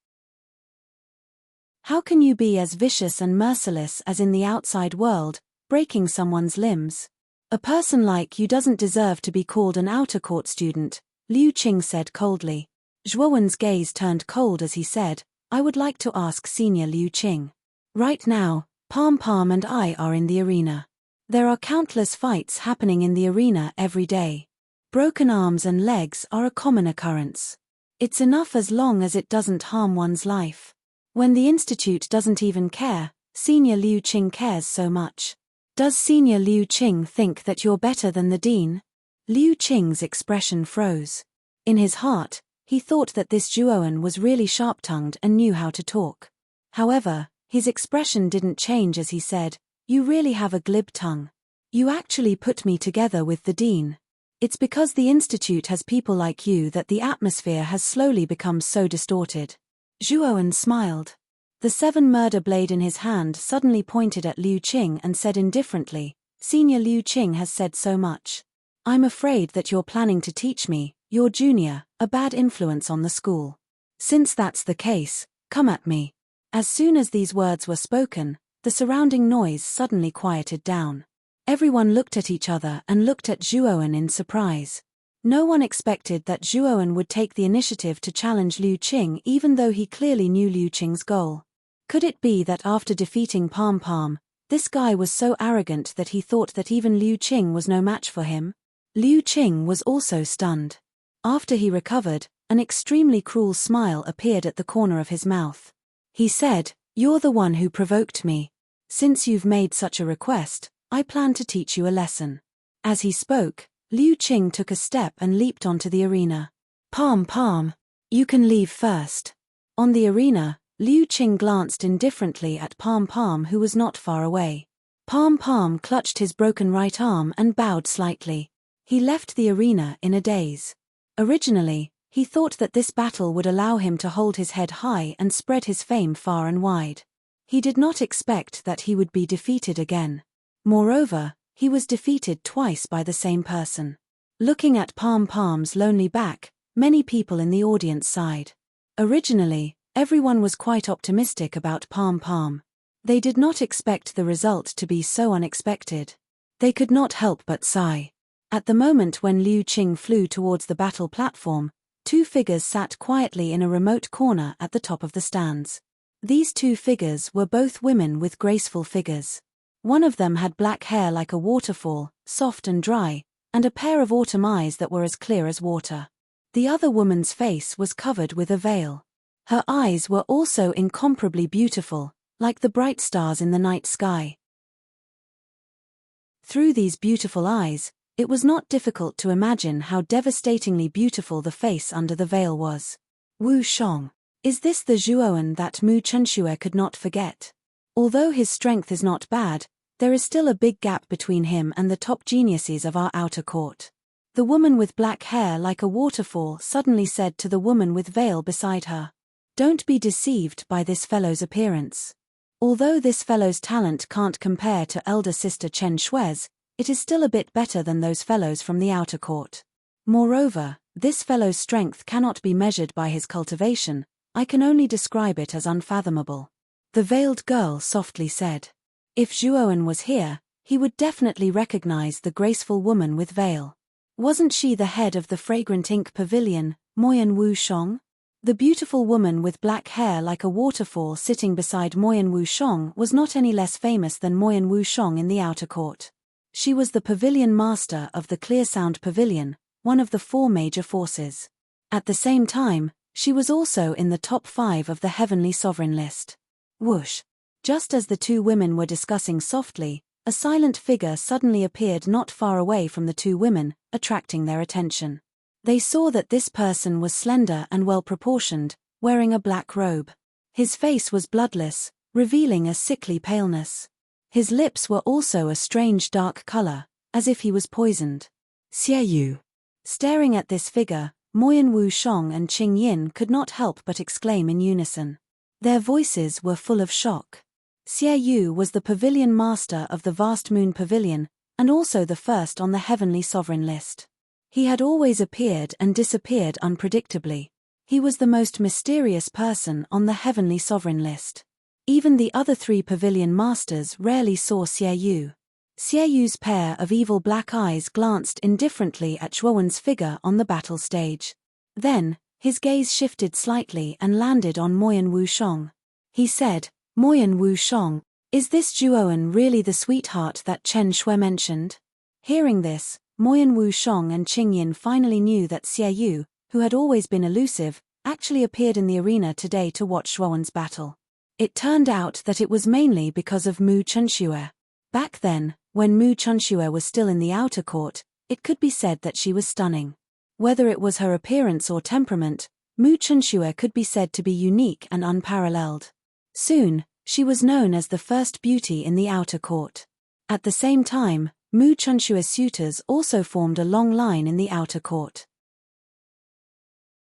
How can you be as vicious and merciless as in the outside world, breaking someone's limbs? A person like you doesn't deserve to be called an outer court student," Liu Qing said coldly. Zhuowen's gaze turned cold as he said, "I would like to ask Senior Liu Qing. Right now, Palm and I are in the arena. There are countless fights happening in the arena every day. Broken arms and legs are a common occurrence. It's enough as long as it doesn't harm one's life. When the institute doesn't even care, Senior Liu Qing cares so much. Does Senior Liu Qing think that you're better than the dean?" Liu Qing's expression froze. In his heart, he thought that this Zhuowen was really sharp-tongued and knew how to talk. However, his expression didn't change as he said, "You really have a glib tongue. You actually put me together with the dean. It's because the institute has people like you that the atmosphere has slowly become so distorted." Zhuowen smiled. The 7 murder blade in his hand suddenly pointed at Liu Qing and said indifferently, "Senior Liu Qing has said so much. I'm afraid that you're planning to teach me, your junior, a bad influence on the school. Since that's the case, come at me." As soon as these words were spoken, the surrounding noise suddenly quieted down. Everyone looked at each other and looked at Zhuowen in surprise. No one expected that Zhuowen would take the initiative to challenge Liu Qing even though he clearly knew Liu Qing's goal. Could it be that after defeating Palm, this guy was so arrogant that he thought that even Liu Qing was no match for him? Liu Qing was also stunned. After he recovered, an extremely cruel smile appeared at the corner of his mouth. He said, "You're the one who provoked me. Since you've made such a request, I plan to teach you a lesson." As he spoke, Liu Qing took a step and leaped onto the arena. Palm, you can leave first." On the arena, Liu Qing glanced indifferently at Palm who was not far away. Palm clutched his broken right arm and bowed slightly. He left the arena in a daze. Originally, he thought that this battle would allow him to hold his head high and spread his fame far and wide. He did not expect that he would be defeated again. Moreover, he was defeated twice by the same person. Looking at Palm's lonely back, many people in the audience sighed. Originally, everyone was quite optimistic about Palm. They did not expect the result to be so unexpected. They could not help but sigh. At the moment when Liu Qing flew towards the battle platform, 2 figures sat quietly in a remote corner at the top of the stands. These two figures were both women with graceful figures. One of them had black hair like a waterfall, soft and dry, and a pair of autumn eyes that were as clear as water. The other woman's face was covered with a veil. Her eyes were also incomparably beautiful, like the bright stars in the night sky. Through these beautiful eyes, it was not difficult to imagine how devastatingly beautiful the face under the veil was. Wu Shong. Is this the Zhuowen that Mu Chunxue could not forget? Although his strength is not bad, there is still a big gap between him and the top geniuses of our outer court. The woman with black hair like a waterfall suddenly said to the woman with veil beside her. Don't be deceived by this fellow's appearance. Although this fellow's talent can't compare to elder sister Chen Shui's, it is still a bit better than those fellows from the outer court. Moreover, this fellow's strength cannot be measured by his cultivation. I can only describe it as unfathomable. The veiled girl softly said. If Zhuowen was here, he would definitely recognize the graceful woman with veil. Wasn't she the head of the fragrant ink pavilion, Moyan Wu Shong? The beautiful woman with black hair like a waterfall sitting beside Moyan Wu Shong was not any less famous than Moyan Wu Shong in the outer court. She was the pavilion master of the Clear Sound Pavilion, one of the 4 major forces. At the same time, she was also in the top 5 of the Heavenly Sovereign list. Whoosh! Just as the two women were discussing softly, a silent figure suddenly appeared not far away from the two women, attracting their attention. They saw that this person was slender and well-proportioned, wearing a black robe. His face was bloodless, revealing a sickly paleness. His lips were also a strange dark color, as if he was poisoned. Xie Yu. Staring at this figure, Moyan Wu Shong and Qing Yin could not help but exclaim in unison. Their voices were full of shock. Xie Yu was the pavilion master of the vast moon pavilion, and also the first on the Heavenly Sovereign list. He had always appeared and disappeared unpredictably. He was the most mysterious person on the Heavenly Sovereign list. Even the other 3 pavilion masters rarely saw Xie Yu. Xie Yu's pair of evil black eyes glanced indifferently at Zhuowen's figure on the battle stage. Then, his gaze shifted slightly and landed on Moyan Wu Shong. He said, Moyan Wu Shong, is this Zhuowen really the sweetheart that Chen Shui mentioned? Hearing this, Moyan Wu Shong and Qing Yin finally knew that Xie Yu, who had always been elusive, actually appeared in the arena today to watch Zhuowen's battle. It turned out that it was mainly because of Mu Chunxue. Back then, when Mu Chunxue was still in the outer court, it could be said that she was stunning. Whether it was her appearance or temperament, Mu Chunxue could be said to be unique and unparalleled. Soon, she was known as the first beauty in the outer court. At the same time, Mu Chunxue's suitors also formed a long line in the outer court.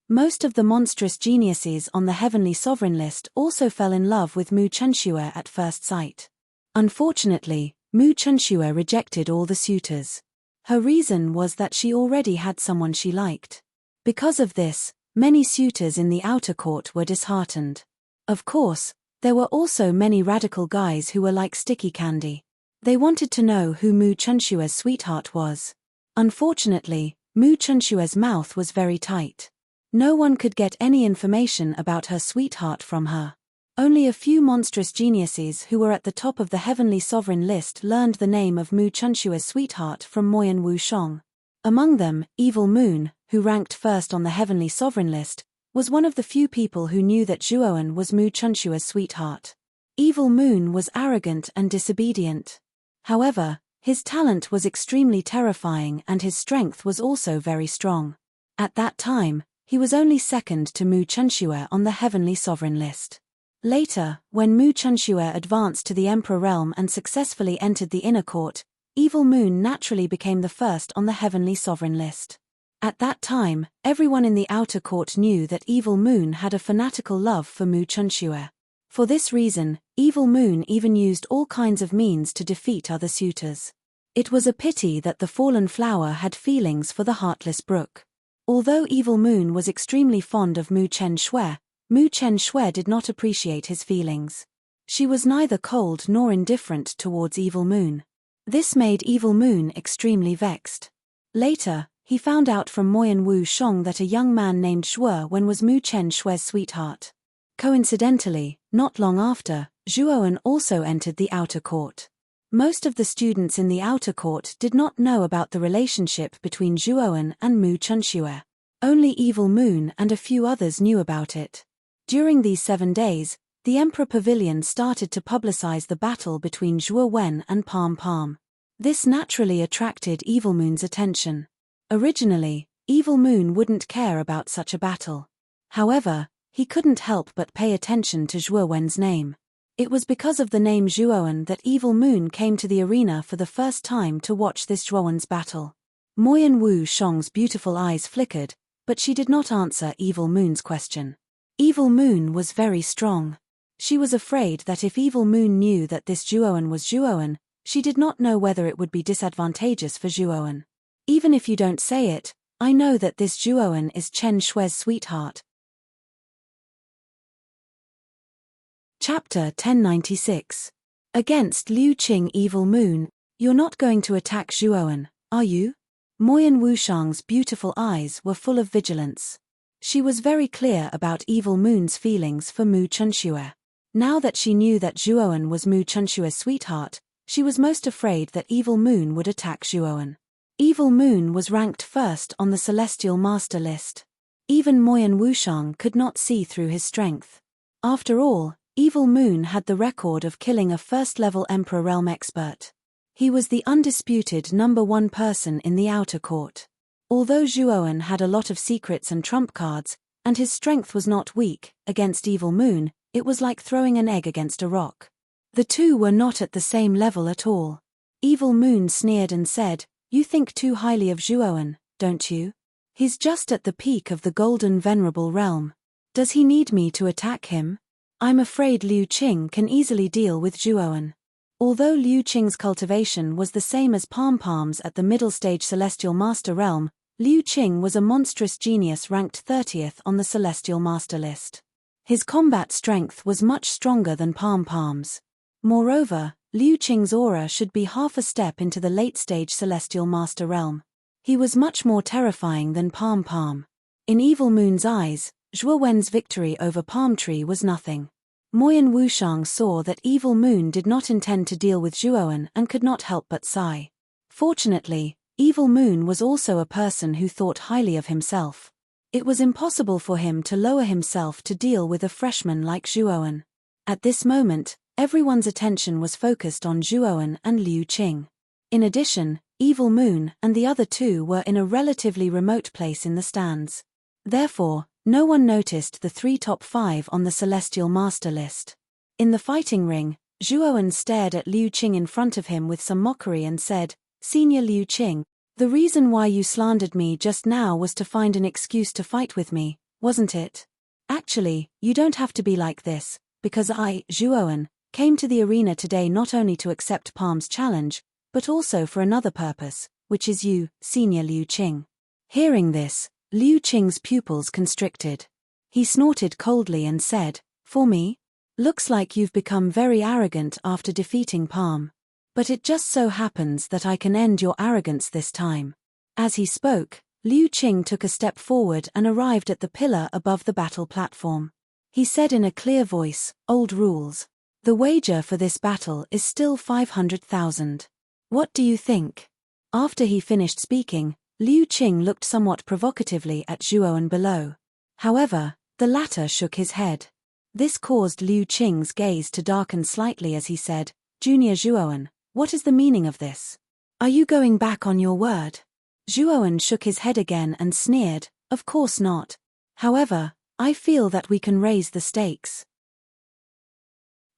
Most of the monstrous geniuses on the Heavenly Sovereign list also fell in love with Mu Chunxue at first sight. Unfortunately, Mu Chunxue rejected all the suitors. Her reason was that she already had someone she liked. Because of this, many suitors in the outer court were disheartened. Of course, there were also many radical guys who were like sticky candy. They wanted to know who Mu Chunxue's sweetheart was. Unfortunately, Mu Chunxue's mouth was very tight. No one could get any information about her sweetheart from her. Only a few monstrous geniuses who were at the top of the Heavenly Sovereign list learned the name of Mu Chunxue's sweetheart from Moyan Wu Shong. Among them, Evil Moon, who ranked first on the Heavenly Sovereign list, was one of the few people who knew that Zhuowen was Mu Chunxue's sweetheart. Evil Moon was arrogant and disobedient. However, his talent was extremely terrifying and his strength was also very strong. At that time, he was only second to Mu Chunxue on the Heavenly Sovereign list. Later, when Mu Chunxue advanced to the Emperor realm and successfully entered the inner court, Evil Moon naturally became the first on the Heavenly Sovereign list. At that time, everyone in the outer court knew that Evil Moon had a fanatical love for Mu Chunxue. For this reason, Evil Moon even used all kinds of means to defeat other suitors. It was a pity that the fallen flower had feelings for the heartless brook. Although Evil Moon was extremely fond of Mu Chunxue, Mu Chunxue did not appreciate his feelings. She was neither cold nor indifferent towards Evil Moon. This made Evil Moon extremely vexed. Later, he found out from Moyan Wu Shong that a young man named Zhuowen was Mu Chunxue's sweetheart. Coincidentally, not long after, Zhuowen also entered the outer court. Most of the students in the outer court did not know about the relationship between Zhuowen and Mu Chunxue. Only Evil Moon and a few others knew about it. During these 7 days, the Emperor Pavilion started to publicize the battle between Zhuo Wen and Palm Palm. This naturally attracted Evil Moon's attention. Originally, Evil Moon wouldn't care about such a battle. However, he couldn't help but pay attention to Zhuo Wen's name. It was because of the name Zhuowen that Evil Moon came to the arena for the first time to watch this Zhuowen's battle. Moyan Wu Shang's beautiful eyes flickered, but she did not answer Evil Moon's question. Evil Moon was very strong. She was afraid that if Evil Moon knew that this Zhuowen was Zhuowen, she did not know whether it would be disadvantageous for Zhuowen. Even if you don't say it, I know that this Zhuowen is Chen Shui's sweetheart. Chapter 1096. Against Liu Qing. Evil Moon, you're not going to attack Zhuowen, are you? Moyan Wushang's beautiful eyes were full of vigilance. She was very clear about Evil Moon's feelings for Mu Chunxue. Now that she knew that Zhuowen was Mu Chunxue's sweetheart, she was most afraid that Evil Moon would attack Zhuowen. Evil Moon was ranked first on the Celestial Master list. Even Moyan Wushang could not see through his strength. After all, Evil Moon had the record of killing a first-level Emperor Realm expert. He was the undisputed #1 person in the outer court. Although Zhuowen had a lot of secrets and trump cards, and his strength was not weak, against Evil Moon, it was like throwing an egg against a rock. The two were not at the same level at all. Evil Moon sneered and said, "You think too highly of Zhuowen, don't you? He's just at the peak of the Golden Venerable Realm. Does he need me to attack him? I'm afraid Liu Qing can easily deal with Zhuowen." Although Liu Qing's cultivation was the same as Palm Palm's at the middle stage Celestial Master realm, Liu Qing was a monstrous genius ranked 30th on the Celestial Master list. His combat strength was much stronger than Palm Palm's. Moreover, Liu Qing's aura should be half a step into the late-stage Celestial Master realm. He was much more terrifying than Palm Palm. In Evil Moon's eyes, Zhuowen's victory over Palm Tree was nothing. Moyan Wushang saw that Evil Moon did not intend to deal with Zhuowen and could not help but sigh. Fortunately, Evil Moon was also a person who thought highly of himself. It was impossible for him to lower himself to deal with a freshman like Zhuowen. At this moment, everyone's attention was focused on Zhuowen and Liu Qing. In addition, Evil Moon and the other two were in a relatively remote place in the stands. Therefore, no one noticed the 3 top 5 on the Celestial Master list. In the fighting ring, Zhuowen stared at Liu Qing in front of him with some mockery and said, "Senior Liu Qing, the reason why you slandered me just now was to find an excuse to fight with me, wasn't it? Actually, you don't have to be like this, because I, Zhuowen, came to the arena today not only to accept Palm's challenge, but also for another purpose, which is you, Senior Liu Qing." Hearing this, Liu Qing's pupils constricted. He snorted coldly and said, "For me? Looks like you've become very arrogant after defeating Palm. But it just so happens that I can end your arrogance this time." As he spoke, Liu Qing took a step forward and arrived at the pillar above the battle platform. He said in a clear voice, "Old rules. The wager for this battle is still 500,000. What do you think?" After he finished speaking, Liu Qing looked somewhat provocatively at Zhuowen below. However, the latter shook his head. This caused Liu Qing's gaze to darken slightly as he said, "Junior Zhuowen, what is the meaning of this? Are you going back on your word?" Zhuowen shook his head again and sneered, "Of course not. However, I feel that we can raise the stakes.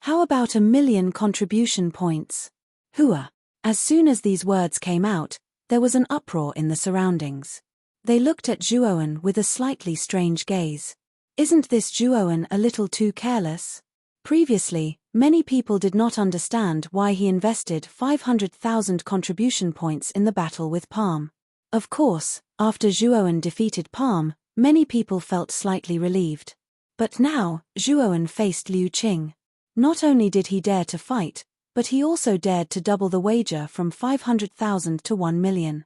How about 1,000,000 contribution points? Hua." As soon as these words came out, there was an uproar in the surroundings. They looked at Zhuowen with a slightly strange gaze. Isn't this Zhuowen a little too careless? Previously, many people did not understand why he invested 500,000 contribution points in the battle with Palm. Of course, after Zhuowen defeated Palm, many people felt slightly relieved. But now, Zhuowen faced Liu Qing. Not only did he dare to fight, but he also dared to double the wager from 500,000 to 1,000,000.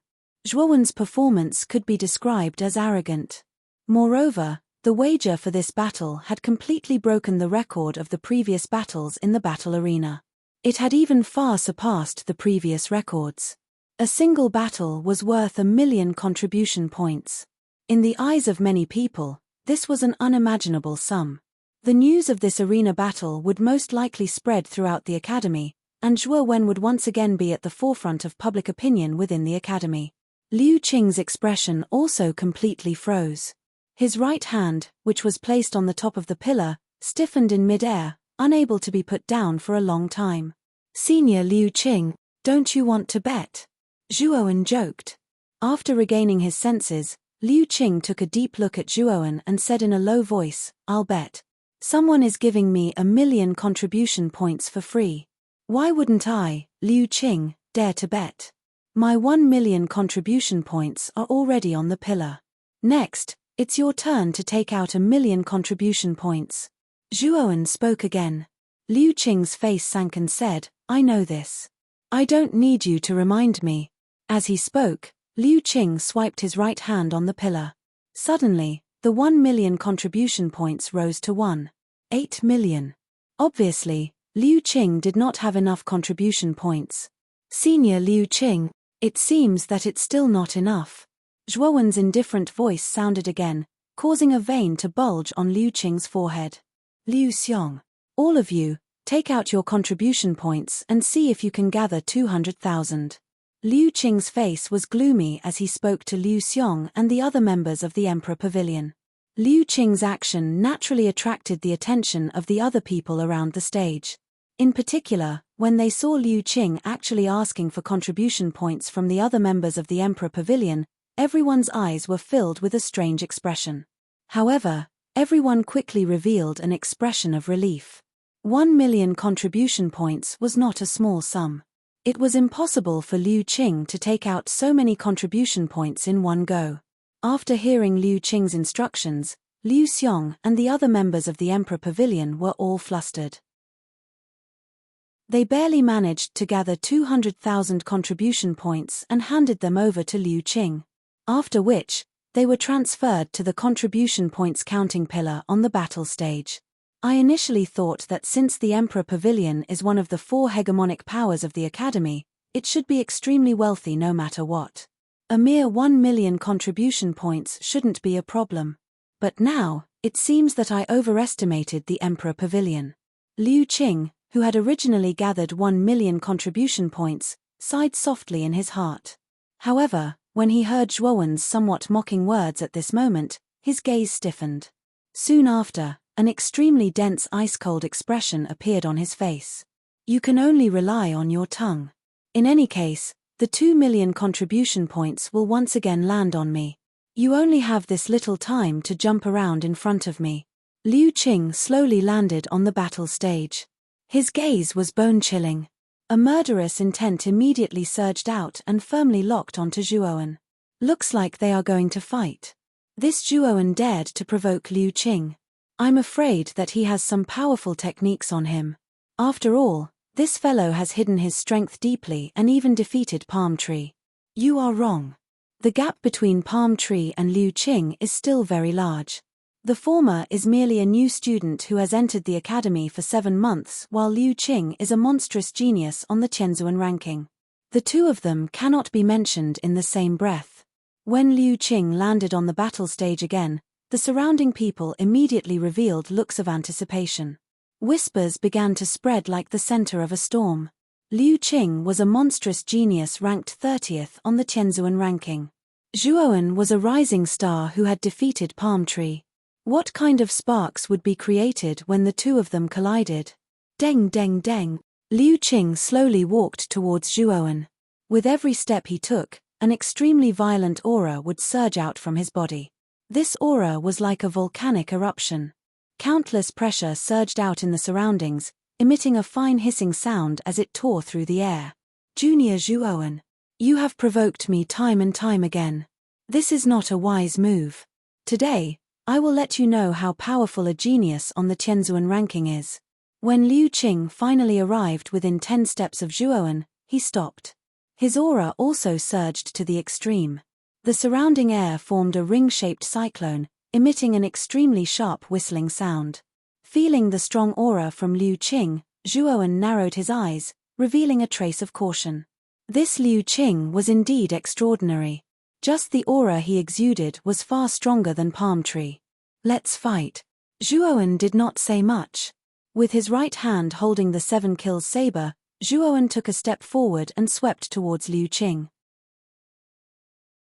Zhuowen's performance could be described as arrogant. Moreover, The wager for this battle had completely broken the record of the previous battles in the battle arena. It had even far surpassed the previous records. A single battle was worth 1,000,000 contribution points. In the eyes of many people, this was an unimaginable sum. The news of this arena battle would most likely spread throughout the academy, and Zhuo Wen would once again be at the forefront of public opinion within the academy. Liu Qing's expression also completely froze. His right hand, which was placed on the top of the pillar, stiffened in mid-air, unable to be put down for a long time. "Senior Liu Qing, don't you want to bet?" Zhuowen joked. After regaining his senses, Liu Qing took a deep look at Zhuowen and said in a low voice, "I'll bet. Someone is giving me 1,000,000 contribution points for free. Why wouldn't I, Liu Qing, dare to bet? My 1,000,000 contribution points are already on the pillar. Next, it's your turn to take out 1,000,000 contribution points." Zhuowen spoke again. Liu Qing's face sank and said, "I know this. I don't need you to remind me." As he spoke, Liu Qing swiped his right hand on the pillar. Suddenly, the 1,000,000 contribution points rose to 1.8 million. Obviously, Liu Qing did not have enough contribution points. "Senior Liu Qing, it seems that it's still not enough." Zhuowen's indifferent voice sounded again, causing a vein to bulge on Liu Qing's forehead. "Liu Xiong, all of you, take out your contribution points and see if you can gather 200,000. Liu Qing's face was gloomy as he spoke to Liu Xiong and the other members of the Emperor Pavilion. Liu Qing's action naturally attracted the attention of the other people around the stage. In particular, when they saw Liu Qing actually asking for contribution points from the other members of the Emperor Pavilion, everyone's eyes were filled with a strange expression. However, everyone quickly revealed an expression of relief. 1,000,000 contribution points was not a small sum. It was impossible for Liu Qing to take out so many contribution points in one go. After hearing Liu Qing's instructions, Liu Xiong and the other members of the Emperor Pavilion were all flustered. They barely managed to gather 200,000 contribution points and handed them over to Liu Qing. After which, they were transferred to the contribution points counting pillar on the battle stage. I initially thought that since the Emperor Pavilion is one of the 4 hegemonic powers of the Academy, it should be extremely wealthy no matter what. A mere 1,000,000 contribution points shouldn't be a problem. But now, it seems that I overestimated the Emperor Pavilion. Liu Qing, who had originally gathered 1,000,000 contribution points, sighed softly in his heart. However, when he heard Zhuowen's somewhat mocking words at this moment, his gaze stiffened. Soon after, an extremely dense ice-cold expression appeared on his face. "You can only rely on your tongue. In any case, the 2,000,000 contribution points will once again land on me. You only have this little time to jump around in front of me." Liu Qing slowly landed on the battle stage. His gaze was bone-chilling. A murderous intent immediately surged out and firmly locked onto Zhuowen. Looks like they are going to fight. This Zhuowen dared to provoke Liu Qing. I'm afraid that he has some powerful techniques on him. After all, this fellow has hidden his strength deeply and even defeated Palm Tree. You are wrong. The gap between Palm Tree and Liu Qing is still very large. The former is merely a new student who has entered the academy for 7 months, while Liu Qing is a monstrous genius on the Tianzuan ranking. The two of them cannot be mentioned in the same breath. When Liu Qing landed on the battle stage again, the surrounding people immediately revealed looks of anticipation. Whispers began to spread like the center of a storm. Liu Qing was a monstrous genius ranked 30th on the Tianzuan ranking. Zhuowen was a rising star who had defeated Palm Tree. What kind of sparks would be created when the two of them collided? Deng deng deng. Liu Qing slowly walked towards Zhuowen. With every step he took, an extremely violent aura would surge out from his body. This aura was like a volcanic eruption. Countless pressure surged out in the surroundings, emitting a fine hissing sound as it tore through the air. Junior Zhuowen, you have provoked me time and time again. This is not a wise move. Today, I will let you know how powerful a genius on the Tianzuan ranking is. When Liu Qing finally arrived within 10 steps of Zhuowen, he stopped. His aura also surged to the extreme. The surrounding air formed a ring-shaped cyclone, emitting an extremely sharp whistling sound. Feeling the strong aura from Liu Qing, Zhuowen narrowed his eyes, revealing a trace of caution. This Liu Qing was indeed extraordinary. Just the aura he exuded was far stronger than Palm Tree. Let's fight. Zhuowen did not say much. With his right hand holding the 7 kills saber, Zhuowen took a step forward and swept towards Liu Qing.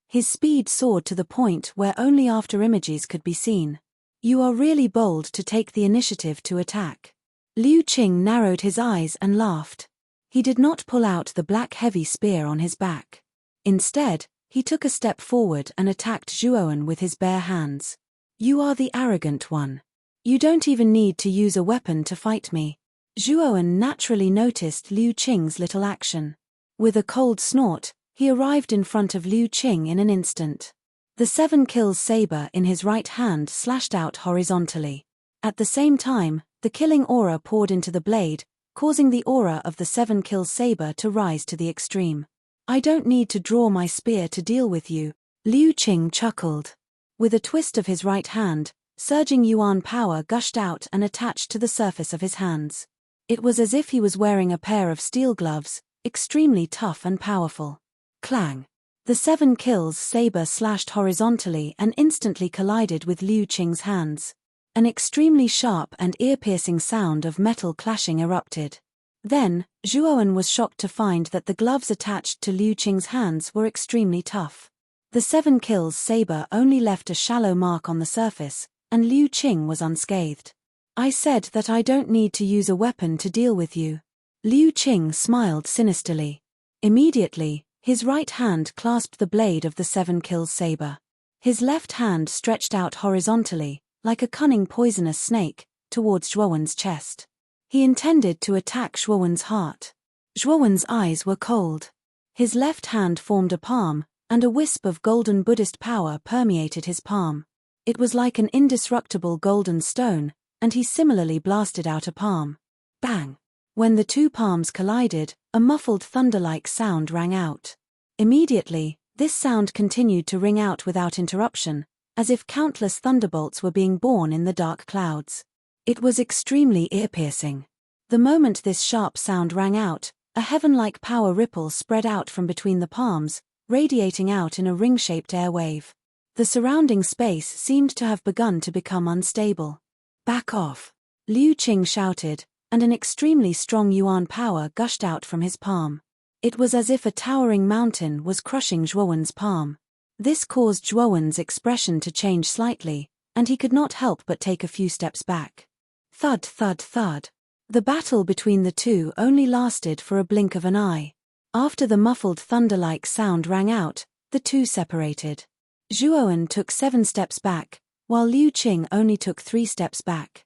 His speed soared to the point where only after images could be seen. You are really bold to take the initiative to attack. Liu Qing narrowed his eyes and laughed. He did not pull out the black heavy spear on his back. Instead, he took a step forward and attacked Zhuowen with his bare hands. You are the arrogant one. You don't even need to use a weapon to fight me. Zhuowen naturally noticed Liu Qing's little action. With a cold snort, he arrived in front of Liu Qing in an instant. The 7 kills saber in his right hand slashed out horizontally. At the same time, the killing aura poured into the blade, causing the aura of the 7 kills saber to rise to the extreme. I don't need to draw my spear to deal with you, Liu Qing chuckled. With a twist of his right hand, surging yuan power gushed out and attached to the surface of his hands. It was as if he was wearing a pair of steel gloves, extremely tough and powerful. Clang! The 7 kills saber slashed horizontally and instantly collided with Liu Qing's hands. An extremely sharp and ear-piercing sound of metal clashing erupted. Then, Zhuowen was shocked to find that the gloves attached to Liu Qing's hands were extremely tough. The 7 kills saber only left a shallow mark on the surface, and Liu Qing was unscathed. I said that I don't need to use a weapon to deal with you. Liu Qing smiled sinisterly. Immediately, his right hand clasped the blade of the 7 kills saber. His left hand stretched out horizontally, like a cunning poisonous snake, towards Zhuowen's chest. He intended to attack Zhuowen's heart. Zhuowen's eyes were cold. His left hand formed a palm, and a wisp of golden Buddhist power permeated his palm. It was like an indestructible golden stone, and he similarly blasted out a palm. Bang! When the two palms collided, a muffled thunder-like sound rang out. Immediately, this sound continued to ring out without interruption, as if countless thunderbolts were being born in the dark clouds. It was extremely ear-piercing. The moment this sharp sound rang out, a heaven-like power ripple spread out from between the palms, radiating out in a ring-shaped air wave. The surrounding space seemed to have begun to become unstable. Back off! Liu Qing shouted, and an extremely strong yuan power gushed out from his palm. It was as if a towering mountain was crushing Zhuowen's palm. This caused Zhuowen's expression to change slightly, and he could not help but take a few steps back. Thud, thud, thud. The battle between the two only lasted for a blink of an eye. After the muffled thunder-like sound rang out, the two separated. Zhuowen took 7 steps back, while Liu Qing only took 3 steps back.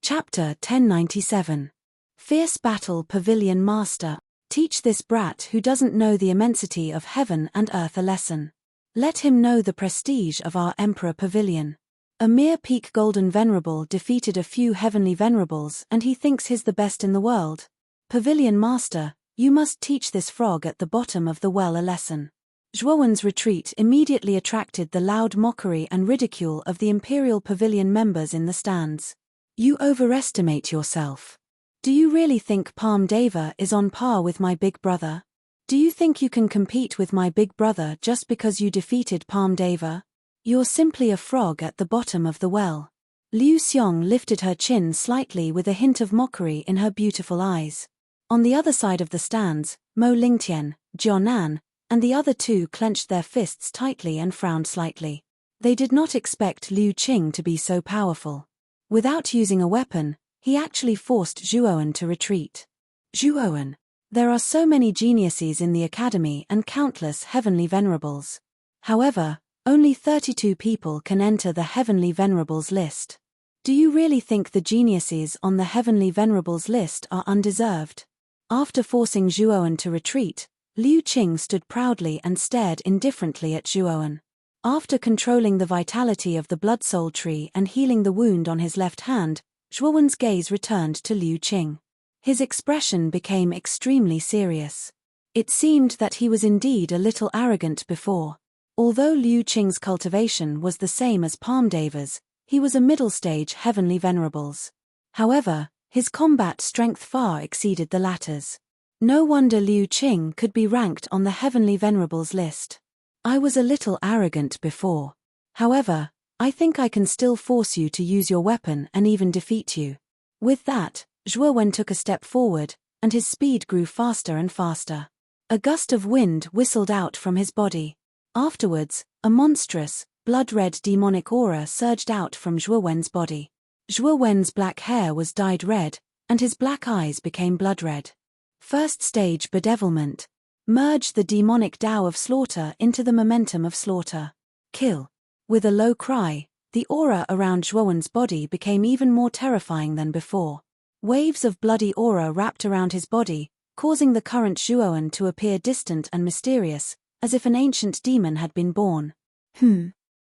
Chapter 1097. Fierce Battle Pavilion Master. Teach this brat who doesn't know the immensity of heaven and earth a lesson. Let him know the prestige of our Emperor Pavilion. A mere peak golden venerable defeated a few heavenly venerables and he thinks he's the best in the world. Pavilion Master, you must teach this frog at the bottom of the well a lesson. Zhuowen's retreat immediately attracted the loud mockery and ridicule of the Imperial Pavilion members in the stands. You overestimate yourself. Do you really think Palm Deva is on par with my big brother? Do you think you can compete with my big brother just because you defeated Palm Deva? You're simply a frog at the bottom of the well. Liu Xiong lifted her chin slightly with a hint of mockery in her beautiful eyes. On the other side of the stands, Mo Lingtian, Jianan, and the other two clenched their fists tightly and frowned slightly. They did not expect Liu Qing to be so powerful. Without using a weapon, he actually forced Zhuowen to retreat. Zhuowen. There are so many geniuses in the academy and countless heavenly venerables. However, only 32 people can enter the heavenly venerables list. Do you really think the geniuses on the heavenly venerables list are undeserved? After forcing Zhuowen to retreat, Liu Qing stood proudly and stared indifferently at Zhuowen. After controlling the vitality of the blood soul tree and healing the wound on his left hand, Zhuowen's gaze returned to Liu Qing. His expression became extremely serious. It seemed that he was indeed a little arrogant before. Although Liu Qing's cultivation was the same as Palmdaver's, he was a middle-stage heavenly venerables. However, his combat strength far exceeded the latter's. No wonder Liu Qing could be ranked on the heavenly venerables list. I was a little arrogant before. However, I think I can still force you to use your weapon and even defeat you. With that, Zhuo Wen took a step forward, and his speed grew faster and faster. A gust of wind whistled out from his body. Afterwards, a monstrous, blood-red demonic aura surged out from Zhuo Wen's body. Zhuo Wen's black hair was dyed red, and his black eyes became blood-red. First stage bedevilment. Merge the demonic Tao of slaughter into the momentum of slaughter. Kill. With a low cry, the aura around Zhuo Wen's body became even more terrifying than before. Waves of bloody aura wrapped around his body, causing the current Zhuo Wen to appear distant and mysterious, as if an ancient demon had been born.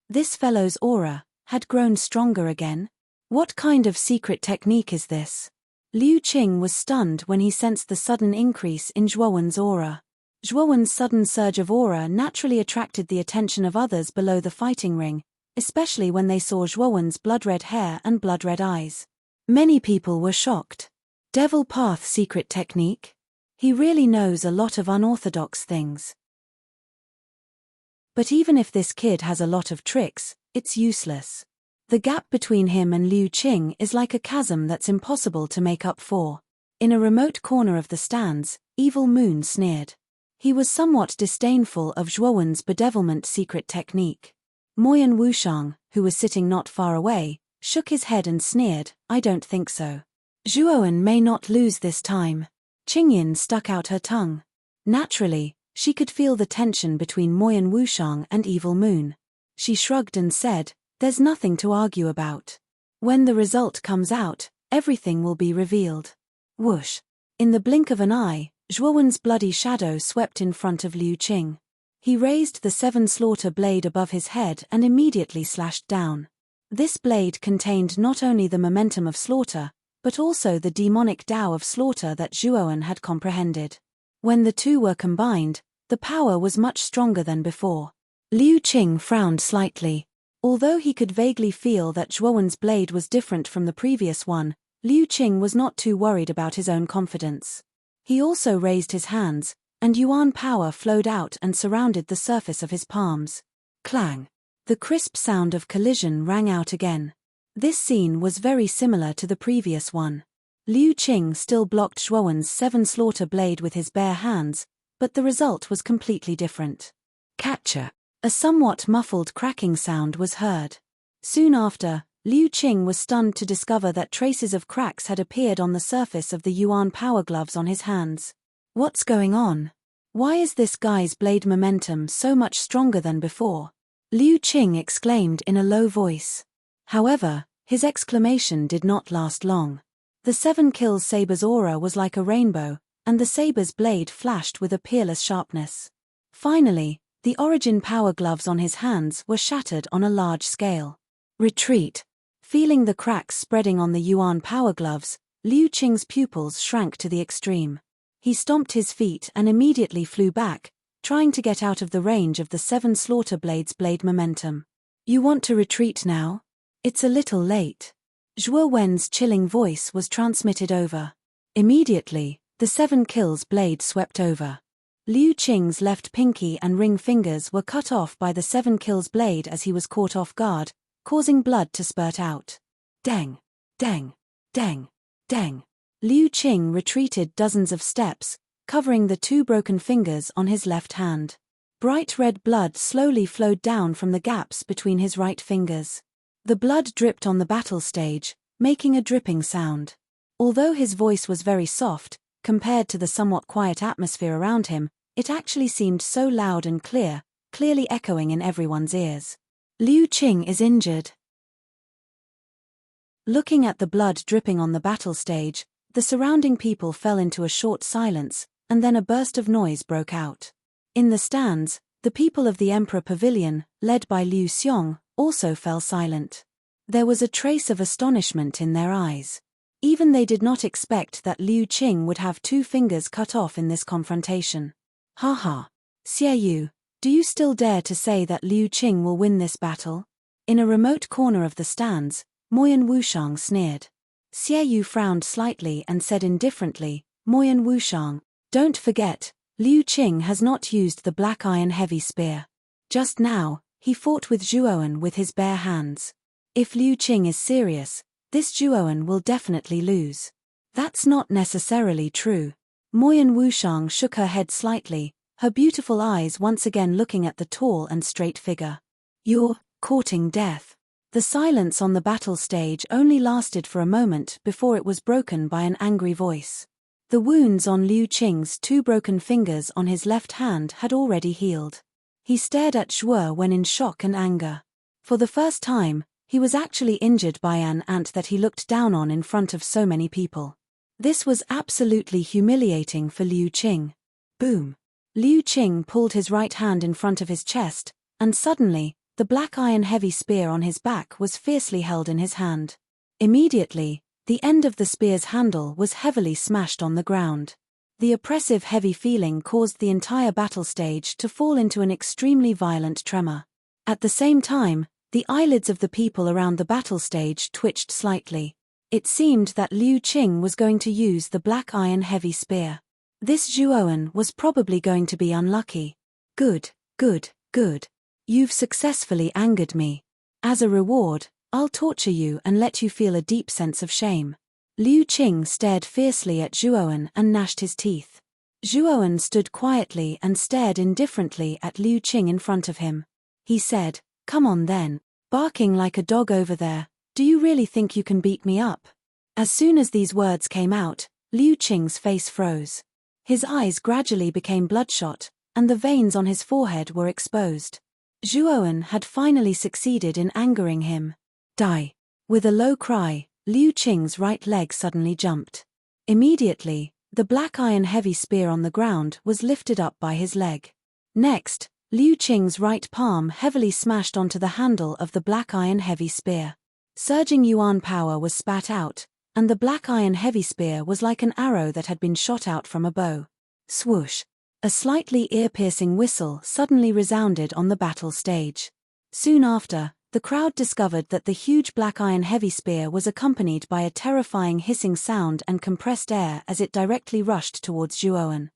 This fellow's aura had grown stronger again? What kind of secret technique is this? Liu Qing was stunned when he sensed the sudden increase in Zhuo Wen's aura. Zhuo Wen's sudden surge of aura naturally attracted the attention of others below the fighting ring, especially when they saw Zhuo Wen's blood-red hair and blood-red eyes. Many people were shocked. Devil Path secret technique? He really knows a lot of unorthodox things. But even if this kid has a lot of tricks, it's useless. The gap between him and Liu Qing is like a chasm that's impossible to make up for. In a remote corner of the stands, Evil Moon sneered. He was somewhat disdainful of Zhuo Wen's bedevilment secret technique. Moyan Wushang, who was sitting not far away, shook his head and sneered, I don't think so. Zhuo Wen may not lose this time. Qingyin stuck out her tongue. Naturally, she could feel the tension between Moyan Wushang and Evil Moon. She shrugged and said, there's nothing to argue about. When the result comes out, everything will be revealed. Whoosh. In the blink of an eye, Zhuo Wen's bloody shadow swept in front of Liu Qing. He raised the 7 slaughter blade above his head and immediately slashed down. This blade contained not only the momentum of slaughter, but also the demonic Tao of slaughter that Zhuo Wen had comprehended. When the two were combined, the power was much stronger than before. Liu Qing frowned slightly. Although he could vaguely feel that Zhuo Wen's blade was different from the previous one, Liu Qing was not too worried about his own confidence. He also raised his hands, and yuan power flowed out and surrounded the surface of his palms. Clang! The crisp sound of collision rang out again. This scene was very similar to the previous one. Liu Qing still blocked Zhuo Wen's 7 slaughter blade with his bare hands, but the result was completely different. Catcher! A somewhat muffled cracking sound was heard. Soon after, Liu Qing was stunned to discover that traces of cracks had appeared on the surface of the yuan power gloves on his hands. What's going on? Why is this guy's blade momentum so much stronger than before? Liu Qing exclaimed in a low voice. However, his exclamation did not last long. The 7 kills saber's aura was like a rainbow, and the saber's blade flashed with a peerless sharpness. Finally, the origin power gloves on his hands were shattered on a large scale. Retreat. Feeling the cracks spreading on the yuan power gloves, Liu Qing's pupils shrank to the extreme. He stomped his feet and immediately flew back, trying to get out of the range of the 7 slaughter blades' blade momentum. You want to retreat now? It's a little late. Zhuo Wen's chilling voice was transmitted over. Immediately, the 7 kills blade swept over. Liu Qing's left pinky and ring fingers were cut off by the 7 kills blade as he was caught off guard, causing blood to spurt out. Dang! Dang! Dang! Dang! Liu Qing retreated dozens of steps, covering the 2 broken fingers on his left hand. Bright red blood slowly flowed down from the gaps between his right fingers. The blood dripped on the battle stage, making a dripping sound. Although his voice was very soft, compared to the somewhat quiet atmosphere around him, it actually seemed so loud and clear, clearly echoing in everyone's ears. Liu Qing is injured. Looking at the blood dripping on the battle stage, the surrounding people fell into a short silence, and then a burst of noise broke out. In the stands, the people of the Emperor Pavilion, led by Liu Xiong, also fell silent. There was a trace of astonishment in their eyes. Even they did not expect that Liu Qing would have 2 fingers cut off in this confrontation. Ha ha. Xiaoyu, do you still dare to say that Liu Qing will win this battle? In a remote corner of the stands, Moyan Wushang sneered. Xiaoyu frowned slightly and said indifferently, Moyan Wushang, don't forget, Liu Qing has not used the black iron heavy spear. Just now, he fought with Zhuowen with his bare hands. If Liu Qing is serious, this Zhuowen will definitely lose. That's not necessarily true. Moyan Wushang shook her head slightly, her beautiful eyes once again looking at the tall and straight figure. You're courting death. The silence on the battle stage only lasted for a moment before it was broken by an angry voice. The wounds on Liu Qing's 2 broken fingers on his left hand had already healed. He stared at Zhuowen in shock and anger. For the first time, he was actually injured by an ant that he looked down on in front of so many people. This was absolutely humiliating for Liu Qing. Boom. Liu Qing pulled his right hand in front of his chest, and suddenly, the black iron heavy spear on his back was fiercely held in his hand. Immediately, the end of the spear's handle was heavily smashed on the ground. The oppressive heavy feeling caused the entire battle stage to fall into an extremely violent tremor. At the same time, the eyelids of the people around the battle stage twitched slightly. It seemed that Liu Qing was going to use the black iron heavy spear. This Zhuowen was probably going to be unlucky. Good, good, good. You've successfully angered me. As a reward, I'll torture you and let you feel a deep sense of shame. Liu Qing stared fiercely at Zhuowen and gnashed his teeth. Zhuowen stood quietly and stared indifferently at Liu Qing in front of him. He said, Come on then, barking like a dog over there, do you really think you can beat me up? As soon as these words came out, Liu Qing's face froze. His eyes gradually became bloodshot, and the veins on his forehead were exposed. Zhuowen had finally succeeded in angering him. Die. With a low cry, Liu Qing's right leg suddenly jumped. Immediately, the black iron heavy spear on the ground was lifted up by his leg. Next, Liu Qing's right palm heavily smashed onto the handle of the black iron heavy spear. Surging yuan power was spat out, and the black iron heavy spear was like an arrow that had been shot out from a bow. Swoosh! A slightly ear-piercing whistle suddenly resounded on the battle stage. Soon after, the crowd discovered that the huge black iron heavy spear was accompanied by a terrifying hissing sound and compressed air as it directly rushed towards Zhuowen.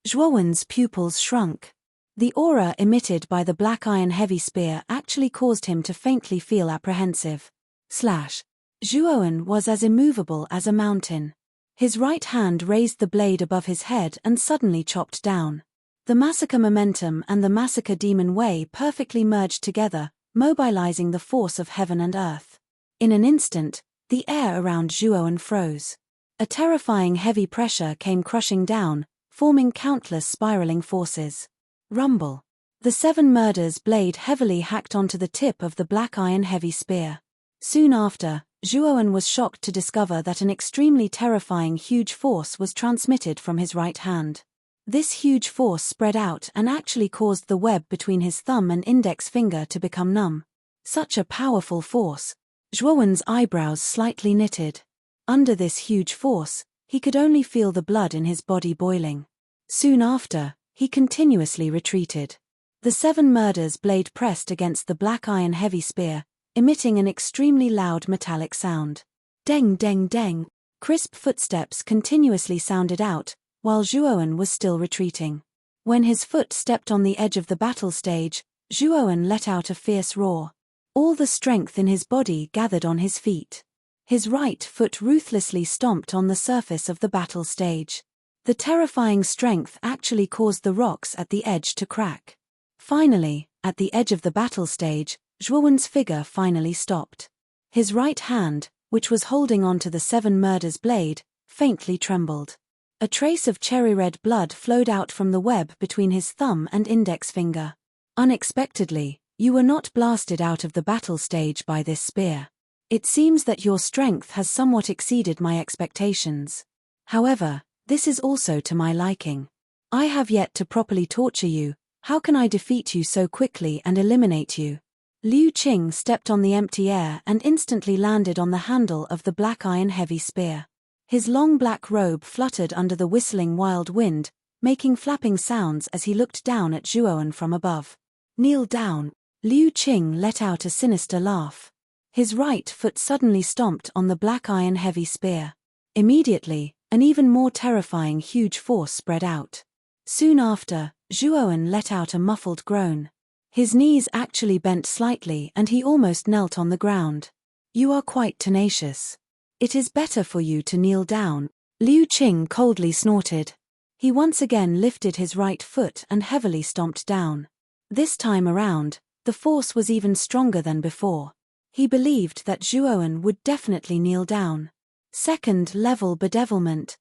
Zhuowen's pupils shrunk. The aura emitted by the black iron heavy spear actually caused him to faintly feel apprehensive. Zhuowen was as immovable as a mountain. His right hand raised the blade above his head and suddenly chopped down. The massacre momentum and the massacre demon way perfectly merged together, mobilizing the force of heaven and earth. In an instant, the air around Zhuowen froze. A terrifying heavy pressure came crushing down, forming countless spiraling forces. Rumble. The 7 murders blade heavily hacked onto the tip of the black iron heavy spear. Soon after, Zhuowen was shocked to discover that an extremely terrifying huge force was transmitted from his right hand. This huge force spread out and actually caused the web between his thumb and index finger to become numb. Such a powerful force. Zhuowen's eyebrows slightly knitted. Under this huge force, he could only feel the blood in his body boiling. Soon after, he continuously retreated. The 7 murders blade pressed against the black iron heavy spear, emitting an extremely loud metallic sound. Deng deng deng. Crisp footsteps continuously sounded out, while Zhuowen was still retreating. When his foot stepped on the edge of the battle stage, Zhuowen let out a fierce roar. All the strength in his body gathered on his feet. His right foot ruthlessly stomped on the surface of the battle stage. The terrifying strength actually caused the rocks at the edge to crack. Finally, at the edge of the battle stage, Zhuowen's figure finally stopped. His right hand, which was holding onto the 7 murders blade, faintly trembled. A trace of cherry-red blood flowed out from the web between his thumb and index finger. Unexpectedly, you were not blasted out of the battle stage by this spear. It seems that your strength has somewhat exceeded my expectations. However, this is also to my liking. I have yet to properly torture you. How can I defeat you so quickly and eliminate you? Liu Qing stepped on the empty air and instantly landed on the handle of the black iron heavy spear. His long black robe fluttered under the whistling wild wind, making flapping sounds as he looked down at Zhuowen from above. Kneel down. Liu Qing let out a sinister laugh. His right foot suddenly stomped on the black iron heavy spear. Immediately, an even more terrifying huge force spread out. Soon after, Zhuowen let out a muffled groan. His knees actually bent slightly and he almost knelt on the ground. You are quite tenacious. It is better for you to kneel down, Liu Qing coldly snorted. He once again lifted his right foot and heavily stomped down. This time around, the force was even stronger than before. He believed that Zhuowen would definitely kneel down. Second level bedevilment.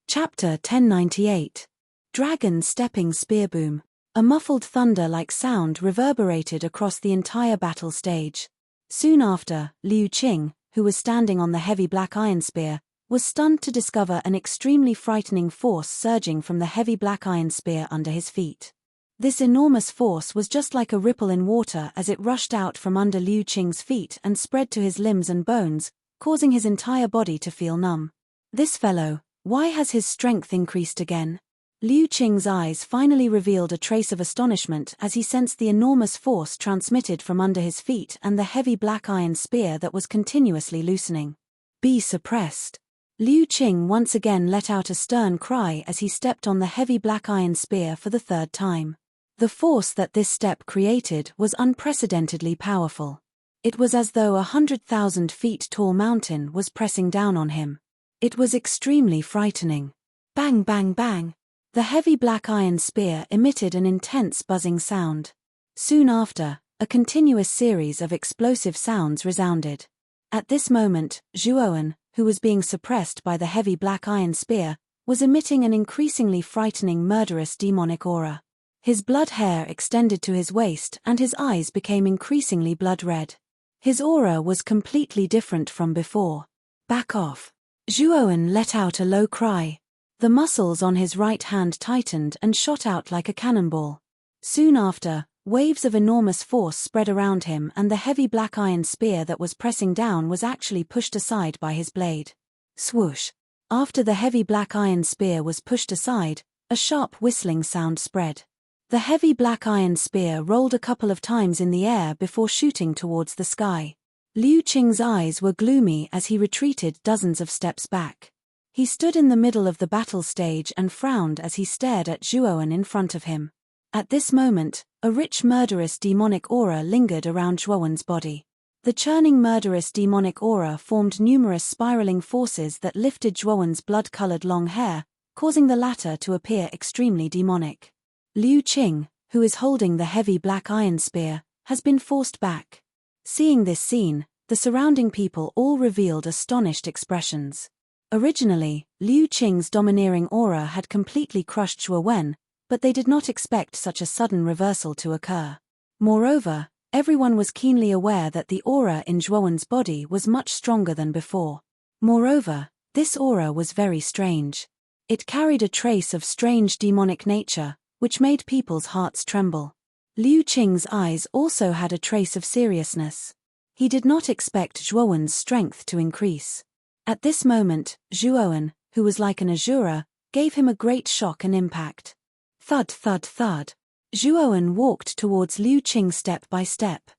Chapter 1098. Dragon Stepping Spearboom. A muffled thunder-like sound reverberated across the entire battle stage. Soon after, Liu Qing, who was standing on the heavy black iron spear, was stunned to discover an extremely frightening force surging from the heavy black iron spear under his feet. This enormous force was just like a ripple in water as it rushed out from under Liu Qing's feet and spread to his limbs and bones, causing his entire body to feel numb. This fellow, why has his strength increased again? Liu Qing's eyes finally revealed a trace of astonishment as he sensed the enormous force transmitted from under his feet and the heavy black iron spear that was continuously loosening. Be suppressed. Liu Qing once again let out a stern cry as he stepped on the heavy black iron spear for the third time. The force that this step created was unprecedentedly powerful. It was as though 100,000 feet tall mountain was pressing down on him. It was extremely frightening. Bang bang bang. The heavy black iron spear emitted an intense buzzing sound. Soon after, a continuous series of explosive sounds resounded. At this moment, Zhuowen, who was being suppressed by the heavy black iron spear, was emitting an increasingly frightening murderous demonic aura. His blood hair extended to his waist and his eyes became increasingly blood red. His aura was completely different from before. Back off. Zhuowen let out a low cry. The muscles on his right hand tightened and shot out like a cannonball. Soon after, waves of enormous force spread around him and the heavy black iron spear that was pressing down was actually pushed aside by his blade. Swoosh. After the heavy black iron spear was pushed aside, a sharp whistling sound spread. The heavy black iron spear rolled a couple of times in the air before shooting towards the sky. Liu Qing's eyes were gloomy as he retreated dozens of steps back. He stood in the middle of the battle stage and frowned as he stared at Zhuowen in front of him. At this moment, a rich murderous demonic aura lingered around Zhuowen's body. The churning murderous demonic aura formed numerous spiraling forces that lifted Zhuowen's blood-colored long hair, causing the latter to appear extremely demonic. Liu Qing, who is holding the heavy black iron spear, has been forced back. Seeing this scene, the surrounding people all revealed astonished expressions. Originally, Liu Qing's domineering aura had completely crushed Zhuowen, but they did not expect such a sudden reversal to occur. Moreover, everyone was keenly aware that the aura in Zhuowen's body was much stronger than before. Moreover, this aura was very strange. It carried a trace of strange demonic nature, which made people's hearts tremble. Liu Qing's eyes also had a trace of seriousness. He did not expect Zhuowen's strength to increase. At this moment, Zhuowen, who was like an Azura, gave him a great shock and impact. Thud thud thud. Zhuowen walked towards Liu Qing step by step.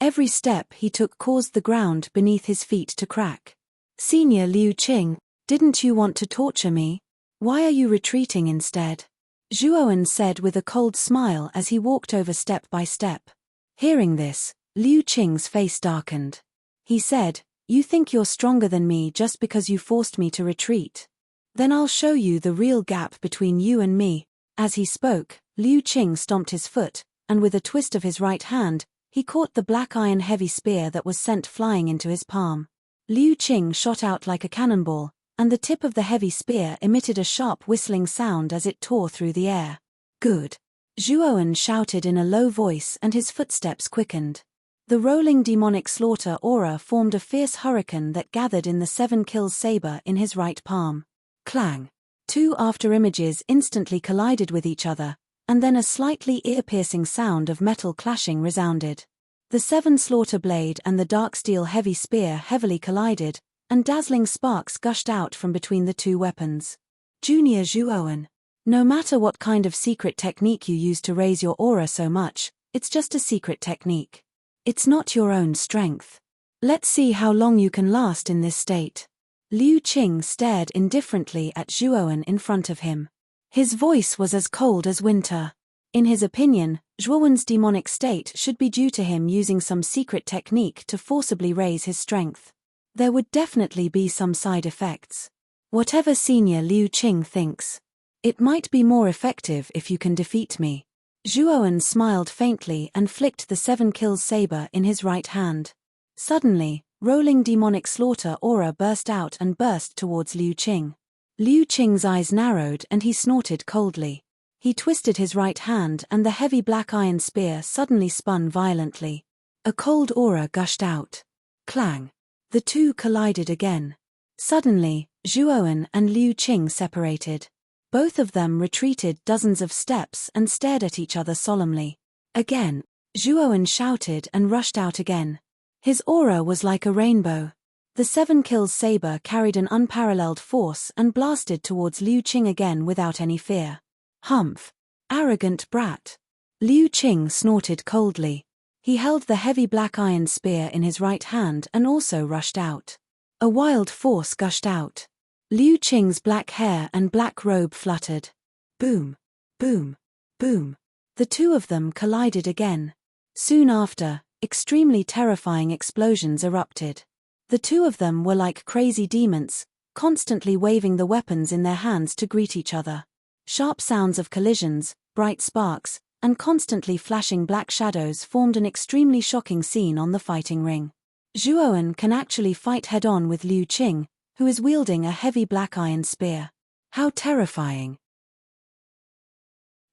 Every step he took caused the ground beneath his feet to crack. Senior Liu Qing, didn't you want to torture me? Why are you retreating instead? Zhuowen said with a cold smile as he walked over step by step. Hearing this, Liu Qing's face darkened. He said, "You think you're stronger than me just because you forced me to retreat? Then I'll show you the real gap between you and me." As he spoke, Liu Qing stomped his foot, and with a twist of his right hand, he caught the black iron heavy spear that was sent flying into his palm. Liu Qing shot out like a cannonball, and the tip of the heavy spear emitted a sharp whistling sound as it tore through the air. Good. Zhuowen shouted in a low voice and his footsteps quickened. The rolling demonic slaughter aura formed a fierce hurricane that gathered in the 7 kills saber in his right palm. Clang. 2 afterimages instantly collided with each other, and then a slightly ear-piercing sound of metal clashing resounded. The 7 slaughter blade and the dark steel heavy spear heavily collided, and dazzling sparks gushed out from between the two weapons. Junior Zhuowen. No matter what kind of secret technique you use to raise your aura so much, it's just a secret technique. It's not your own strength. Let's see how long you can last in this state. Liu Qing stared indifferently at Zhuowen in front of him. His voice was as cold as winter. In his opinion, Zhuowen's demonic state should be due to him using some secret technique to forcibly raise his strength. There would definitely be some side effects. Whatever Senior Liu Qing thinks. It might be more effective if you can defeat me. Zhuowen smiled faintly and flicked the 7 kills saber in his right hand. Suddenly, rolling demonic slaughter aura burst out and burst towards Liu Qing. Liu Qing's eyes narrowed and he snorted coldly. He twisted his right hand and the heavy black iron spear suddenly spun violently. A cold aura gushed out. Clang. The two collided again. Suddenly, Zhuowen and Liu Qing separated. Both of them retreated dozens of steps and stared at each other solemnly. Again, Zhuowen shouted and rushed out again. His aura was like a rainbow. The 7 kills saber carried an unparalleled force and blasted towards Liu Qing again without any fear. Humph! Arrogant brat! Liu Qing snorted coldly. He held the heavy black iron spear in his right hand and also rushed out. A wild force gushed out. Liu Qing's black hair and black robe fluttered. Boom! Boom! Boom! The two of them collided again. Soon after, extremely terrifying explosions erupted. The two of them were like crazy demons, constantly waving the weapons in their hands to greet each other. Sharp sounds of collisions, bright sparks, and constantly flashing black shadows formed an extremely shocking scene on the fighting ring. Zhuowen can actually fight head-on with Liu Qing, who is wielding a heavy black iron spear. How terrifying!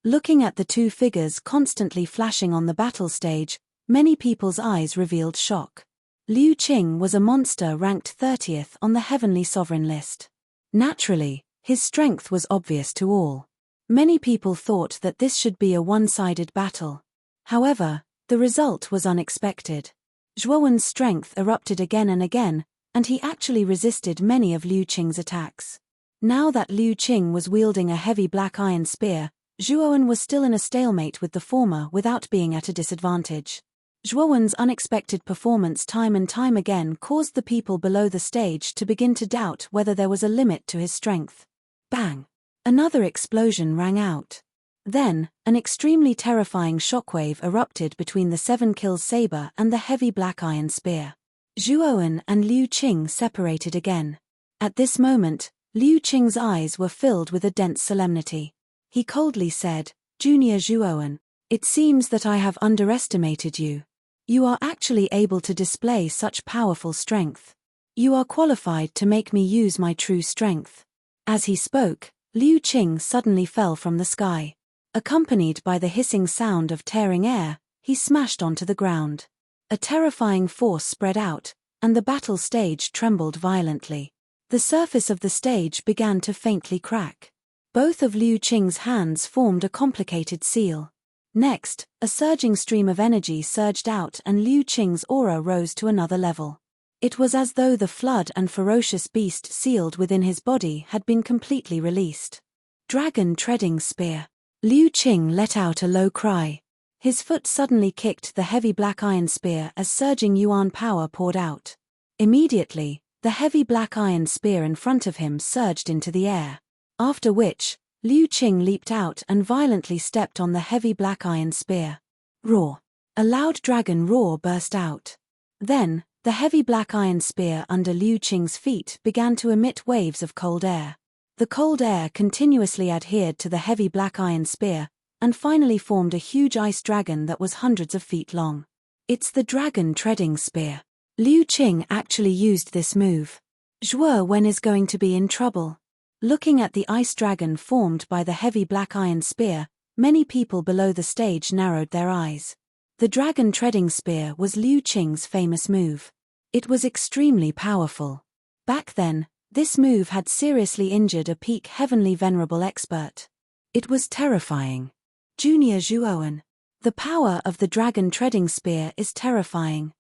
Looking at the two figures constantly flashing on the battle stage, many people's eyes revealed shock. Liu Qing was a monster ranked 30th on the Heavenly Sovereign list. Naturally, his strength was obvious to all. Many people thought that this should be a one-sided battle. However, the result was unexpected. Zhuowen's strength erupted again and again, and he actually resisted many of Liu Qing's attacks. Now that Liu Qing was wielding a heavy black iron spear, Zhuowen was still in a stalemate with the former without being at a disadvantage. Zhuowen's unexpected performance time and time again caused the people below the stage to begin to doubt whether there was a limit to his strength. Bang! Another explosion rang out. Then, an extremely terrifying shockwave erupted between the 7 kills saber and the heavy black iron spear. Zhuowen and Liu Qing separated again. At this moment, Liu Qing's eyes were filled with a dense solemnity. He coldly said, "Junior Zhuowen, it seems that I have underestimated you. You are actually able to display such powerful strength. You are qualified to make me use my true strength." As he spoke, Liu Qing suddenly fell from the sky. Accompanied by the hissing sound of tearing air, he smashed onto the ground. A terrifying force spread out, and the battle stage trembled violently. The surface of the stage began to faintly crack. Both of Liu Qing's hands formed a complicated seal. Next, a surging stream of energy surged out and Liu Qing's aura rose to another level. It was as though the flood and ferocious beast sealed within his body had been completely released. Dragon treading spear. Liu Qing let out a low cry. His foot suddenly kicked the heavy black iron spear as surging yuan power poured out. Immediately, the heavy black iron spear in front of him surged into the air. After which, Liu Qing leaped out and violently stepped on the heavy black iron spear. Roar! A loud dragon roar burst out. Then, the heavy black iron spear under Liu Qing's feet began to emit waves of cold air. The cold air continuously adhered to the heavy black iron spear, and finally formed a huge ice dragon that was hundreds of feet long. It's the dragon treading spear. Liu Qing actually used this move. Zhuowen is going to be in trouble. Looking at the ice dragon formed by the heavy black iron spear, many people below the stage narrowed their eyes. The dragon treading spear was Liu Qing's famous move. It was extremely powerful. Back then, this move had seriously injured a peak heavenly venerable expert. It was terrifying. Junior Zhuowen. The power of the dragon treading spear is terrifying.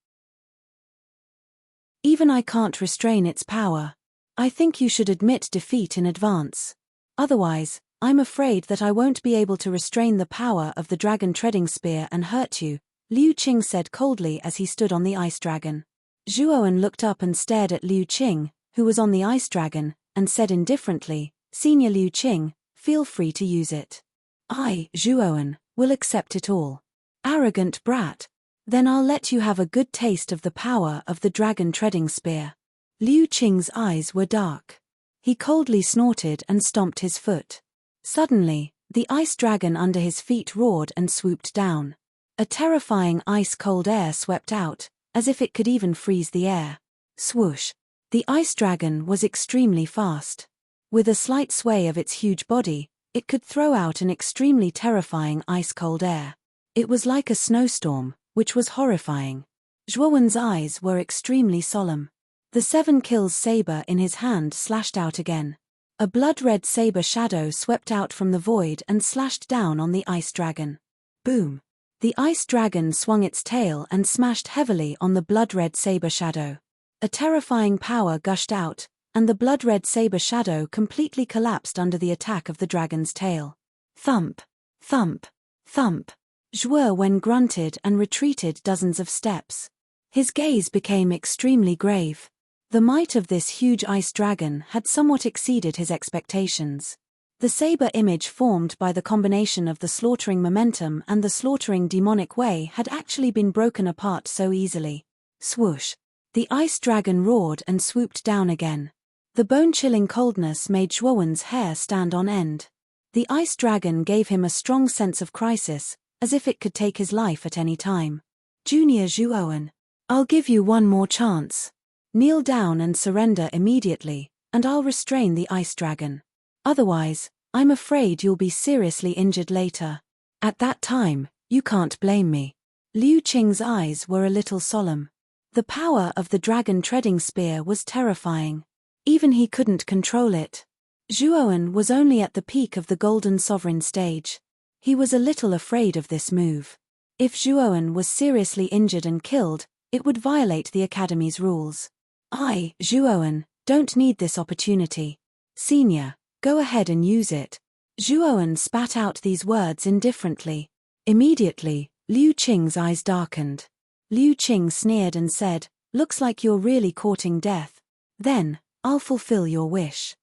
Even I can't restrain its power. I think you should admit defeat in advance. Otherwise, I'm afraid that I won't be able to restrain the power of the dragon treading spear and hurt you, Liu Qing said coldly as he stood on the ice dragon. Zhuowen looked up and stared at Liu Qing, who was on the ice dragon, and said indifferently, Senior Liu Qing, feel free to use it. I, Zhuowen, will accept it all. Arrogant brat. Then I'll let you have a good taste of the power of the dragon treading spear. Liu Qing's eyes were dark. He coldly snorted and stomped his foot. Suddenly, the ice dragon under his feet roared and swooped down. A terrifying ice-cold air swept out, as if it could even freeze the air. Swoosh! The ice dragon was extremely fast. With a slight sway of its huge body, it could throw out an extremely terrifying ice-cold air. It was like a snowstorm, which was horrifying. Zhuowen's eyes were extremely solemn. The 7 kills saber in his hand slashed out again. A blood-red saber shadow swept out from the void and slashed down on the ice dragon. Boom! The ice dragon swung its tail and smashed heavily on the blood-red saber shadow. A terrifying power gushed out, and the blood-red saber shadow completely collapsed under the attack of the dragon's tail. Thump! Thump! Thump! Zhuowen grunted and retreated dozens of steps. His gaze became extremely grave. The might of this huge ice dragon had somewhat exceeded his expectations. The saber image formed by the combination of the slaughtering momentum and the slaughtering demonic way had actually been broken apart so easily. Swoosh! The ice dragon roared and swooped down again. The bone-chilling coldness made Zhuowen's hair stand on end. The ice dragon gave him a strong sense of crisis, as if it could take his life at any time. Junior Zhuowen, I'll give you one more chance. Kneel down and surrender immediately, and I'll restrain the ice dragon. Otherwise, I'm afraid you'll be seriously injured later. At that time, you can't blame me. Liu Qing's eyes were a little solemn. The power of the dragon treading spear was terrifying. Even he couldn't control it. Zhuowen was only at the peak of the Golden Sovereign stage. He was a little afraid of this move. If Zhuowen was seriously injured and killed, it would violate the Academy's rules. I, Zhuowen, don't need this opportunity. Senior, go ahead and use it. Zhuowen spat out these words indifferently. Immediately, Liu Qing's eyes darkened. Liu Qing sneered and said, looks like you're really courting death. Then, I'll fulfill your wish.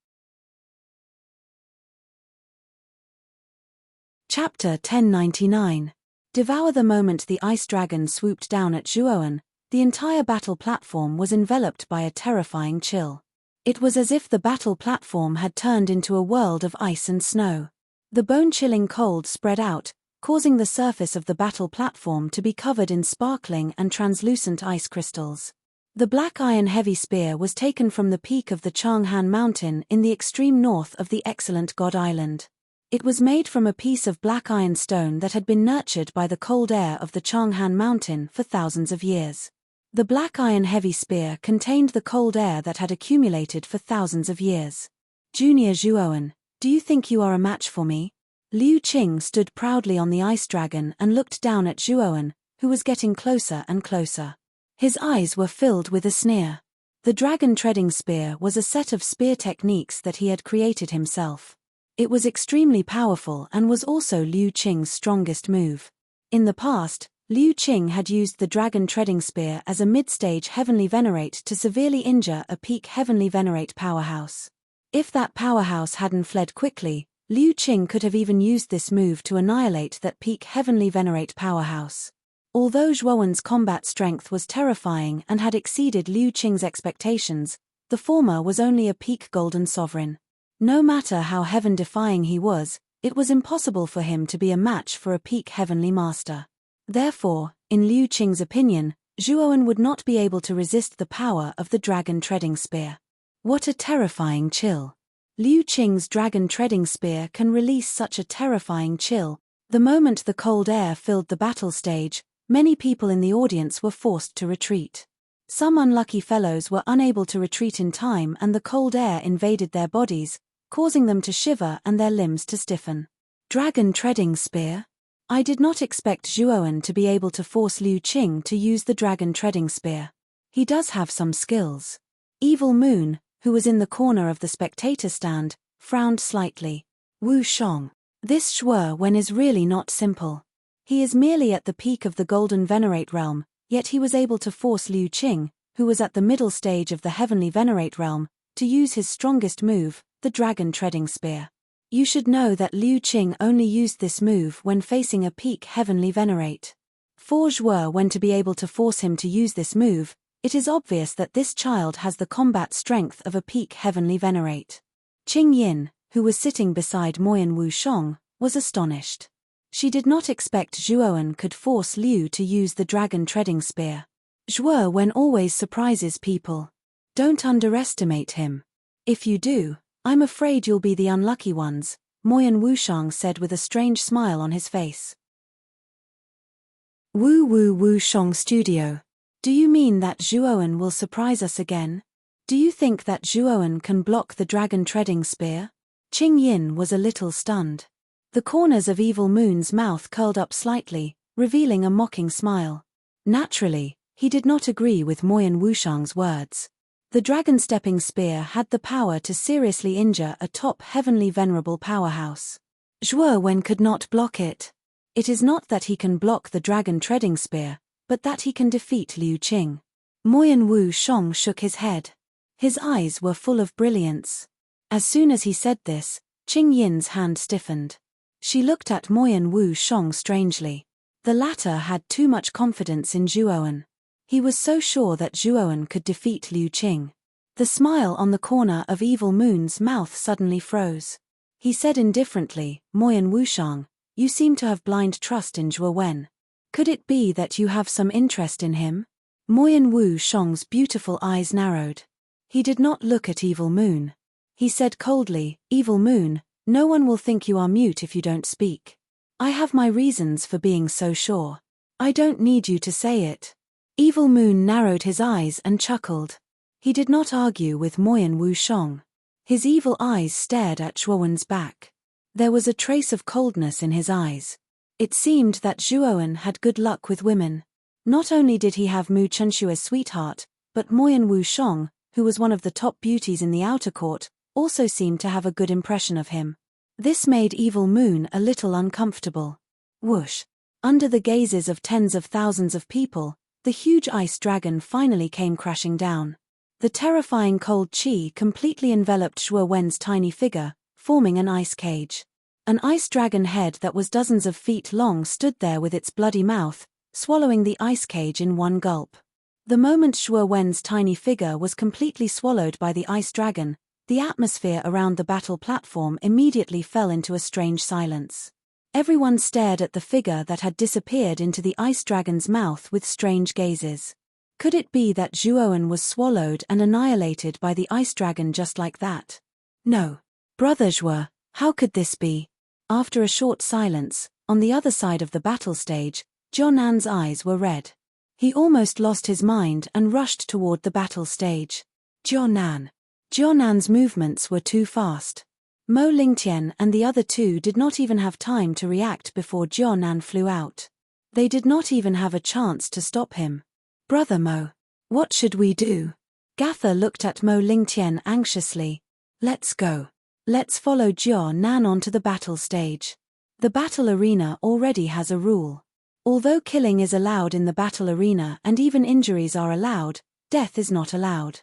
Chapter 1099. Devour. The moment the ice dragon swooped down at Zhuowen, the entire battle platform was enveloped by a terrifying chill. It was as if the battle platform had turned into a world of ice and snow. The bone-chilling cold spread out, causing the surface of the battle platform to be covered in sparkling and translucent ice crystals. The black iron heavy spear was taken from the peak of the Changhan Mountain in the extreme north of the excellent God Island. It was made from a piece of black iron stone that had been nurtured by the cold air of the Changhan Mountain for thousands of years. The black iron heavy spear contained the cold air that had accumulated for thousands of years. Junior Zhuowen, do you think you are a match for me? Liu Qing stood proudly on the ice dragon and looked down at Zhuowen, who was getting closer and closer. His eyes were filled with a sneer. The dragon treading spear was a set of spear techniques that he had created himself. It was extremely powerful and was also Liu Qing's strongest move. In the past, Liu Qing had used the dragon treading spear as a mid-stage heavenly venerate to severely injure a peak heavenly venerate powerhouse. If that powerhouse hadn't fled quickly, Liu Qing could have even used this move to annihilate that peak heavenly venerate powerhouse. Although Zhuowen's combat strength was terrifying and had exceeded Liu Qing's expectations, the former was only a peak golden sovereign. No matter how heaven-defying he was, it was impossible for him to be a match for a peak heavenly master. Therefore, in Liu Qing's opinion, Zhuowen would not be able to resist the power of the dragon treading spear. What a terrifying chill! Liu Qing's dragon treading spear can release such a terrifying chill. The moment the cold air filled the battle stage, many people in the audience were forced to retreat. Some unlucky fellows were unable to retreat in time and the cold air invaded their bodies, causing them to shiver and their limbs to stiffen. Dragon treading spear? I did not expect Zhuowen to be able to force Liu Qing to use the dragon treading spear. He does have some skills. Evil Moon, who was in the corner of the spectator stand, frowned slightly. Wu Shong. This Shuo Wen is really not simple. He is merely at the peak of the Golden Venerate realm, yet he was able to force Liu Qing, who was at the middle stage of the Heavenly Venerate realm, to use his strongest move, the Dragon Treading Spear. You should know that Liu Qing only used this move when facing a peak Heavenly Venerate. For Shuo Wen to be able to force him to use this move, it is obvious that this child has the combat strength of a peak Heavenly Venerate. Qing Yin, who was sitting beside Moyan Wu Shong, was astonished. She did not expect Zhuo Wen could force Liu to use the Dragon Treading Spear. Zhuo Wen always surprises people. Don't underestimate him. If you do, I'm afraid you'll be the unlucky ones, Moyan Wushang said with a strange smile on his face. Wu Wushang Studio. Do you mean that Zhuo Wen will surprise us again? Do you think that Zhuo Wen can block the Dragon Treading Spear? Qing Yin was a little stunned. The corners of Evil Moon's mouth curled up slightly, revealing a mocking smile. Naturally, he did not agree with Moyan Wushang's words. The Dragon Stepping Spear had the power to seriously injure a top heavenly venerable powerhouse. Zhuo Wen could not block it. It is not that he can block the Dragon Treading Spear, but that he can defeat Liu Qing. Moyan Wu Shong shook his head. His eyes were full of brilliance. As soon as he said this, Qing Yin's hand stiffened. She looked at Moyan Wu Shong strangely. The latter had too much confidence in Zhuo Wen. He was so sure that Zhuo Wen could defeat Liu Qing. The smile on the corner of Evil Moon's mouth suddenly froze. He said indifferently, Moyan Wushang, you seem to have blind trust in Zhuo Wen. Could it be that you have some interest in him? Moyan Wu Shang's beautiful eyes narrowed. He did not look at Evil Moon. He said coldly, Evil Moon, no one will think you are mute if you don't speak. I have my reasons for being so sure. I don't need you to say it. Evil Moon narrowed his eyes and chuckled. He did not argue with Moyan Wu Shong. His evil eyes stared at Zhuo Wen's back. There was a trace of coldness in his eyes. It seemed that Zhuo Wen had good luck with women. Not only did he have Mu Chenshua's sweetheart, but Moyan Wu Shong, who was one of the top beauties in the outer court, also seemed to have a good impression of him. This made Evil Moon a little uncomfortable. Whoosh! Under the gazes of tens of thousands of people, the huge ice dragon finally came crashing down. The terrifying cold qi completely enveloped Zhuo Wen's tiny figure, forming an ice cage. An ice dragon head that was dozens of feet long stood there with its bloody mouth, swallowing the ice cage in one gulp. The moment Zhuo Wen's tiny figure was completely swallowed by the ice dragon, the atmosphere around the battle platform immediately fell into a strange silence. Everyone stared at the figure that had disappeared into the ice dragon's mouth with strange gazes. Could it be that Zhuo Wen was swallowed and annihilated by the ice dragon just like that? No. Brother Zhuo, how could this be? After a short silence, on the other side of the battle stage, Jianan's eyes were red. He almost lost his mind and rushed toward the battle stage. Jianan's movements were too fast. Mo Lingtian and the other two did not even have time to react before Jianan flew out. They did not even have a chance to stop him. Brother Mo, what should we do? Gatha looked at Mo Lingtian anxiously. Let's go. Let's follow Jianan onto the battle stage. The battle arena already has a rule. Although killing is allowed in the battle arena and even injuries are allowed, death is not allowed.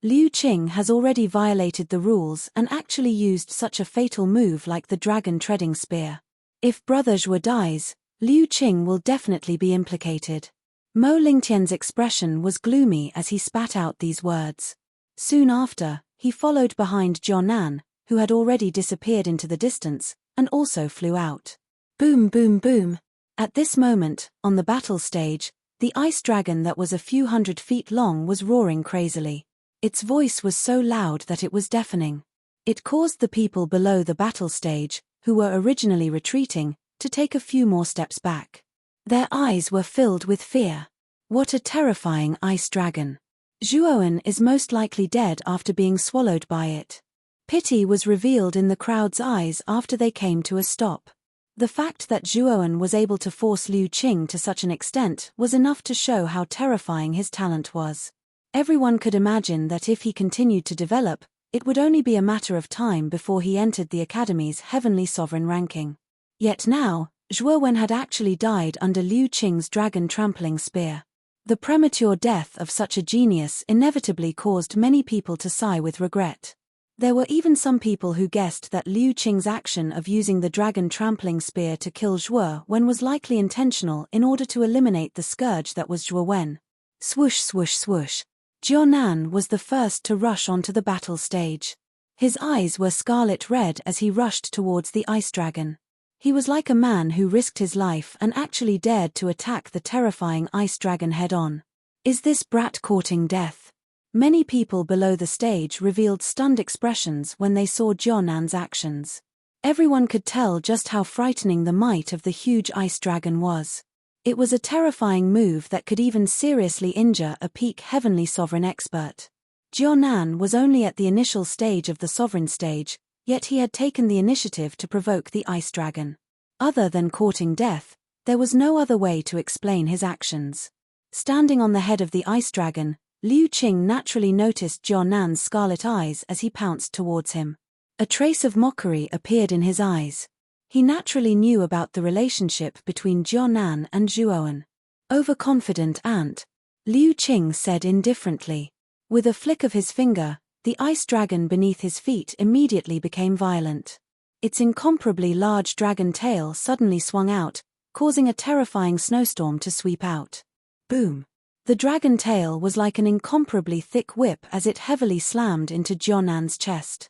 Liu Qing has already violated the rules and actually used such a fatal move like the Dragon Treading Spear. If Brother Zhuo dies, Liu Qing will definitely be implicated. Mo Lingtian's expression was gloomy as he spat out these words. Soon after, he followed behind Jianan, who had already disappeared into the distance, and also flew out. Boom boom boom. At this moment, on the battle stage, the ice dragon that was a few hundred feet long was roaring crazily. Its voice was so loud that it was deafening. It caused the people below the battle stage, who were originally retreating, to take a few more steps back. Their eyes were filled with fear. What a terrifying ice dragon. Zhuo Wen is most likely dead after being swallowed by it. Pity was revealed in the crowd's eyes after they came to a stop. The fact that Zhuoan was able to force Liu Qing to such an extent was enough to show how terrifying his talent was. Everyone could imagine that if he continued to develop, it would only be a matter of time before he entered the Academy's heavenly sovereign ranking. Yet now, Zhuoan had actually died under Liu Qing's dragon trampling spear. The premature death of such a genius inevitably caused many people to sigh with regret. There were even some people who guessed that Liu Qing's action of using the dragon trampling spear to kill Zhuoan was likely intentional in order to eliminate the scourge that was Zhuoan. Swoosh swoosh swoosh. Jianan was the first to rush onto the battle stage. His eyes were scarlet red as he rushed towards the ice dragon. He was like a man who risked his life and actually dared to attack the terrifying ice dragon head-on. Is this brat courting death? Many people below the stage revealed stunned expressions when they saw Jianan's actions. Everyone could tell just how frightening the might of the huge ice dragon was. It was a terrifying move that could even seriously injure a peak heavenly sovereign expert. Jianan was only at the initial stage of the sovereign stage, yet he had taken the initiative to provoke the ice dragon. Other than courting death, there was no other way to explain his actions. Standing on the head of the ice dragon, Liu Qing naturally noticed Jianan's scarlet eyes as he pounced towards him. A trace of mockery appeared in his eyes. He naturally knew about the relationship between Jianan and Zhuoan. Overconfident ant, Liu Qing said indifferently. With a flick of his finger, the ice dragon beneath his feet immediately became violent. Its incomparably large dragon tail suddenly swung out, causing a terrifying snowstorm to sweep out. Boom! The dragon tail was like an incomparably thick whip as it heavily slammed into Jianan's chest.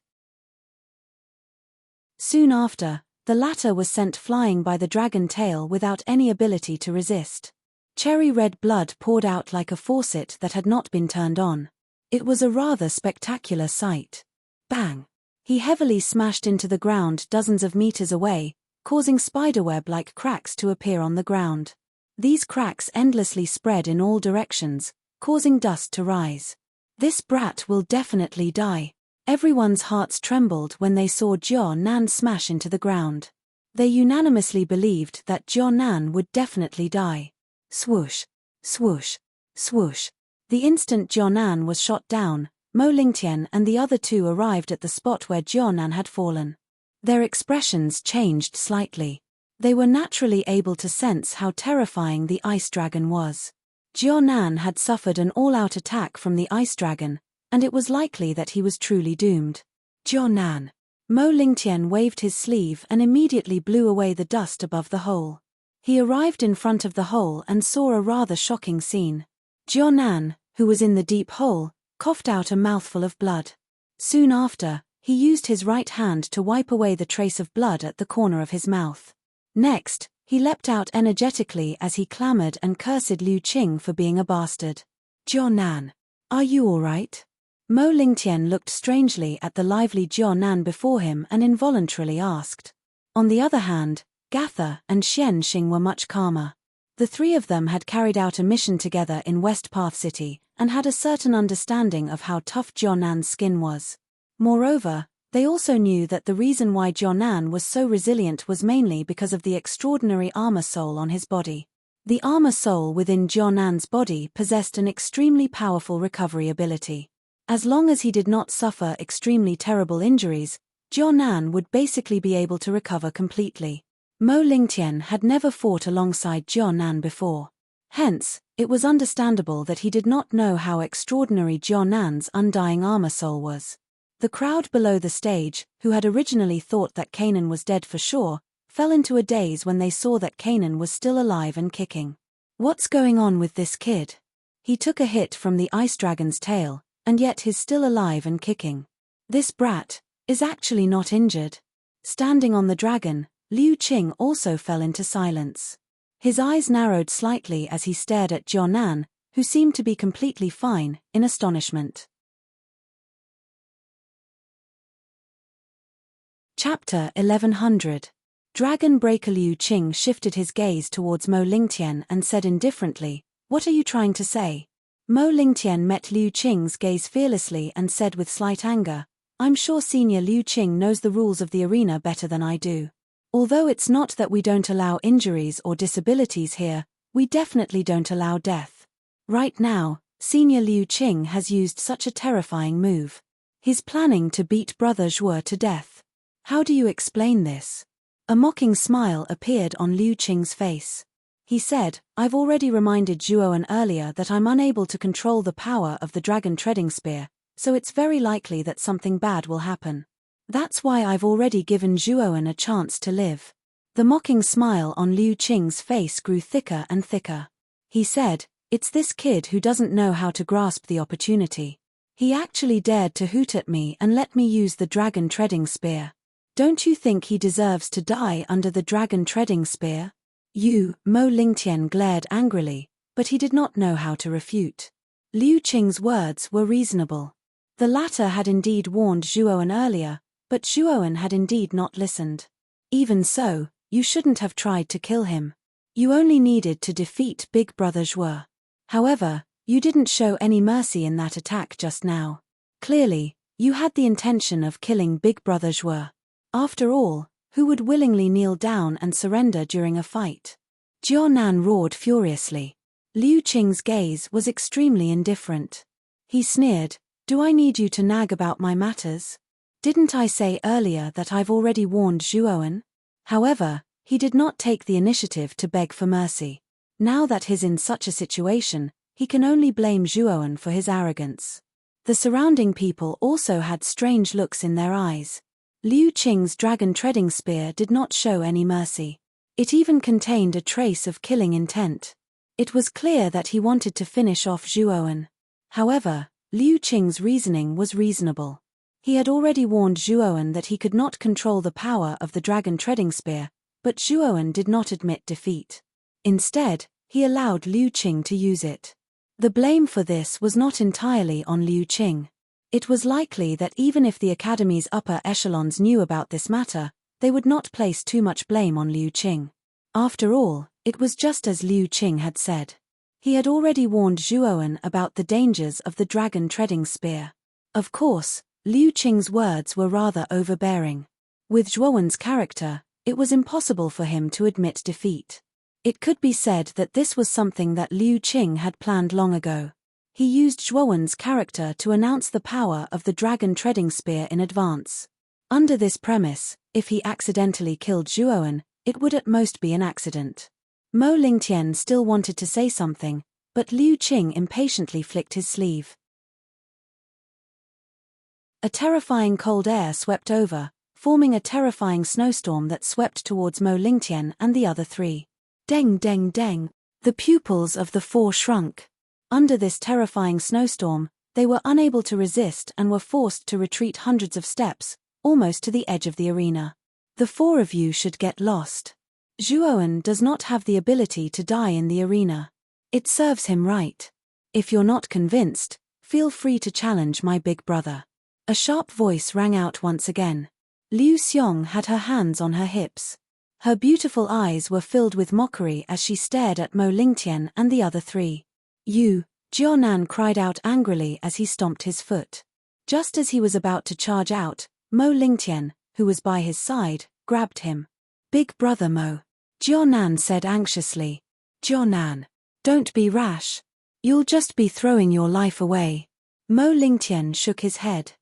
Soon after, the latter was sent flying by the dragon tail without any ability to resist. Cherry red blood poured out like a faucet that had not been turned on. It was a rather spectacular sight. Bang! He heavily smashed into the ground dozens of meters away, causing spiderweb-like cracks to appear on the ground. These cracks endlessly spread in all directions, causing dust to rise. This brat will definitely die. Everyone's hearts trembled when they saw Jianan smash into the ground. They unanimously believed that Jianan would definitely die. Swoosh, swoosh, swoosh. The instant Jianan was shot down, Mo Lingtian and the other two arrived at the spot where Jianan had fallen. Their expressions changed slightly. They were naturally able to sense how terrifying the ice dragon was. Jianan had suffered an all-out attack from the ice dragon, and it was likely that he was truly doomed. Jianan. Mo Lingtian waved his sleeve and immediately blew away the dust above the hole. He arrived in front of the hole and saw a rather shocking scene. Jianan, who was in the deep hole, coughed out a mouthful of blood. Soon after, he used his right hand to wipe away the trace of blood at the corner of his mouth. Next, he leapt out energetically as he clamored and cursed Liu Qing for being a bastard. Jianan, are you all right? Mo Lingtian looked strangely at the lively Jianan before him and involuntarily asked. On the other hand, Gatha and Xian Xing were much calmer. The three of them had carried out a mission together in West Path City, and had a certain understanding of how tough Jianan's skin was. Moreover, they also knew that the reason why Jianan was so resilient was mainly because of the extraordinary armor soul on his body. The armor soul within Jianan's body possessed an extremely powerful recovery ability. As long as he did not suffer extremely terrible injuries, Jianan would basically be able to recover completely. Mo Lingtian had never fought alongside Jianan before. Hence, it was understandable that he did not know how extraordinary Jianan's undying armor soul was. The crowd below the stage, who had originally thought that Kanan was dead for sure, fell into a daze when they saw that Kanan was still alive and kicking. What's going on with this kid? He took a hit from the ice dragon's tail, and yet he's still alive and kicking. This brat is actually not injured. Standing on the dragon, Liu Qing also fell into silence. His eyes narrowed slightly as he stared at Jianan, who seemed to be completely fine, in astonishment. Chapter 1100. Dragon Breaker. Liu Qing shifted his gaze towards Mo Lingtian and said indifferently, "What are you trying to say?" Mo Lingtian met Liu Qing's gaze fearlessly and said with slight anger, "I'm sure Senior Liu Qing knows the rules of the arena better than I do. Although it's not that we don't allow injuries or disabilities here, we definitely don't allow death. Right now, Senior Liu Qing has used such a terrifying move. He's planning to beat Brother Zhuo to death. How do you explain this? A mocking smile appeared on Liu Qing's face. He said, I've already reminded Zhuowen earlier that I'm unable to control the power of the dragon treading spear, so it's very likely that something bad will happen. That's why I've already given Zhuowen a chance to live. The mocking smile on Liu Qing's face grew thicker and thicker. He said, it's this kid who doesn't know how to grasp the opportunity. He actually dared to hoot at me and let me use the dragon treading spear. Don't you think he deserves to die under the dragon treading spear? Mo Lingtian glared angrily, but he did not know how to refute. Liu Qing's words were reasonable. The latter had indeed warned Zhuowen earlier, but Zhuowen had indeed not listened. Even so, you shouldn't have tried to kill him. You only needed to defeat Big Brother Zhuo. However, you didn't show any mercy in that attack just now. Clearly, you had the intention of killing Big Brother Zhuo. After all, who would willingly kneel down and surrender during a fight? Jianan roared furiously. Liu Qing's gaze was extremely indifferent. He sneered, do I need you to nag about my matters? Didn't I say earlier that I've already warned Zhuowen? However, he did not take the initiative to beg for mercy. Now that he's in such a situation, he can only blame Zhuowen for his arrogance. The surrounding people also had strange looks in their eyes. Liu Qing's dragon treading spear did not show any mercy. It even contained a trace of killing intent. It was clear that he wanted to finish off Zhuowen. However, Liu Qing's reasoning was reasonable. He had already warned Zhuowen that he could not control the power of the dragon treading spear, but Zhuowen did not admit defeat. Instead, he allowed Liu Qing to use it. The blame for this was not entirely on Liu Qing. It was likely that even if the Academy's upper echelons knew about this matter, they would not place too much blame on Liu Qing. After all, it was just as Liu Qing had said. He had already warned Zhuowen about the dangers of the dragon treading spear. Of course, Liu Qing's words were rather overbearing. With Zhuowen's character, it was impossible for him to admit defeat. It could be said that this was something that Liu Qing had planned long ago. He used Zhuowen's character to announce the power of the dragon treading spear in advance. Under this premise, if he accidentally killed Zhuowen, it would at most be an accident. Mo Lingtian still wanted to say something, but Liu Qing impatiently flicked his sleeve. A terrifying cold air swept over, forming a terrifying snowstorm that swept towards Mo Lingtian and the other three. Deng deng deng, the pupils of the four shrunk. Under this terrifying snowstorm, they were unable to resist and were forced to retreat hundreds of steps, almost to the edge of the arena. The four of you should get lost. Zhuowen does not have the ability to die in the arena. It serves him right. If you're not convinced, feel free to challenge my big brother. A sharp voice rang out once again. Liu Xiong had her hands on her hips. Her beautiful eyes were filled with mockery as she stared at Mo Lingtian and the other three. Jianan cried out angrily as he stomped his foot. Just as he was about to charge out, Mo Lingtian, who was by his side, grabbed him. Big brother Mo. Jianan said anxiously. Jianan, don't be rash. You'll just be throwing your life away. Mo Lingtian shook his head.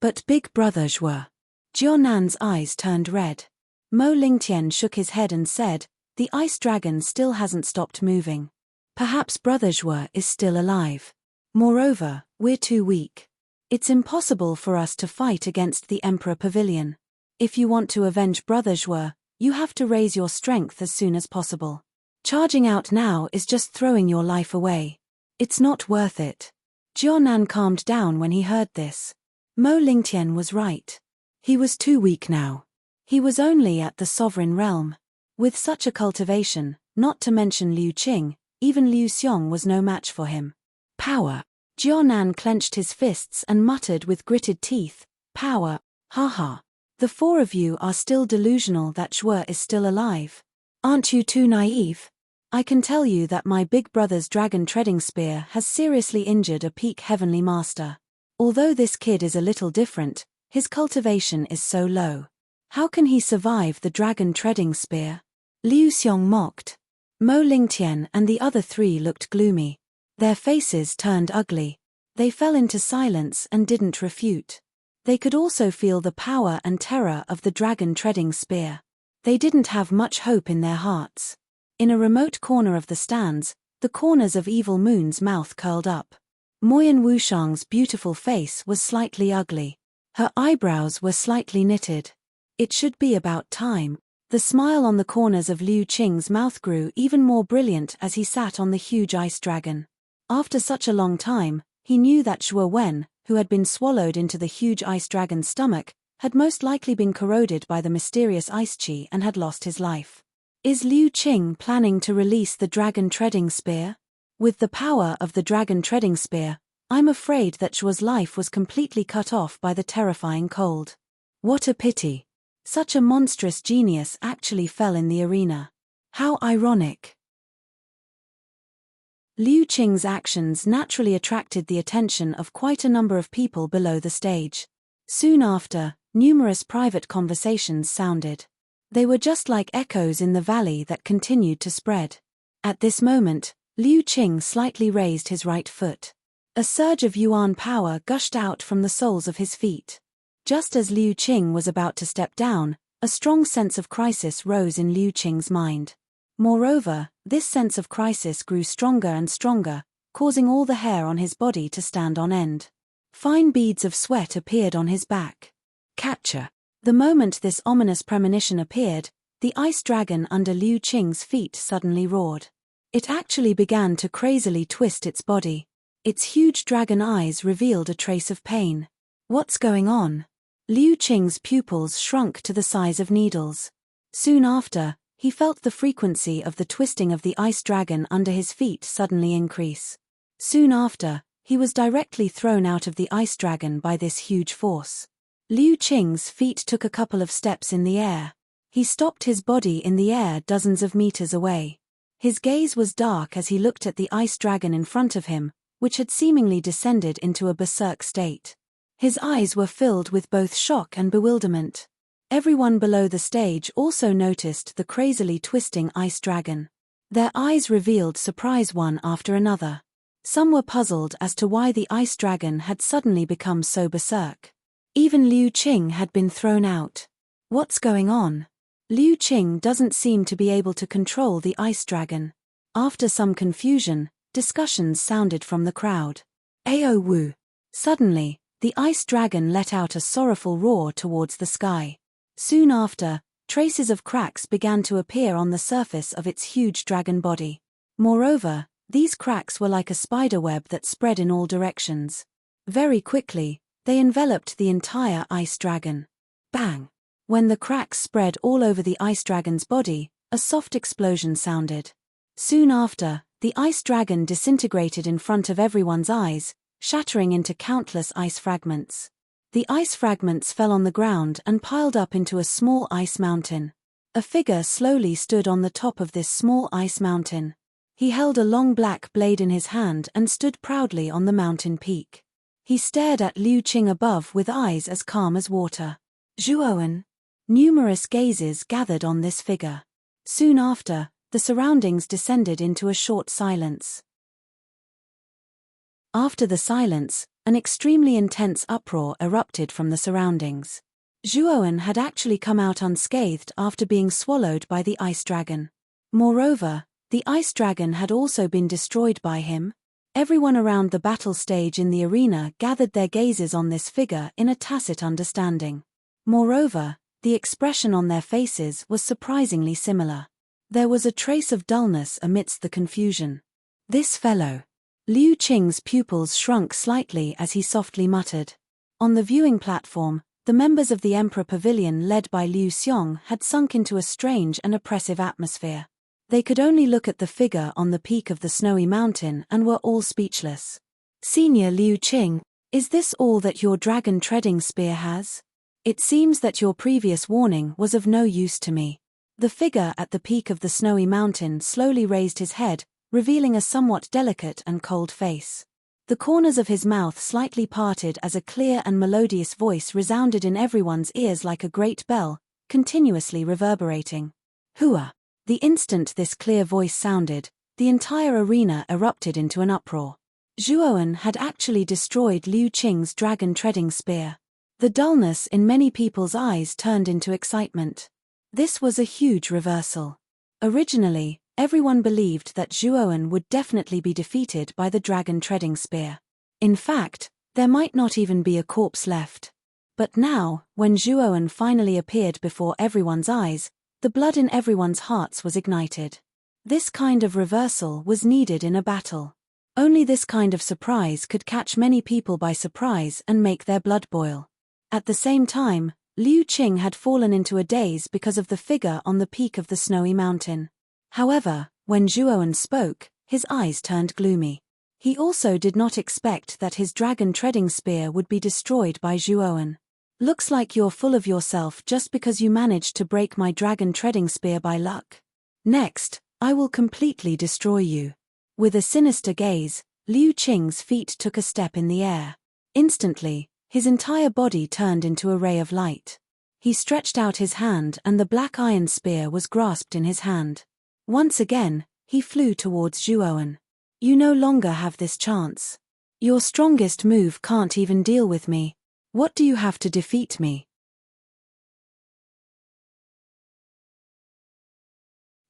But Big brother Zhuo. Jianan's eyes turned red. Mo Lingtian shook his head and said, the ice dragon still hasn't stopped moving. Perhaps Brother Zhuo is still alive. Moreover, we're too weak. It's impossible for us to fight against the Emperor Pavilion. If you want to avenge Brother Zhuo, you have to raise your strength as soon as possible. Charging out now is just throwing your life away. It's not worth it. Jianan calmed down when he heard this. Mo Lingtian was right. He was too weak now. He was only at the sovereign realm. With such a cultivation, not to mention Liu Qing, even Liu Xiong was no match for him. Power. Jianan clenched his fists and muttered with gritted teeth, power, haha. The four of you are still delusional that Zhuo is still alive. Aren't you too naive? I can tell you that my big brother's dragon treading spear has seriously injured a peak heavenly master. Although this kid is a little different, his cultivation is so low. How can he survive the dragon-treading spear? Liu Xiong mocked. Mo Lingtian and the other three looked gloomy. Their faces turned ugly. They fell into silence and didn't refute. They could also feel the power and terror of the dragon-treading spear. They didn't have much hope in their hearts. In a remote corner of the stands, the corners of Evil Moon's mouth curled up. Moyan Wushang's beautiful face was slightly ugly. Her eyebrows were slightly knitted. It should be about time. The smile on the corners of Liu Qing's mouth grew even more brilliant as he sat on the huge ice dragon. After such a long time, he knew that Zhuo Wen, who had been swallowed into the huge ice dragon's stomach, had most likely been corroded by the mysterious ice chi and had lost his life. Is Liu Qing planning to release the dragon-treading spear? With the power of the dragon-treading spear, I'm afraid that Zhuo's life was completely cut off by the terrifying cold. What a pity. Such a monstrous genius actually fell in the arena. How ironic. Liu Qing's actions naturally attracted the attention of quite a number of people below the stage. Soon after, numerous private conversations sounded. They were just like echoes in the valley that continued to spread. At this moment, Liu Qing slightly raised his right foot. A surge of yuan power gushed out from the soles of his feet. Just as Liu Qing was about to step down, a strong sense of crisis rose in Liu Qing's mind. Moreover, this sense of crisis grew stronger and stronger, causing all the hair on his body to stand on end. Fine beads of sweat appeared on his back. Catcher. The moment this ominous premonition appeared, the ice dragon under Liu Qing's feet suddenly roared. It actually began to crazily twist its body. Its huge dragon eyes revealed a trace of pain. What's going on? Liu Qing's pupils shrunk to the size of needles. Soon after, he felt the frequency of the twisting of the ice dragon under his feet suddenly increase. Soon after, he was directly thrown out of the ice dragon by this huge force. Liu Qing's feet took a couple of steps in the air. He stopped his body in the air dozens of meters away. His gaze was dark as he looked at the ice dragon in front of him, which had seemingly descended into a berserk state. His eyes were filled with both shock and bewilderment. Everyone below the stage also noticed the crazily twisting ice dragon. Their eyes revealed surprise one after another. Some were puzzled as to why the ice dragon had suddenly become so berserk. Even Liu Qing had been thrown out. What's going on? Liu Qing doesn't seem to be able to control the ice dragon. After some confusion, discussions sounded from the crowd. Ao Wu. Suddenly, the ice dragon let out a sorrowful roar towards the sky. Soon after, traces of cracks began to appear on the surface of its huge dragon body. Moreover, these cracks were like a spider web that spread in all directions. Very quickly, they enveloped the entire ice dragon. Bang! When the cracks spread all over the ice dragon's body, a soft explosion sounded. Soon after, the ice dragon disintegrated in front of everyone's eyes, shattering into countless ice fragments. The ice fragments fell on the ground and piled up into a small ice mountain. A figure slowly stood on the top of this small ice mountain. He held a long black blade in his hand and stood proudly on the mountain peak. He stared at Liu Qing above with eyes as calm as water. Zhuowen. Numerous gazes gathered on this figure. Soon after, the surroundings descended into a short silence. After the silence, an extremely intense uproar erupted from the surroundings. Zhuowen had actually come out unscathed after being swallowed by the ice dragon. Moreover, the ice dragon had also been destroyed by him. Everyone around the battle stage in the arena gathered their gazes on this figure in a tacit understanding. Moreover, the expression on their faces was surprisingly similar. There was a trace of dullness amidst the confusion. This fellow. Liu Qing's pupils shrunk slightly as he softly muttered. On the viewing platform, the members of the Emperor Pavilion led by Liu Xiong had sunk into a strange and oppressive atmosphere. They could only look at the figure on the peak of the snowy mountain and were all speechless. Senior Liu Qing, is this all that your dragon-treading spear has? It seems that your previous warning was of no use to me. The figure at the peak of the snowy mountain slowly raised his head, revealing a somewhat delicate and cold face. The corners of his mouth slightly parted as a clear and melodious voice resounded in everyone's ears like a great bell, continuously reverberating. Hua! The instant this clear voice sounded, the entire arena erupted into an uproar. Zhuowen had actually destroyed Liu Qing's dragon-treading spear. The dullness in many people's eyes turned into excitement. This was a huge reversal. Originally, everyone believed that Zhuowen would definitely be defeated by the dragon-treading spear. In fact, there might not even be a corpse left. But now, when Zhuowen finally appeared before everyone's eyes, the blood in everyone's hearts was ignited. This kind of reversal was needed in a battle. Only this kind of surprise could catch many people by surprise and make their blood boil. At the same time, Liu Qing had fallen into a daze because of the figure on the peak of the snowy mountain. However, when Zhuowen spoke, his eyes turned gloomy. He also did not expect that his dragon-treading spear would be destroyed by Zhuowen. Looks like you're full of yourself just because you managed to break my dragon-treading spear by luck. Next, I will completely destroy you. With a sinister gaze, Liu Qing's feet took a step in the air. Instantly, his entire body turned into a ray of light. He stretched out his hand and the black iron spear was grasped in his hand. Once again, he flew towards Zhuowen. You no longer have this chance. Your strongest move can't even deal with me. What do you have to defeat me?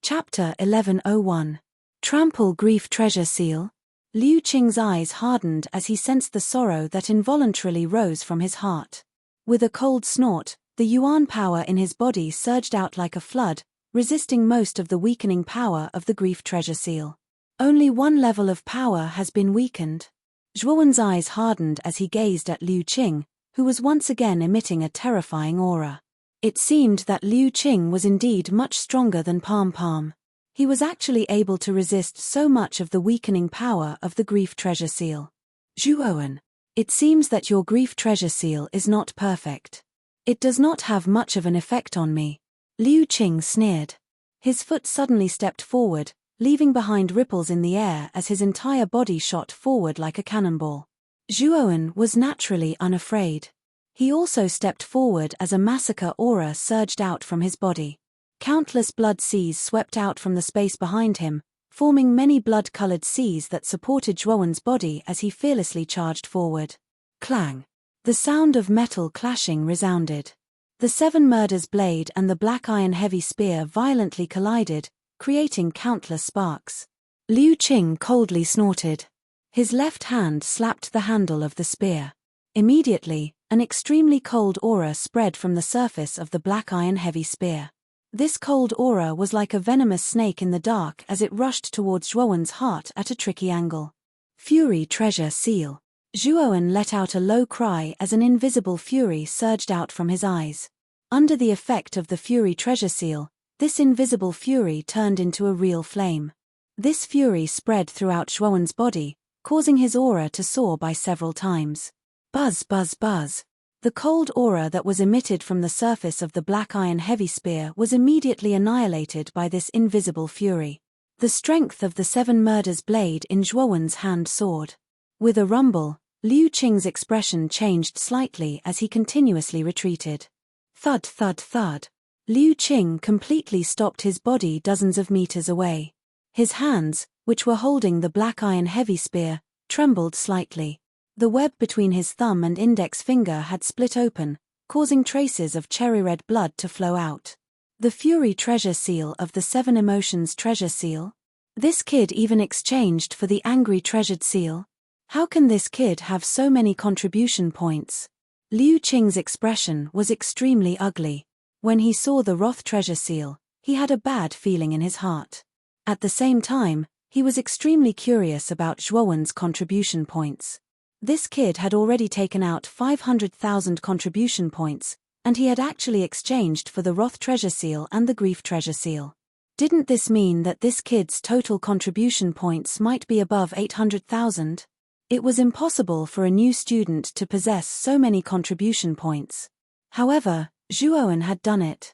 Chapter 1101. Tranquil Grief Treasure Seal. Liu Qing's eyes hardened as he sensed the sorrow that involuntarily rose from his heart. With a cold snort, the yuan power in his body surged out like a flood, resisting most of the weakening power of the Grief Treasure Seal. Only one level of power has been weakened. Zhuowen's eyes hardened as he gazed at Liu Qing, who was once again emitting a terrifying aura. It seemed that Liu Qing was indeed much stronger than Palm Palm. He was actually able to resist so much of the weakening power of the Grief Treasure Seal. Zhuowen, it seems that your Grief Treasure Seal is not perfect. It does not have much of an effect on me. Liu Qing sneered. His foot suddenly stepped forward, leaving behind ripples in the air as his entire body shot forward like a cannonball. Zhuowen was naturally unafraid. He also stepped forward as a massacre aura surged out from his body. Countless blood seas swept out from the space behind him, forming many blood-colored seas that supported Zhuowen's body as he fearlessly charged forward. Clang! The sound of metal clashing resounded. The Seven Murders blade and the black iron heavy spear violently collided, creating countless sparks. Liu Qing coldly snorted. His left hand slapped the handle of the spear. Immediately, an extremely cold aura spread from the surface of the black iron heavy spear. This cold aura was like a venomous snake in the dark as it rushed towards Zhuowen's heart at a tricky angle. Fury Treasure Seal. Zhuowen let out a low cry as an invisible fury surged out from his eyes. Under the effect of the Fury Treasure Seal, this invisible fury turned into a real flame. This fury spread throughout Zhuowen's body, causing his aura to soar by several times. Buzz buzz buzz. The cold aura that was emitted from the surface of the black iron heavy spear was immediately annihilated by this invisible fury. The strength of the Seven Murders blade in Zhuowen's hand soared. With a rumble, Liu Qing's expression changed slightly as he continuously retreated. Thud thud thud. Liu Qing completely stopped his body dozens of meters away. His hands, which were holding the black iron heavy spear, trembled slightly. The web between his thumb and index finger had split open, causing traces of cherry-red blood to flow out. The Fury Treasure Seal of the Seven Emotions Treasure Seal? This kid even exchanged for the Angry Treasured Seal? How can this kid have so many contribution points? Liu Qing's expression was extremely ugly. When he saw the Wrath Treasure Seal, he had a bad feeling in his heart. At the same time, he was extremely curious about Zhuowen's contribution points. This kid had already taken out 500,000 contribution points, and he had actually exchanged for the Wrath Treasure Seal and the Grief Treasure Seal. Didn't this mean that this kid's total contribution points might be above 800,000? It was impossible for a new student to possess so many contribution points. However, Zhuowen had done it.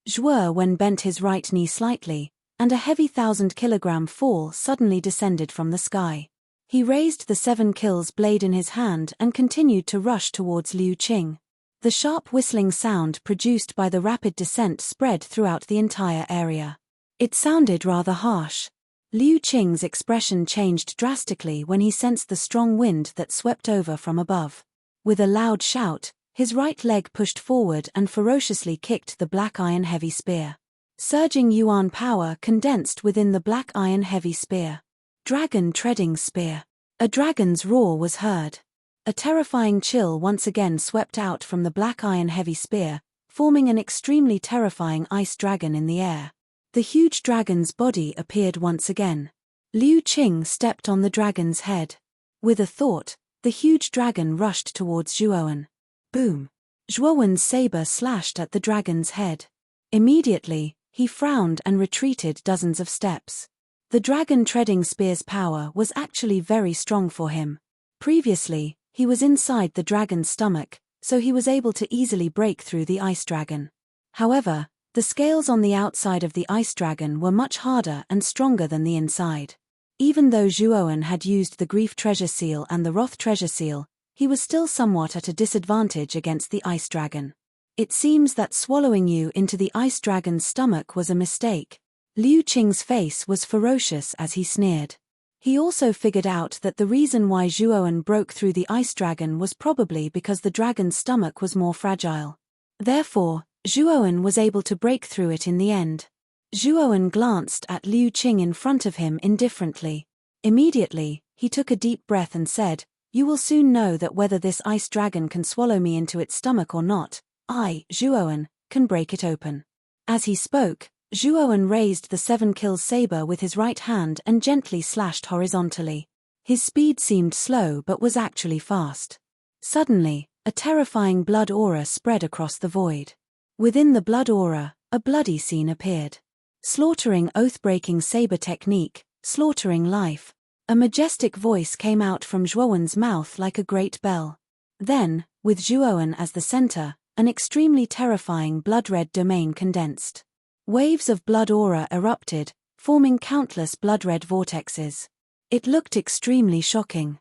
Zhuowen bent his right knee slightly, and a heavy 1,000-kilogram fall suddenly descended from the sky. He raised the 7 kills blade in his hand and continued to rush towards Liu Qing. The sharp whistling sound produced by the rapid descent spread throughout the entire area. It sounded rather harsh. Liu Qing's expression changed drastically when he sensed the strong wind that swept over from above. With a loud shout, his right leg pushed forward and ferociously kicked the black iron heavy spear. Surging yuan power condensed within the black iron heavy spear. Dragon treading spear. A dragon's roar was heard. A terrifying chill once again swept out from the black iron heavy spear, forming an extremely terrifying ice dragon in the air. The huge dragon's body appeared once again. Liu Qing stepped on the dragon's head. With a thought, the huge dragon rushed towards Zhuowen. Boom! Zhuowen's saber slashed at the dragon's head. Immediately, he frowned and retreated dozens of steps. The dragon treading spear's power was actually very strong for him. Previously, he was inside the dragon's stomach, so he was able to easily break through the ice dragon. However, the scales on the outside of the ice dragon were much harder and stronger than the inside. Even though Zhuowen had used the Grief Treasure Seal and the Wrath Treasure Seal, he was still somewhat at a disadvantage against the ice dragon. It seems that swallowing you into the ice dragon's stomach was a mistake. Liu Qing's face was ferocious as he sneered. He also figured out that the reason why Zhuowen broke through the ice dragon was probably because the dragon's stomach was more fragile. Therefore, Zhuowen was able to break through it in the end. Zhuowen glanced at Liu Qing in front of him indifferently. Immediately, he took a deep breath and said, "You will soon know that whether this ice dragon can swallow me into its stomach or not, I, Zhuowen, can break it open." As he spoke, Zhuowen raised the 7 kills saber with his right hand and gently slashed horizontally. His speed seemed slow but was actually fast. Suddenly, a terrifying blood aura spread across the void. Within the blood aura, a bloody scene appeared. Slaughtering oath-breaking saber technique, slaughtering life. A majestic voice came out from Zhuowen's mouth like a great bell. Then, with Zhuowen as the center, an extremely terrifying blood-red domain condensed. Waves of blood aura erupted, forming countless blood-red vortexes. It looked extremely shocking.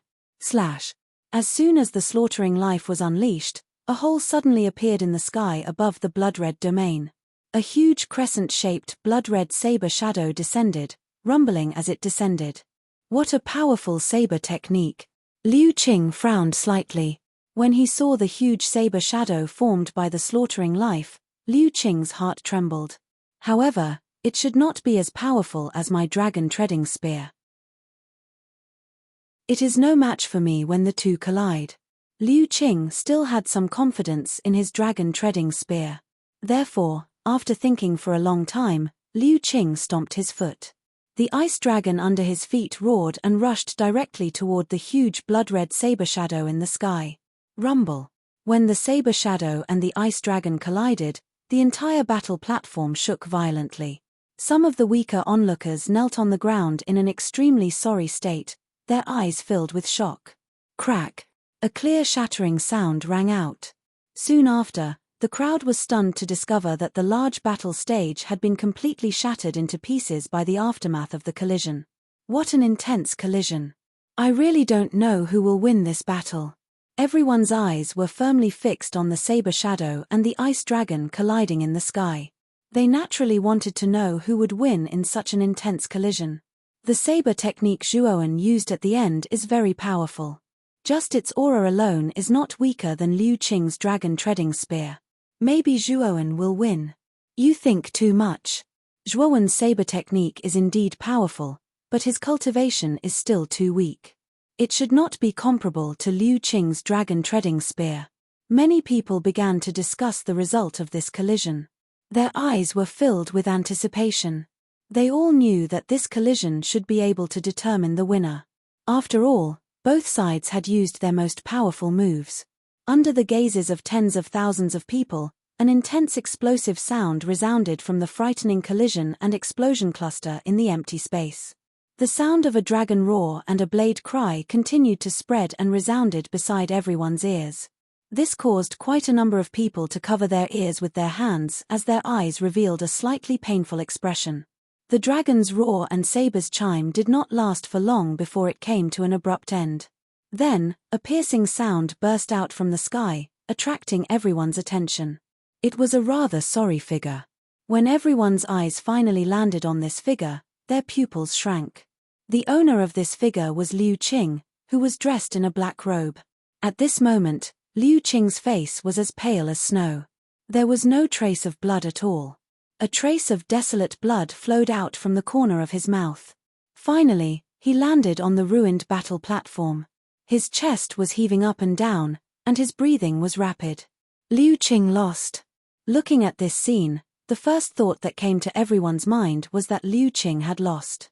As soon as the slaughtering life was unleashed, a hole suddenly appeared in the sky above the blood-red domain. A huge crescent-shaped blood-red saber shadow descended, rumbling as it descended. What a powerful saber technique! Liu Qing frowned slightly. When he saw the huge saber shadow formed by the slaughtering life, Liu Qing's heart trembled. However, it should not be as powerful as my dragon treading spear. It is no match for me when the two collide. Liu Qing still had some confidence in his dragon treading spear. Therefore, after thinking for a long time, Liu Qing stomped his foot. The ice dragon under his feet roared and rushed directly toward the huge blood-red saber shadow in the sky. Rumble. When the saber shadow and the ice dragon collided, the entire battle platform shook violently. Some of the weaker onlookers knelt on the ground in an extremely sorry state, their eyes filled with shock. Crack. A clear shattering sound rang out. Soon after, the crowd was stunned to discover that the large battle stage had been completely shattered into pieces by the aftermath of the collision. What an intense collision. I really don't know who will win this battle. Everyone's eyes were firmly fixed on the saber shadow and the ice dragon colliding in the sky. They naturally wanted to know who would win in such an intense collision. The saber technique Zhuowen used at the end is very powerful. Just its aura alone is not weaker than Liu Qing's dragon treading spear. Maybe Zhuowen will win. You think too much. Zhuowen's saber technique is indeed powerful, but his cultivation is still too weak. It should not be comparable to Liu Qing's dragon treading spear. Many people began to discuss the result of this collision. Their eyes were filled with anticipation. They all knew that this collision should be able to determine the winner. After all, both sides had used their most powerful moves. Under the gazes of tens of thousands of people, an intense explosive sound resounded from the frightening collision and explosion cluster in the empty space. The sound of a dragon roar and a blade cry continued to spread and resounded beside everyone's ears. This caused quite a number of people to cover their ears with their hands as their eyes revealed a slightly painful expression. The dragon's roar and saber's chime did not last for long before it came to an abrupt end. Then, a piercing sound burst out from the sky, attracting everyone's attention. It was a rather sorry figure. When everyone's eyes finally landed on this figure, their pupils shrank. The owner of this figure was Liu Qing, who was dressed in a black robe. At this moment, Liu Qing's face was as pale as snow. There was no trace of blood at all. A trace of desolate blood flowed out from the corner of his mouth. Finally, he landed on the ruined battle platform. His chest was heaving up and down, and his breathing was rapid. Liu Qing lost. Looking at this scene, the first thought that came to everyone's mind was that Liu Qing had lost.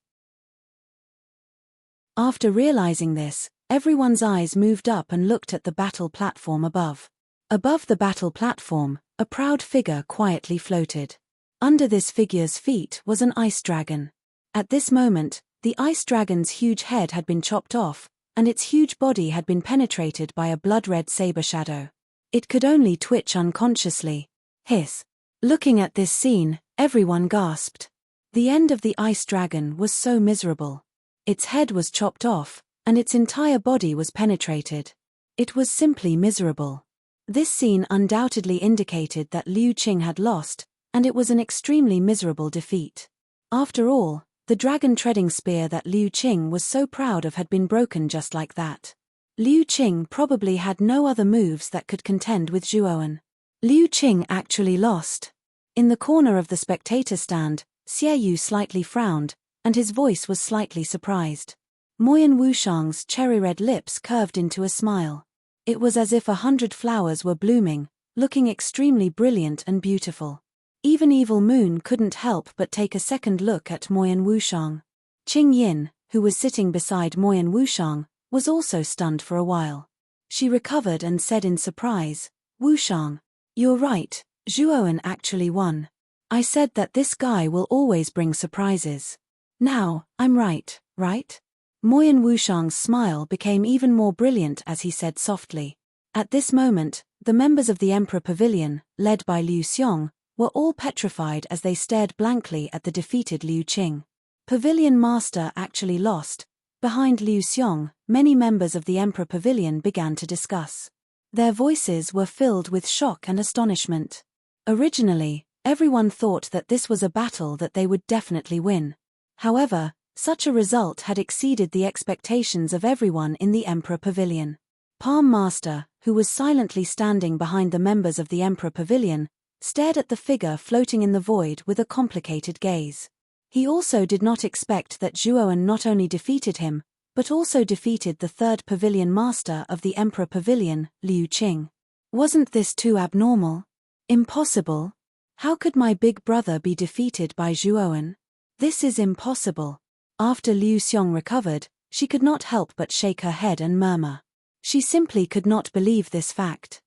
After realizing this, everyone's eyes moved up and looked at the battle platform above. Above the battle platform, a proud figure quietly floated. Under this figure's feet was an ice dragon. At this moment, the ice dragon's huge head had been chopped off, and its huge body had been penetrated by a blood-red saber shadow. It could only twitch unconsciously. Hiss. Looking at this scene, everyone gasped. The end of the ice dragon was so miserable. Its head was chopped off, and its entire body was penetrated. It was simply miserable. This scene undoubtedly indicated that Liu Qing had lost, and it was an extremely miserable defeat. After all, the dragon-treading spear that Liu Qing was so proud of had been broken just like that. Liu Qing probably had no other moves that could contend with Zhuowen. Liu Qing actually lost. In the corner of the spectator stand, Xie Yu slightly frowned, and his voice was slightly surprised. Moyan Wushang's cherry-red lips curved into a smile. It was as if 100 flowers were blooming, looking extremely brilliant and beautiful. Even Evil Moon couldn't help but take a second look at Moyan Wushang. Qing Yin, who was sitting beside Moyan Wushang, was also stunned for a while. She recovered and said in surprise, "Wushang, you're right, Zhuowen actually won. I said that this guy will always bring surprises. Now, I'm right, right?" Moyan Wushang's smile became even more brilliant as he said softly. At this moment, the members of the Emperor Pavilion, led by Liu Xiong, were all petrified as they stared blankly at the defeated Liu Qing. Pavilion Master actually lost. Behind Liu Xiong, many members of the Emperor Pavilion began to discuss. Their voices were filled with shock and astonishment. Originally, everyone thought that this was a battle that they would definitely win. However, such a result had exceeded the expectations of everyone in the Emperor Pavilion. Palm Master, who was silently standing behind the members of the Emperor Pavilion, stared at the figure floating in the void with a complicated gaze. He also did not expect that Zhuowen not only defeated him, but also defeated the third Pavilion Master of the Emperor Pavilion, Liu Qing. Wasn't this too abnormal? Impossible? How could my big brother be defeated by Zhuowen? This is impossible. After Liu Xiong recovered, she could not help but shake her head and murmur. She simply could not believe this fact.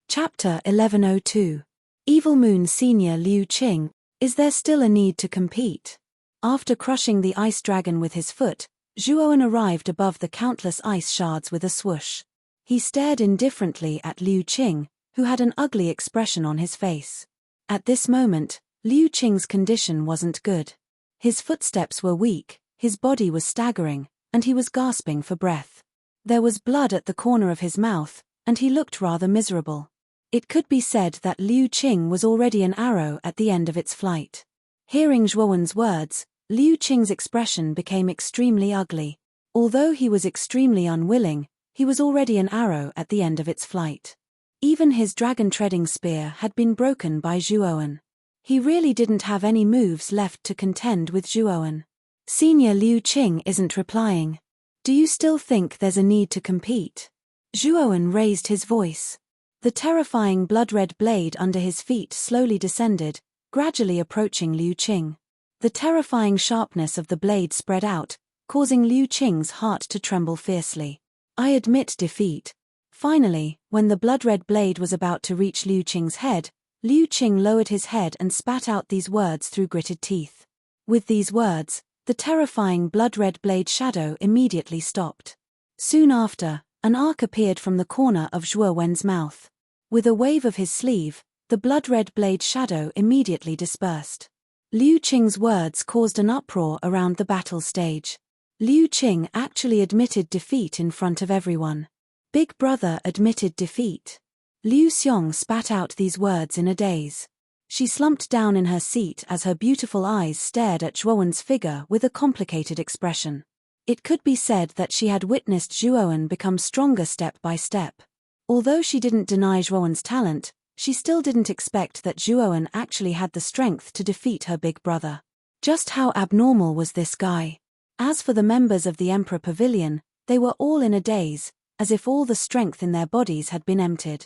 Chapter 1102. Evil Moon Senior Liu Qing, is there still a need to compete? After crushing the ice dragon with his foot, Zhuowen arrived above the countless ice shards with a swoosh. He stared indifferently at Liu Qing, who had an ugly expression on his face. At this moment, Liu Qing's condition wasn't good. His footsteps were weak, his body was staggering, and he was gasping for breath. There was blood at the corner of his mouth, and he looked rather miserable. It could be said that Liu Qing was already an arrow at the end of its flight. Hearing Zhuowen's words, Liu Qing's expression became extremely ugly. Although he was extremely unwilling, he was already an arrow at the end of its flight. Even his dragon-treading spear had been broken by Zhuowen. He really didn't have any moves left to contend with Zhuowen. Senior Liu Qing isn't replying. Do you still think there's a need to compete? Zhuowen raised his voice. The terrifying blood-red blade under his feet slowly descended, gradually approaching Liu Qing. The terrifying sharpness of the blade spread out, causing Liu Qing's heart to tremble fiercely. I admit defeat. Finally, when the blood-red blade was about to reach Liu Qing's head, Liu Qing lowered his head and spat out these words through gritted teeth. With these words, the terrifying blood-red blade shadow immediately stopped. Soon after, an arc appeared from the corner of Zhuowen's mouth. With a wave of his sleeve, the blood-red blade shadow immediately dispersed. Liu Qing's words caused an uproar around the battle stage. Liu Qing actually admitted defeat in front of everyone. Big brother admitted defeat. Liu Xiong spat out these words in a daze. She slumped down in her seat as her beautiful eyes stared at Zhuowen's figure with a complicated expression. It could be said that she had witnessed Zhuowen become stronger step by step. Although she didn't deny Zhuowen's talent, she still didn't expect that Zhuowen actually had the strength to defeat her big brother. Just how abnormal was this guy? As for the members of the Emperor Pavilion, they were all in a daze, as if all the strength in their bodies had been emptied.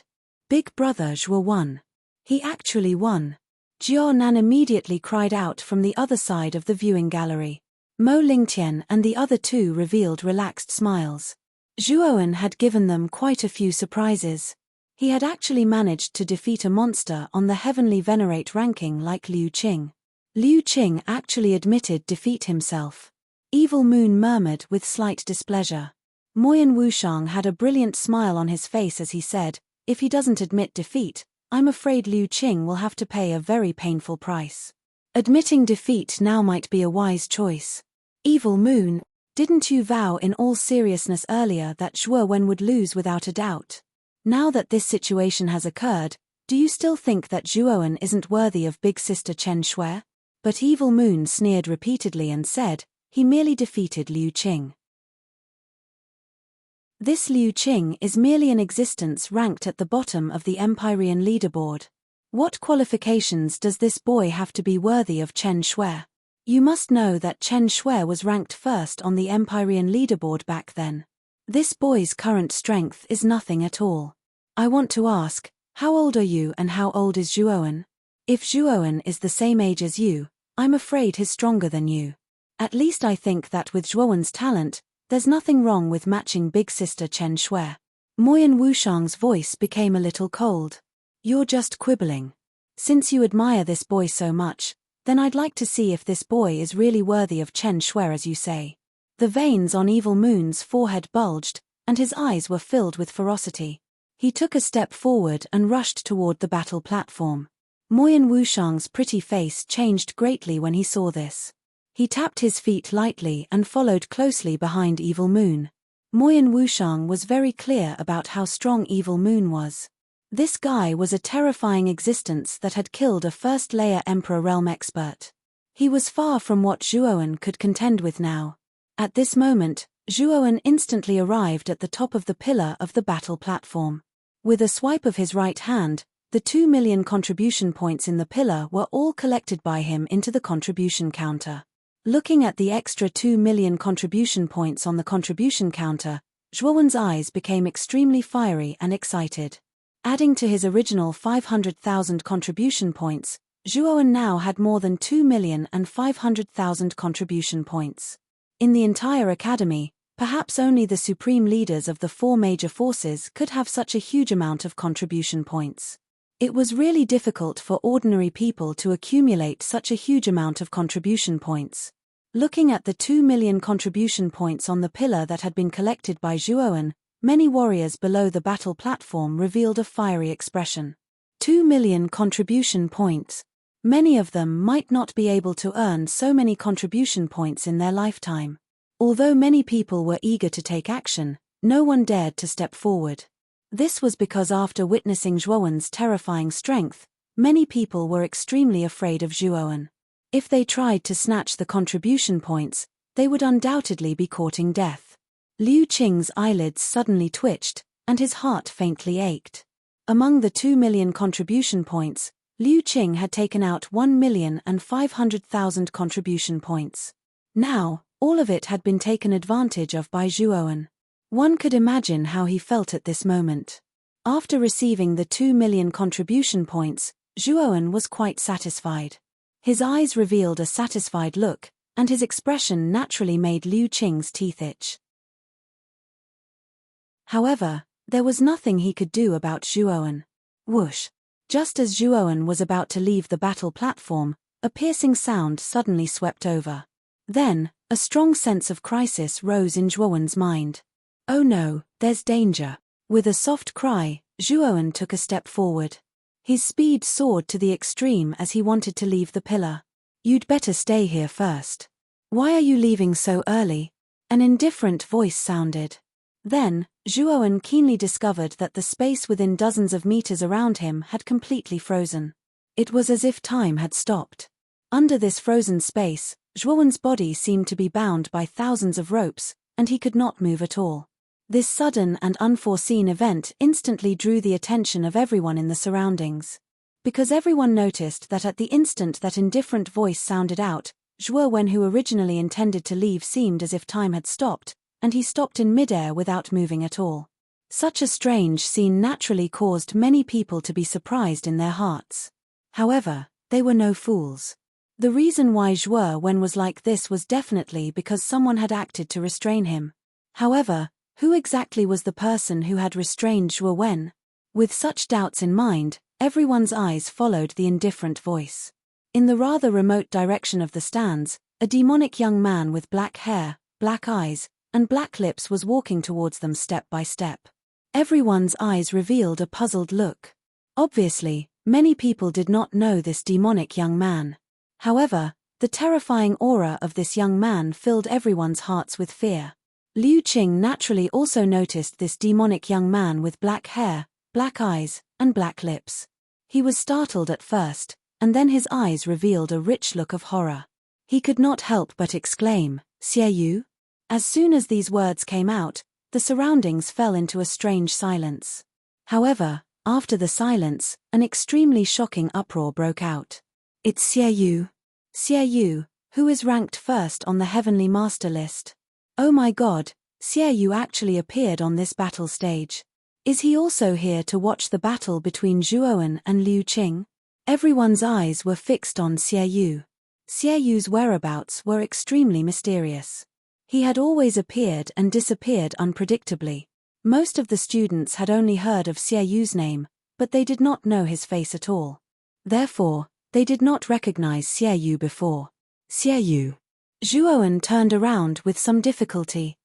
Big brother Zhuo won. He actually won. Jiao Nan immediately cried out from the other side of the viewing gallery. Mo Lingtian and the other two revealed relaxed smiles. Zhuowen had given them quite a few surprises. He had actually managed to defeat a monster on the Heavenly Venerate ranking like Liu Qing. Liu Qing actually admitted defeat himself. Evil Moon murmured with slight displeasure. Moyan Wushang had a brilliant smile on his face as he said, "If he doesn't admit defeat, I'm afraid Liu Qing will have to pay a very painful price. Admitting defeat now might be a wise choice." Evil Moon, didn't you vow in all seriousness earlier that Zhuowen would lose without a doubt? Now that this situation has occurred, do you still think that Zhuowen isn't worthy of big sister Chen Shui? But Evil Moon sneered repeatedly and said, he merely defeated Liu Qing. This Liu Qing is merely an existence ranked at the bottom of the Empyrean leaderboard. What qualifications does this boy have to be worthy of Chen Shui? You must know that Chen Shui was ranked first on the Empyrean leaderboard back then. This boy's current strength is nothing at all. I want to ask, how old are you and how old is Zhuowen? If Zhuowen is the same age as you, I'm afraid he's stronger than you. At least I think that with Zhuowen's talent, there's nothing wrong with matching big sister Chen Shui. Moyan Wushang's voice became a little cold. You're just quibbling. Since you admire this boy so much, then I'd like to see if this boy is really worthy of Chen Shui as you say. The veins on Evil Moon's forehead bulged, and his eyes were filled with ferocity. He took a step forward and rushed toward the battle platform. Moyan Wushang's pretty face changed greatly when he saw this. He tapped his feet lightly and followed closely behind Evil Moon. Moyan Wushang was very clear about how strong Evil Moon was. This guy was a terrifying existence that had killed a first-layer Emperor Realm expert. He was far from what Zhuowen could contend with now. At this moment, Zhuowen instantly arrived at the top of the pillar of the battle platform. With a swipe of his right hand, the 2 million contribution points in the pillar were all collected by him into the contribution counter. Looking at the extra 2 million contribution points on the contribution counter, Zhuowen's eyes became extremely fiery and excited. Adding to his original 500,000 contribution points, Zhuowen now had more than 2,500,000 contribution points. In the entire academy, perhaps only the supreme leaders of the 4 major forces could have such a huge amount of contribution points. It was really difficult for ordinary people to accumulate such a huge amount of contribution points. Looking at the 2 million contribution points on the pillar that had been collected by Zhuowen, many warriors below the battle platform revealed a fiery expression. 2 million contribution points. Many of them might not be able to earn so many contribution points in their lifetime. Although many people were eager to take action, no one dared to step forward. This was because after witnessing Zhuowen's terrifying strength, many people were extremely afraid of Zhuowen. If they tried to snatch the contribution points, they would undoubtedly be courting death. Liu Qing's eyelids suddenly twitched, and his heart faintly ached. Among the 2 million contribution points, Liu Qing had taken out 1,500,000 contribution points. Now, all of it had been taken advantage of by Zhuowen. One could imagine how he felt at this moment. After receiving the 2 million contribution points, Zhuowen was quite satisfied. His eyes revealed a satisfied look, and his expression naturally made Liu Qing's teeth itch. However, there was nothing he could do about Zhuowen. Whoosh! Just as Zhuowen was about to leave the battle platform, a piercing sound suddenly swept over. Then, a strong sense of crisis rose in Zhuowen's mind. Oh no, there's danger. With a soft cry, Zhuowen took a step forward. His speed soared to the extreme as he wanted to leave the pillar. You'd better stay here first. Why are you leaving so early? An indifferent voice sounded. Then, Zhuowen keenly discovered that the space within dozens of meters around him had completely frozen. It was as if time had stopped. Under this frozen space, Zhuowen's body seemed to be bound by thousands of ropes, and he could not move at all. This sudden and unforeseen event instantly drew the attention of everyone in the surroundings. Because everyone noticed that at the instant that indifferent voice sounded out, Zhuowen, who originally intended to leave, seemed as if time had stopped, and he stopped in midair without moving at all. Such a strange scene naturally caused many people to be surprised in their hearts. However, they were no fools. The reason why Zhuowen was like this was definitely because someone had acted to restrain him. However, who exactly was the person who had restrained Zhuowen? With such doubts in mind, everyone's eyes followed the indifferent voice. In the rather remote direction of the stands, a demonic young man with black hair, black eyes, and black lips was walking towards them step by step. Everyone's eyes revealed a puzzled look. Obviously, many people did not know this demonic young man. However, the terrifying aura of this young man filled everyone's hearts with fear. Liu Qing naturally also noticed this demonic young man with black hair, black eyes, and black lips. He was startled at first, and then his eyes revealed a rich look of horror. He could not help but exclaim, "Xie Yu?" As soon as these words came out, the surroundings fell into a strange silence. However, after the silence, an extremely shocking uproar broke out. "It's Xie Yu. Xie Yu, who is ranked first on the Heavenly Master list. Oh my god, Xie Yu actually appeared on this battle stage. Is he also here to watch the battle between Zhuowen and Liu Qing?" Everyone's eyes were fixed on Xie Yu. Xie Yu's whereabouts were extremely mysterious. He had always appeared and disappeared unpredictably. Most of the students had only heard of Xie Yu's name, but they did not know his face at all. Therefore, they did not recognize Xie Yu before. "Xie Yu." Zhuowen turned around with some difficulty.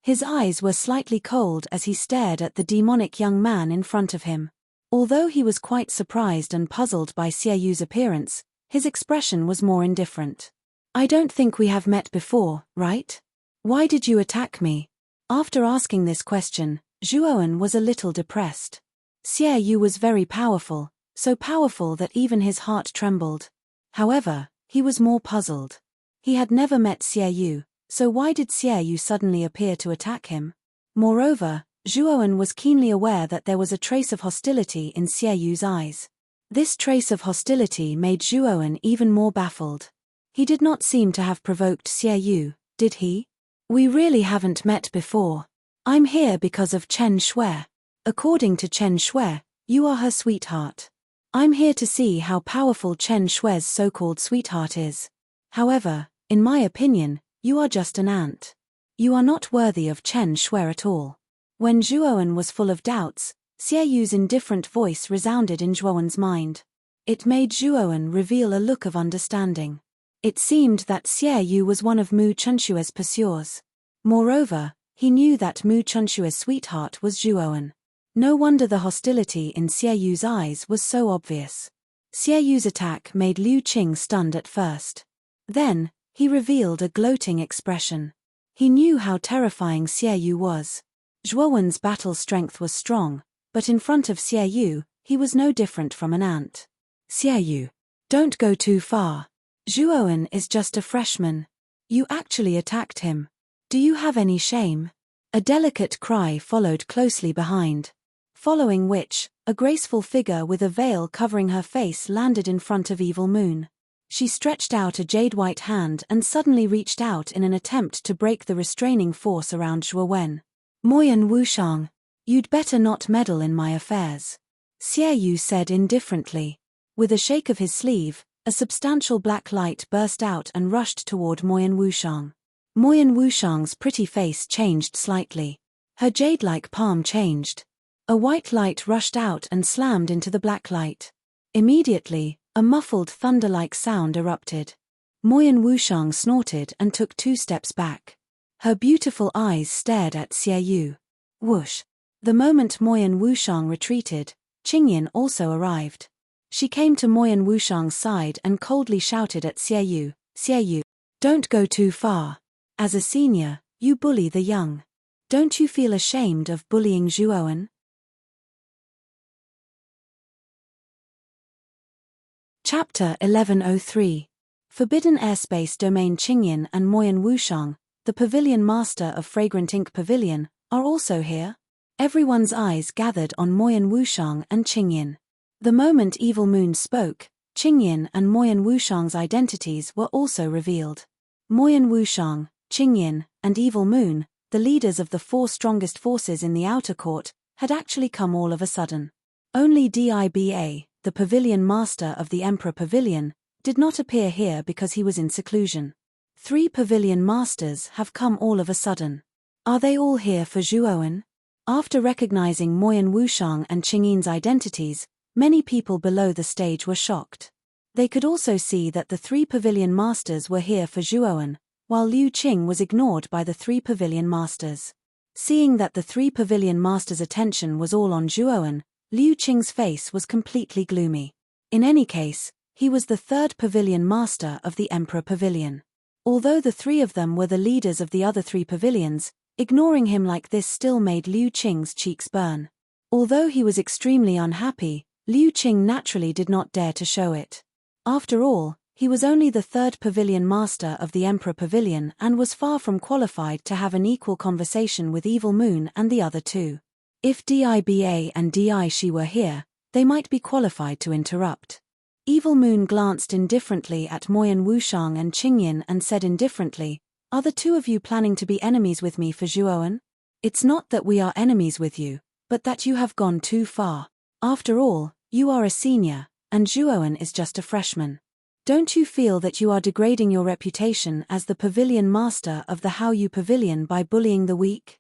His eyes were slightly cold as he stared at the demonic young man in front of him. Although he was quite surprised and puzzled by Xie Yu's appearance, his expression was more indifferent. "I don't think we have met before, right? Why did you attack me?" After asking this question, Zhuowen was a little depressed. Xie Yu was very powerful, so powerful that even his heart trembled. However, he was more puzzled. He had never met Xie Yu, so why did Xie Yu suddenly appear to attack him? Moreover, Zhuowen was keenly aware that there was a trace of hostility in Xie Yu's eyes. This trace of hostility made Zhuowen even more baffled. He did not seem to have provoked Xie Yu, did he? "We really haven't met before. I'm here because of Chen Shui. According to Chen Shui, you are her sweetheart. I'm here to see how powerful Chen Shui's so-called sweetheart is. However, in my opinion, you are just an ant. You are not worthy of Chen Shui at all." When Zhuowen was full of doubts, Xie Yu's indifferent voice resounded in Zhuowen's mind. It made Zhuowen reveal a look of understanding. It seemed that Xie Yu was one of Mu Chunshue's pursuers. Moreover, he knew that Mu Chunshue's sweetheart was Zhuowen. No wonder the hostility in Xie Yu's eyes was so obvious. Xie Yu's attack made Liu Qing stunned at first. Then, he revealed a gloating expression. He knew how terrifying Xie Yu was. Zhuowen's battle strength was strong, but in front of Xie Yu, he was no different from an ant. "Xie Yu, don't go too far. Zhuowen is just a freshman. You actually attacked him. Do you have any shame?" A delicate cry followed closely behind. Following which, a graceful figure with a veil covering her face landed in front of Evil Moon. She stretched out a jade-white hand and suddenly reached out in an attempt to break the restraining force around Zhuowen. "Moyan Wushang, you'd better not meddle in my affairs," Xie Yu said indifferently. With a shake of his sleeve, a substantial black light burst out and rushed toward Moyan Wushang. Moyan Wushang's pretty face changed slightly. Her jade-like palm changed. A white light rushed out and slammed into the black light. Immediately, a muffled thunder-like sound erupted. Moyan Wushang snorted and took 2 steps back. Her beautiful eyes stared at Xie Yu. Whoosh! The moment Moyan Wushang retreated, Qingyin also arrived. She came to Moyan Wushang's side and coldly shouted at Xie Yu, "Xie Yu, Don't go too far. As a senior, you bully the young. Don't you feel ashamed of bullying Zhuowen? Chapter 1103. Forbidden Airspace Domain. Qingyin and Moyan Wushang, the Pavilion Master of Fragrant Ink Pavilion, are also here. Everyone's eyes gathered on Moyan Wushang and Qingyin. The moment Evil Moon spoke, Qingyin and Moyan Wushang's identities were also revealed. Moyan Wushang, Qingyin, and Evil Moon, the leaders of the 4 strongest forces in the outer court, had actually come all of a sudden. Only Diba, the Pavilion Master of the Emperor Pavilion, did not appear here because he was in seclusion. 3 Pavilion Masters have come all of a sudden. Are they all here for Zhuowen? After recognizing Moyan Wushang and Qingyin's identities, many people below the stage were shocked. They could also see that the 3 Pavilion Masters were here for Zhuowen, while Liu Qing was ignored by the 3 Pavilion Masters. Seeing that the 3 Pavilion Masters' attention was all on Zhuowen, Liu Qing's face was completely gloomy. In any case, he was the 3rd Pavilion Master of the Emperor Pavilion. Although the 3 of them were the leaders of the other 3 pavilions, ignoring him like this still made Liu Qing's cheeks burn. Although he was extremely unhappy, Liu Qing naturally did not dare to show it. After all, he was only the 3rd Pavilion Master of the Emperor Pavilion and was far from qualified to have an equal conversation with Evil Moon and the other 2. If Diba and Dishi were here, they might be qualified to interrupt. Evil Moon glanced indifferently at Moyan Wushang and Qingyin and said indifferently, "Are the 2 of you planning to be enemies with me for Zhuowen? It's not that we are enemies with you, but that you have gone too far. After all, you are a senior, and Zhuowen is just a freshman. Don't you feel that you are degrading your reputation as the Pavilion Master of the Haoyu Pavilion by bullying the weak?"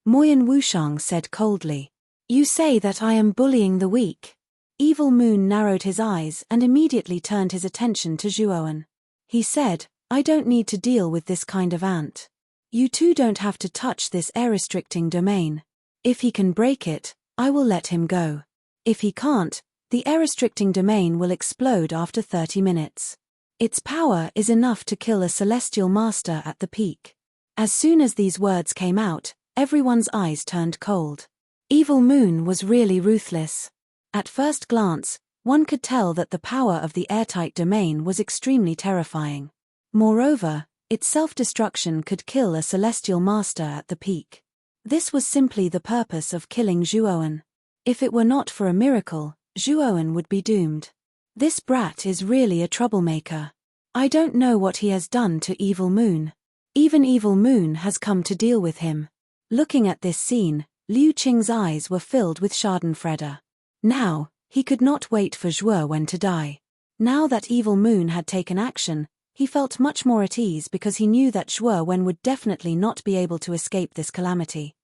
Moyan Wushang said coldly. "You say that I am bullying the weak?" Evil Moon narrowed his eyes and immediately turned his attention to Zhuowen. He said, "I don't need to deal with this kind of ant. You 2 don't have to touch this air-restricting domain. If he can break it, I will let him go. If he can't, the air-restricting domain will explode after 30 minutes. Its power is enough to kill a celestial master at the peak." As soon as these words came out, everyone's eyes turned cold. Evil Moon was really ruthless. At first glance, one could tell that the power of the airtight domain was extremely terrifying. Moreover, its self-destruction could kill a celestial master at the peak. This was simply the purpose of killing Zhuowen. If it were not for a miracle, Zhuowen would be doomed. This brat is really a troublemaker. I don't know what he has done to Evil Moon. Even Evil Moon has come to deal with him. Looking at this scene, Liu Qing's eyes were filled with schadenfreude. Now, he could not wait for Zhuowen to die. Now that Evil Moon had taken action, he felt much more at ease because he knew that Zhuowen would definitely not be able to escape this calamity.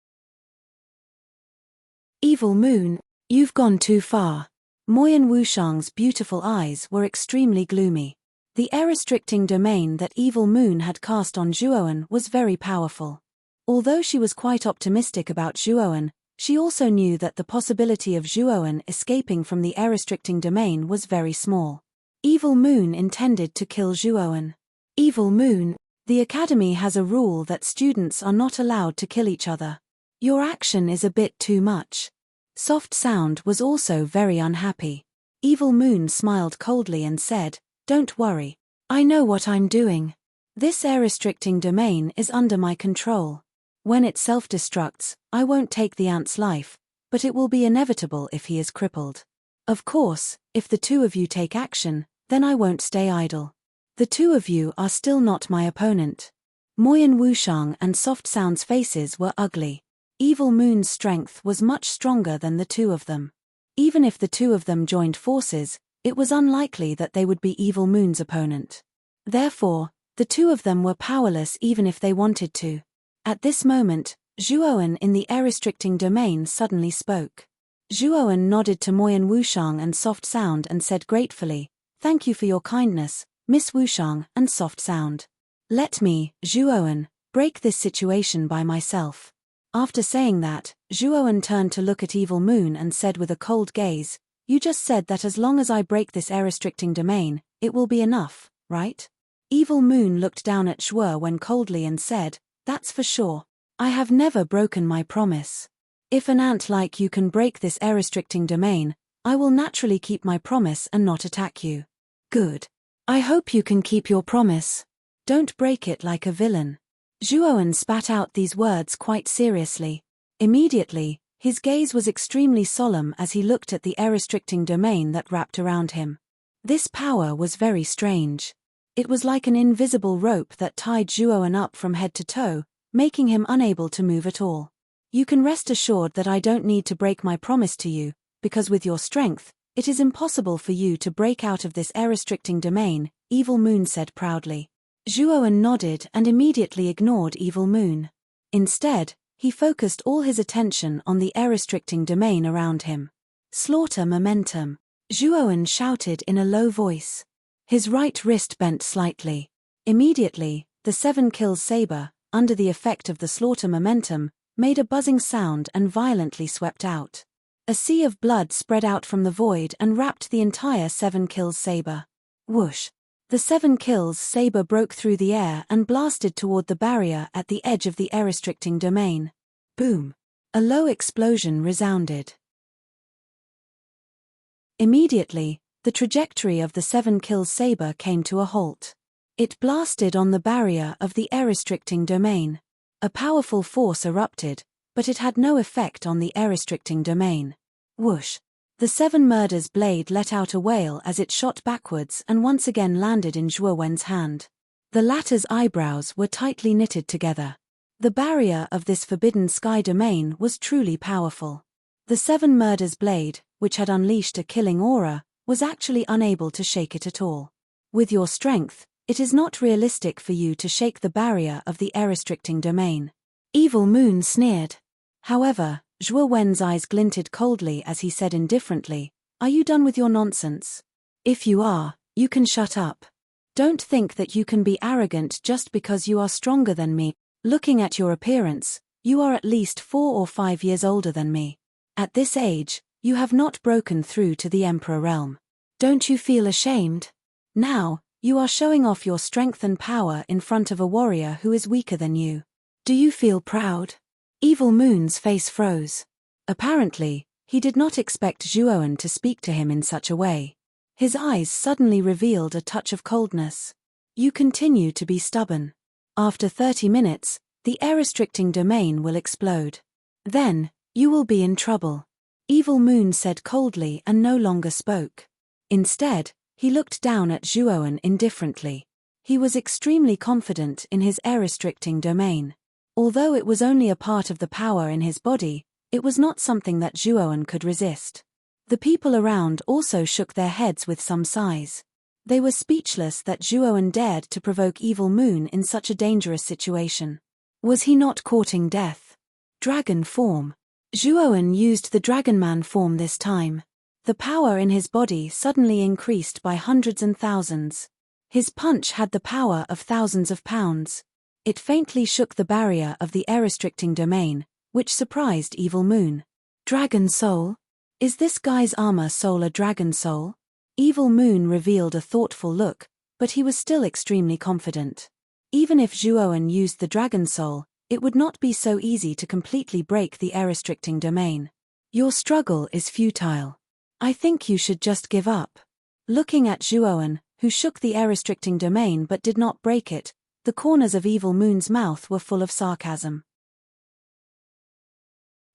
Evil Moon, you've gone too far. Moyan Wushang's beautiful eyes were extremely gloomy. The air-restricting domain that Evil Moon had cast on Zhuowen was very powerful. Although she was quite optimistic about Zhuowen, she also knew that the possibility of Zhuowen escaping from the air-restricting domain was very small. Evil Moon intended to kill Zhuowen. Evil Moon, the academy has a rule that students are not allowed to kill each other. Your action is a bit too much. Soft Sound was also very unhappy. Evil Moon smiled coldly and said, "Don't worry. I know what I'm doing. This air-restricting domain is under my control. When it self-destructs, I won't take the ant's life, but it will be inevitable if he is crippled. Of course, if the 2 of you take action, then I won't stay idle. The 2 of you are still not my opponent." Moyan Wushang and Soft Sound's faces were ugly. Evil Moon's strength was much stronger than the 2 of them. Even if the 2 of them joined forces, it was unlikely that they would be Evil Moon's opponent. Therefore, the 2 of them were powerless even if they wanted to. At this moment, Zhuowen in the air-restricting domain suddenly spoke. Zhuowen nodded to Moyan Wushang and Soft Sound and said gratefully, "Thank you for your kindness, Miss Wushang and Soft Sound. Let me, Zhuowen, break this situation by myself." After saying that, Zhuowen turned to look at Evil Moon and said with a cold gaze, "You just said that as long as I break this air-restricting domain, it will be enough, right? Evil Moon looked down at Zhuowen coldly and said, "That's for sure. I have never broken my promise. If an ant like you can break this air-restricting domain, I will naturally keep my promise and not attack you." "Good. I hope you can keep your promise. Don't break it like a villain." Zhuowen spat out these words quite seriously. Immediately, his gaze was extremely solemn as he looked at the air-restricting domain that wrapped around him. This power was very strange. It was like an invisible rope that tied Zhuowen up from head to toe, making him unable to move at all. "You can rest assured that I don't need to break my promise to you, because with your strength, it is impossible for you to break out of this air-restricting domain," Evil Moon said proudly. Zhuowen nodded and immediately ignored Evil Moon. Instead, he focused all his attention on the air-restricting domain around him. "Slaughter momentum," Zhuowen shouted in a low voice. His right wrist bent slightly. Immediately, the 7 kills saber, under the effect of the slaughter momentum, made a buzzing sound and violently swept out. A sea of blood spread out from the void and wrapped the entire 7 kills saber. Whoosh! The 7 kills saber broke through the air and blasted toward the barrier at the edge of the air-restricting domain. Boom! A low explosion resounded. Immediately, the trajectory of the 7 kills saber came to a halt. It blasted on the barrier of the air-restricting domain. A powerful force erupted, but it had no effect on the air-restricting domain. Whoosh! The 7 murders blade let out a wail as it shot backwards and once again landed in Zhuowen's hand. The latter's eyebrows were tightly knitted together. The barrier of this forbidden sky domain was truly powerful. The 7 murders blade, which had unleashed a killing aura, was actually unable to shake it at all. "With your strength, it is not realistic for you to shake the barrier of the air-restricting domain," Evil Moon sneered. However, Zhuowen's eyes glinted coldly as he said indifferently, "Are you done with your nonsense? If you are, you can shut up. Don't think that you can be arrogant just because you are stronger than me. Looking at your appearance, you are at least 4 or 5 years older than me. At this age, you have not broken through to the Emperor realm. Don't you feel ashamed? Now, you are showing off your strength and power in front of a warrior who is weaker than you. Do you feel proud?" Evil Moon's face froze. Apparently, he did not expect Zhuowen to speak to him in such a way. His eyes suddenly revealed a touch of coldness. "You continue to be stubborn. After 30 minutes, the air-restricting domain will explode. Then, you will be in trouble." Evil Moon said coldly and no longer spoke. Instead, he looked down at Zhuowen indifferently. He was extremely confident in his air-restricting domain. Although it was only a part of the power in his body, it was not something that Zhuowen could resist. The people around also shook their heads with some sighs. They were speechless that Zhuowen dared to provoke Evil Moon in such a dangerous situation. Was he not courting death? Dragon form. Zhuowen used the Dragonman form this time. The power in his body suddenly increased by hundreds and thousands. His punch had the power of thousands of pounds. It faintly shook the barrier of the air-restricting domain, which surprised Evil Moon. "Dragon soul? Is this guy's armor soul a dragon soul?" Evil Moon revealed a thoughtful look, but he was still extremely confident. Even if Zhuowen used the dragon soul, it would not be so easy to completely break the air-restricting domain. "Your struggle is futile. I think you should just give up." Looking at Zhuowen, who shook the air-restricting domain but did not break it, the corners of Evil Moon's mouth were full of sarcasm.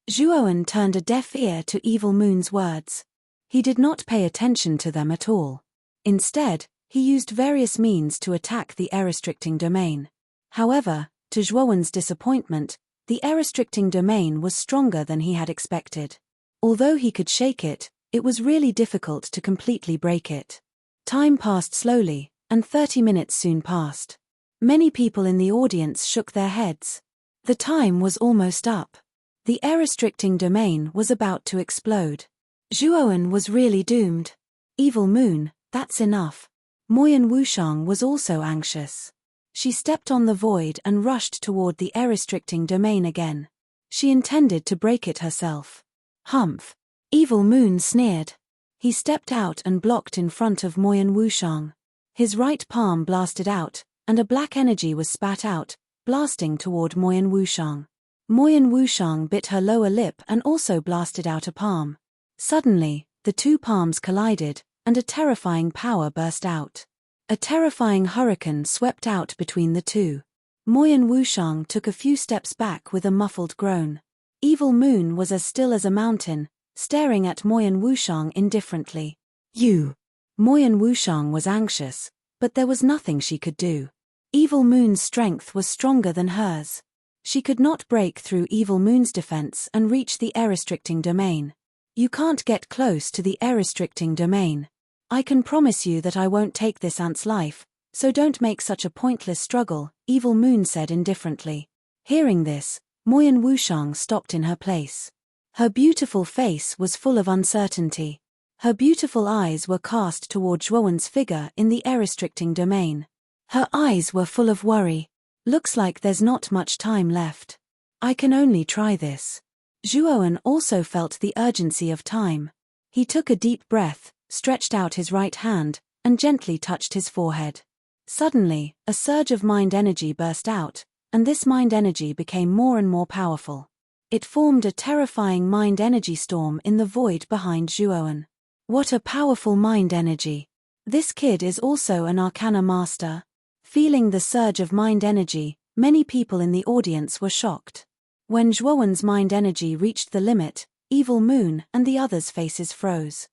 Zhuowen turned a deaf ear to Evil Moon's words. He did not pay attention to them at all. Instead, he used various means to attack the air-restricting domain. However, to Zhuowen's disappointment, the air-restricting domain was stronger than he had expected. Although he could shake it, it was really difficult to completely break it. Time passed slowly, and 30 minutes soon passed. Many people in the audience shook their heads. The time was almost up. The air-restricting domain was about to explode. Zhuowen was really doomed. Evil Moon, that's enough. Moyan Wushang was also anxious. She stepped on the void and rushed toward the air-restricting domain again. She intended to break it herself. "Humph!" Evil Moon sneered. He stepped out and blocked in front of Moyan Wushang. His right palm blasted out, and a black energy was spat out, blasting toward Moyan Wushang. Moyan Wushang bit her lower lip and also blasted out a palm. Suddenly, the two palms collided, and a terrifying power burst out. A terrifying hurricane swept out between the two. Moyan Wushang took a few steps back with a muffled groan. Evil Moon was as still as a mountain, staring at Moyan Wushang indifferently. You! Moyan Wushang was anxious, but there was nothing she could do. Evil Moon's strength was stronger than hers. She could not break through Evil Moon's defense and reach the air-restricting domain. You can't get close to the air-restricting domain. I can promise you that I won't take this ant's life, so don't make such a pointless struggle, Evil Moon said indifferently. Hearing this, Moyan Wushang stopped in her place. Her beautiful face was full of uncertainty. Her beautiful eyes were cast toward Zhuowen's figure in the air-restricting domain. Her eyes were full of worry. Looks like there's not much time left. I can only try this. Zhuowen also felt the urgency of time. He took a deep breath, stretched out his right hand, and gently touched his forehead. Suddenly, a surge of mind energy burst out, and this mind energy became more and more powerful. It formed a terrifying mind energy storm in the void behind Zhuowen. What a powerful mind energy! This kid is also an Arcana master. Feeling the surge of mind energy, many people in the audience were shocked. When Zhuowen's mind energy reached the limit, Evil Moon and the others' faces froze.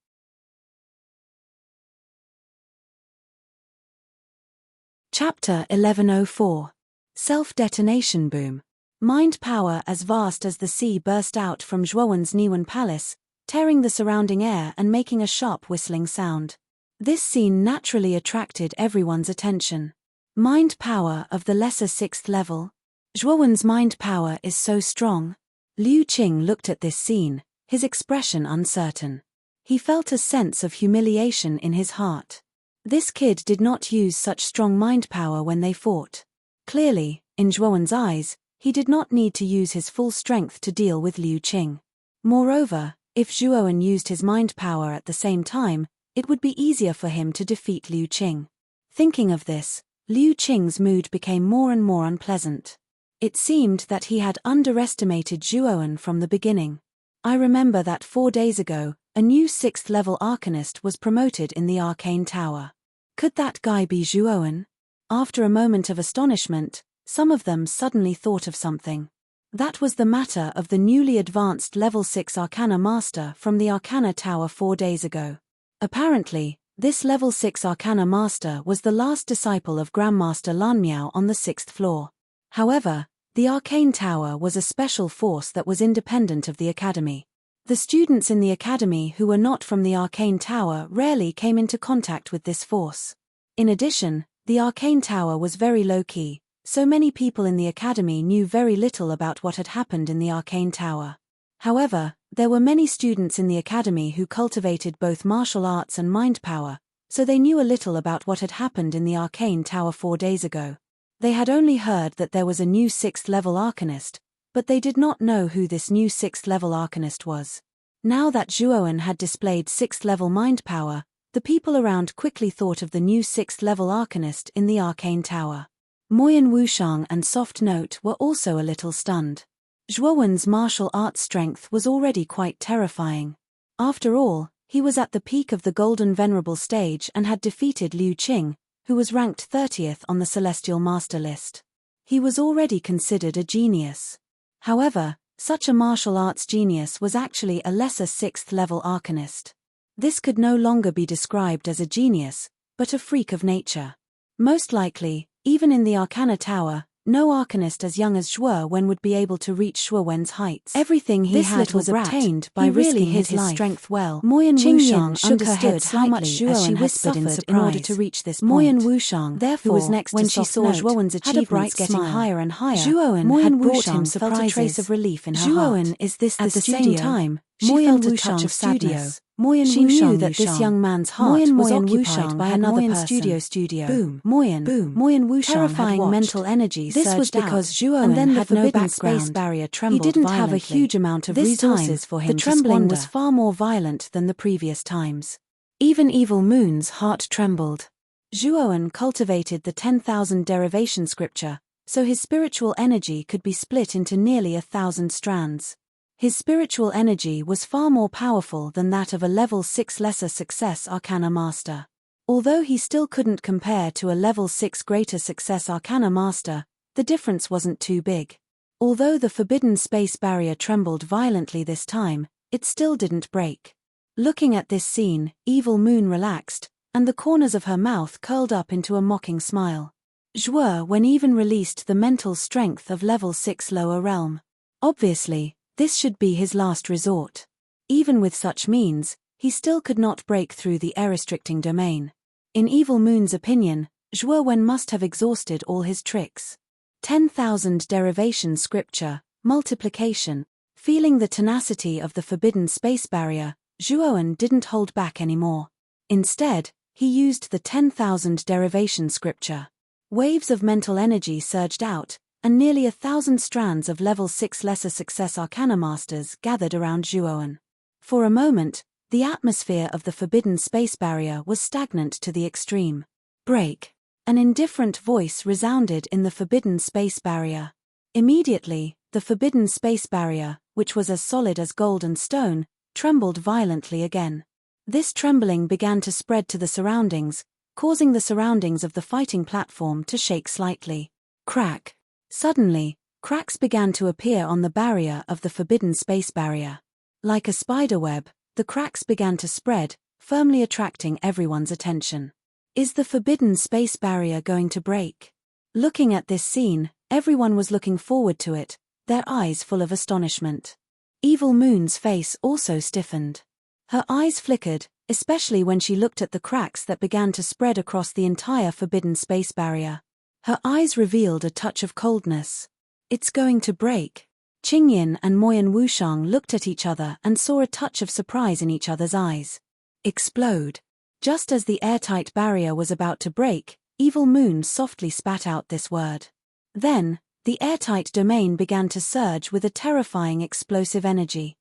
Chapter 1104. Self-detonation boom. Mind power as vast as the sea burst out from Zhuowen's Niwen Palace, tearing the surrounding air and making a sharp whistling sound. This scene naturally attracted everyone's attention. Mind power of the lesser 6th level? Zhuowen's mind power is so strong. Liu Qing looked at this scene, his expression uncertain. He felt a sense of humiliation in his heart. This kid did not use such strong mind power when they fought. Clearly, in Zhuowen's eyes, he did not need to use his full strength to deal with Liu Qing. Moreover, if Zhuowen used his mind power at the same time, it would be easier for him to defeat Liu Qing. Thinking of this, Liu Qing's mood became more and more unpleasant. It seemed that he had underestimated Zhuowen from the beginning. I remember that 4 days ago, a new 6th-level Arcanist was promoted in the Arcane Tower. Could that guy be Zhuowen? After a moment of astonishment, some of them suddenly thought of something. That was the matter of the newly advanced level 6 Arcana Master from the Arcana Tower 4 days ago. Apparently, this level 6 Arcana Master was the last disciple of Grandmaster Lanmiao on the 6th floor. However, the Arcane Tower was a special force that was independent of the Academy. The students in the Academy who were not from the Arcane Tower rarely came into contact with this force. In addition, the Arcane Tower was very low-key, so many people in the Academy knew very little about what had happened in the Arcane Tower. However, there were many students in the Academy who cultivated both martial arts and mind power, so they knew a little about what had happened in the Arcane Tower 4 days ago. They had only heard that there was a new 6th-level Arcanist, but they did not know who this new 6th-level Arcanist was. Now that Zhuowen had displayed 6th-level mind power, the people around quickly thought of the new 6th-level Arcanist in the Arcane Tower. Moyan Wushang and Soft Note were also a little stunned. Zhuowen's martial arts strength was already quite terrifying. After all, he was at the peak of the Golden Venerable stage and had defeated Liu Qing, who was ranked 30th on the Celestial Master list. He was already considered a genius. However, such a martial arts genius was actually a lesser 6th-level Arcanist. This could no longer be described as a genius, but a freak of nature. Most likely, even in the Arcana Tower, no Arcanist as young as Zhuowen would be able to reach Zhuowen's heights. Everything he had was obtained by risking his strength well. Moyan Wushang understood how much Zhuowen had suffered in order to reach this point. Moyan Wushang, therefore, who was next when she saw Zhuowen's achievements getting higher and higher, Zhuowen had brought him felt a trace of relief in her heart. Is this the studio? At the same time, she felt a touch of sadness. She knew that this young man's heart was occupied by another person. Boom, Moyan Wushang terrifying mental energy. This was because Zhuowen had no background. Barrier trembled. He didn't have a huge amount of resources for him to squander. The trembling was far more violent than the previous times. Even Evil Moon's heart trembled. Zhuoan cultivated the 10,000 derivation scripture, so his spiritual energy could be split into nearly 1,000 strands. His spiritual energy was far more powerful than that of a level 6 lesser success arcana master. Although he still couldn't compare to a level 6 greater success arcana master, the difference wasn't too big. Although the forbidden space barrier trembled violently this time, it still didn't break. Looking at this scene, Evil Moon relaxed, and the corners of her mouth curled up into a mocking smile. Zhuowen even released the mental strength of level 6 lower realm. Obviously, this should be his last resort. Even with such means, he still could not break through the air-restricting domain. In Evil Moon's opinion, Zhuowen must have exhausted all his tricks. 10,000 derivation scripture, multiplication. Feeling the tenacity of the forbidden space barrier, Zhuowen didn't hold back anymore. Instead, he used the 10,000 derivation scripture. Waves of mental energy surged out, and nearly 1,000 strands of level 6 lesser success arcana masters gathered around Zhuowen. For a moment, the atmosphere of the forbidden space barrier was stagnant to the extreme. Break! An indifferent voice resounded in the forbidden space barrier. Immediately, the forbidden space barrier, which was as solid as gold and stone, trembled violently again. This trembling began to spread to the surroundings, causing the surroundings of the fighting platform to shake slightly. Crack! Suddenly, cracks began to appear on the barrier of the forbidden space barrier. Like a spiderweb, the cracks began to spread, firmly attracting everyone's attention. Is the forbidden space barrier going to break? Looking at this scene, everyone was looking forward to it, their eyes full of astonishment. Evil Moon's face also stiffened. Her eyes flickered, especially when she looked at the cracks that began to spread across the entire forbidden space barrier. Her eyes revealed a touch of coldness. It's going to break. Qingyin and Moyan Wushang looked at each other and saw a touch of surprise in each other's eyes. Explode. Just as the airtight barrier was about to break, Evil Moon softly spat out this word. Then, the airtight domain began to surge with a terrifying explosive energy.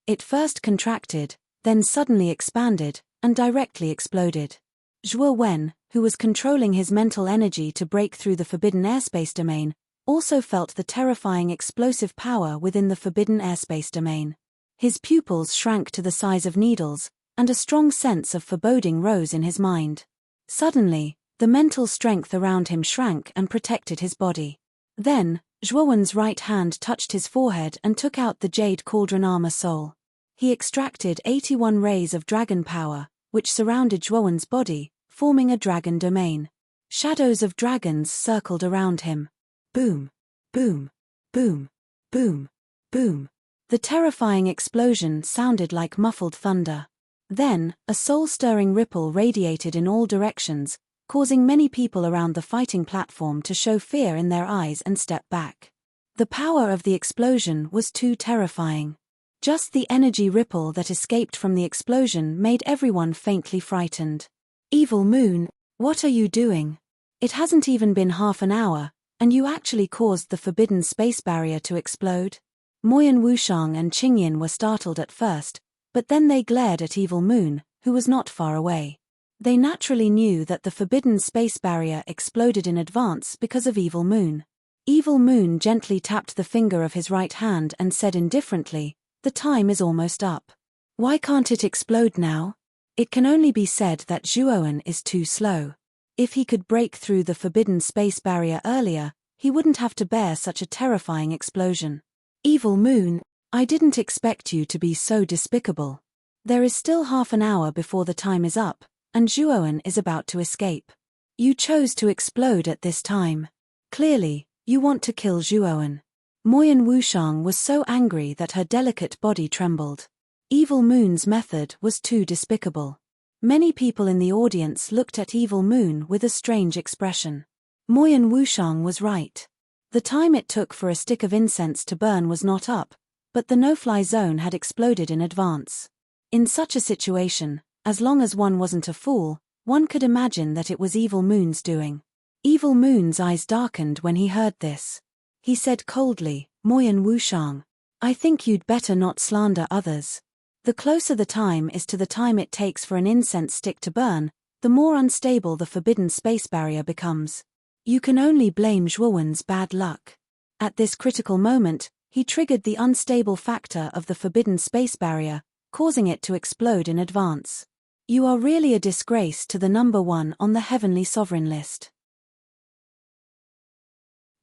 It first contracted, then suddenly expanded, and directly exploded. Zhuowen, who was controlling his mental energy to break through the forbidden airspace domain, also felt the terrifying explosive power within the forbidden airspace domain. His pupils shrank to the size of needles, and a strong sense of foreboding rose in his mind. Suddenly, the mental strength around him shrank and protected his body. Then, Zhuowen's right hand touched his forehead and took out the jade cauldron armor soul. He extracted 81 rays of dragon power, which surrounded Zhuowen's body, forming a dragon domain. Shadows of dragons circled around him. Boom! Boom! Boom! Boom! Boom! The terrifying explosion sounded like muffled thunder. Then, a soul-stirring ripple radiated in all directions, causing many people around the fighting platform to show fear in their eyes and step back. The power of the explosion was too terrifying. Just the energy ripple that escaped from the explosion made everyone faintly frightened. Evil Moon, what are you doing? It hasn't even been half an hour, and you actually caused the forbidden space barrier to explode? Moyan Wushang and Qingyin were startled at first, but then they glared at Evil Moon, who was not far away. They naturally knew that the forbidden space barrier exploded in advance because of Evil Moon. Evil Moon gently tapped the finger of his right hand and said indifferently, "The time is almost up. Why can't it explode now?" It can only be said that Zhuowen is too slow. If he could break through the forbidden space barrier earlier, he wouldn't have to bear such a terrifying explosion. Evil Moon, I didn't expect you to be so despicable. There is still half an hour before the time is up, and Zhuowen is about to escape. You chose to explode at this time. Clearly, you want to kill Zhuowen. Moyan Wushang was so angry that her delicate body trembled. Evil Moon's method was too despicable. Many people in the audience looked at Evil Moon with a strange expression. Moyan Wushang was right. The time it took for a stick of incense to burn was not up, but the no-fly zone had exploded in advance. In such a situation, as long as one wasn't a fool, one could imagine that it was Evil Moon's doing. Evil Moon's eyes darkened when he heard this. He said coldly, "Moyan Wushang, I think you'd better not slander others. The closer the time is to the time it takes for an incense stick to burn, the more unstable the forbidden space barrier becomes. You can only blame Zhuowen's bad luck. At this critical moment, he triggered the unstable factor of the forbidden space barrier, causing it to explode in advance. You are really a disgrace to the number 1 on the heavenly sovereign list.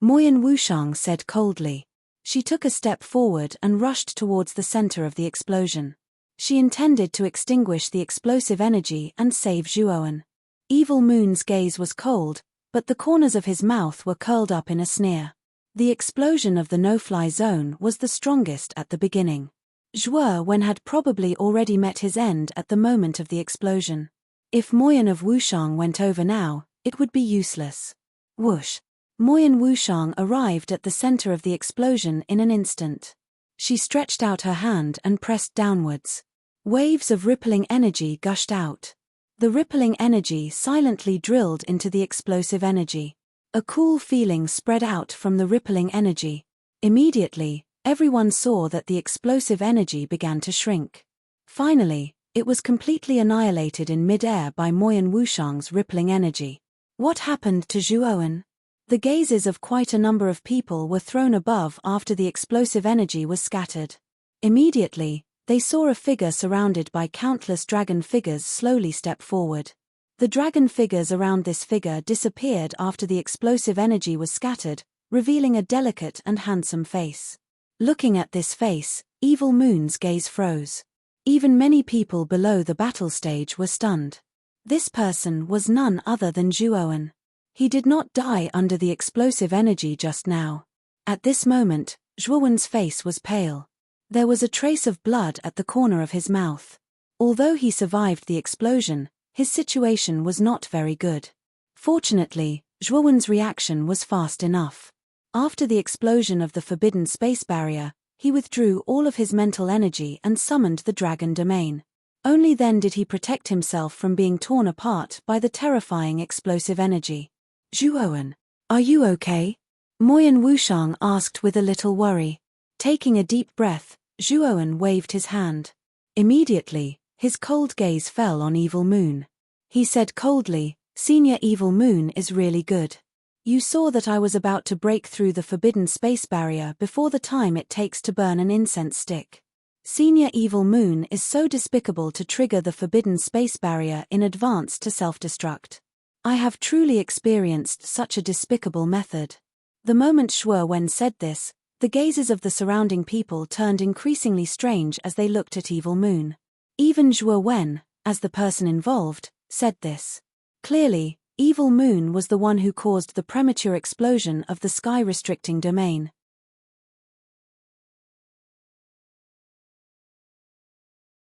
Moyan Wushang said coldly. She took a step forward and rushed towards the center of the explosion. She intended to extinguish the explosive energy and save Zhuowen. Evil Moon's gaze was cold, but the corners of his mouth were curled up in a sneer. The explosion of the no-fly zone was the strongest at the beginning. Zhuowen had probably already met his end at the moment of the explosion. If Moyan of Wushang went over now, it would be useless. Whoosh! Moyan Wushang arrived at the center of the explosion in an instant. She stretched out her hand and pressed downwards. Waves of rippling energy gushed out. The rippling energy silently drilled into the explosive energy. A cool feeling spread out from the rippling energy. Immediately, everyone saw that the explosive energy began to shrink. Finally, it was completely annihilated in mid-air by Moyan Wushang's rippling energy. What happened to Zhuowen? The gazes of quite a number of people were thrown above after the explosive energy was scattered. Immediately, they saw a figure surrounded by countless dragon figures slowly step forward. The dragon figures around this figure disappeared after the explosive energy was scattered, revealing a delicate and handsome face. Looking at this face, Evil Moon's gaze froze. Even many people below the battle stage were stunned. This person was none other than Zhuowen. He did not die under the explosive energy just now. At this moment, Zhuowen's face was pale. There was a trace of blood at the corner of his mouth. Although he survived the explosion, his situation was not very good. Fortunately, Zhuowen's reaction was fast enough. After the explosion of the forbidden space barrier, he withdrew all of his mental energy and summoned the dragon domain. Only then did he protect himself from being torn apart by the terrifying explosive energy. Zhuowen, are you okay? Moyan Wushang asked with a little worry. Taking a deep breath, Zhuowen waved his hand. Immediately, his cold gaze fell on Evil Moon. He said coldly, "Senior Evil Moon is really good. You saw that I was about to break through the forbidden space barrier before the time it takes to burn an incense stick. Senior Evil Moon is so despicable to trigger the forbidden space barrier in advance to self-destruct. I have truly experienced such a despicable method." The moment Zhuowen said this, the gazes of the surrounding people turned increasingly strange as they looked at Evil Moon. Even Zhuowen, as the person involved, said this. Clearly, Evil Moon was the one who caused the premature explosion of the sky-restricting domain.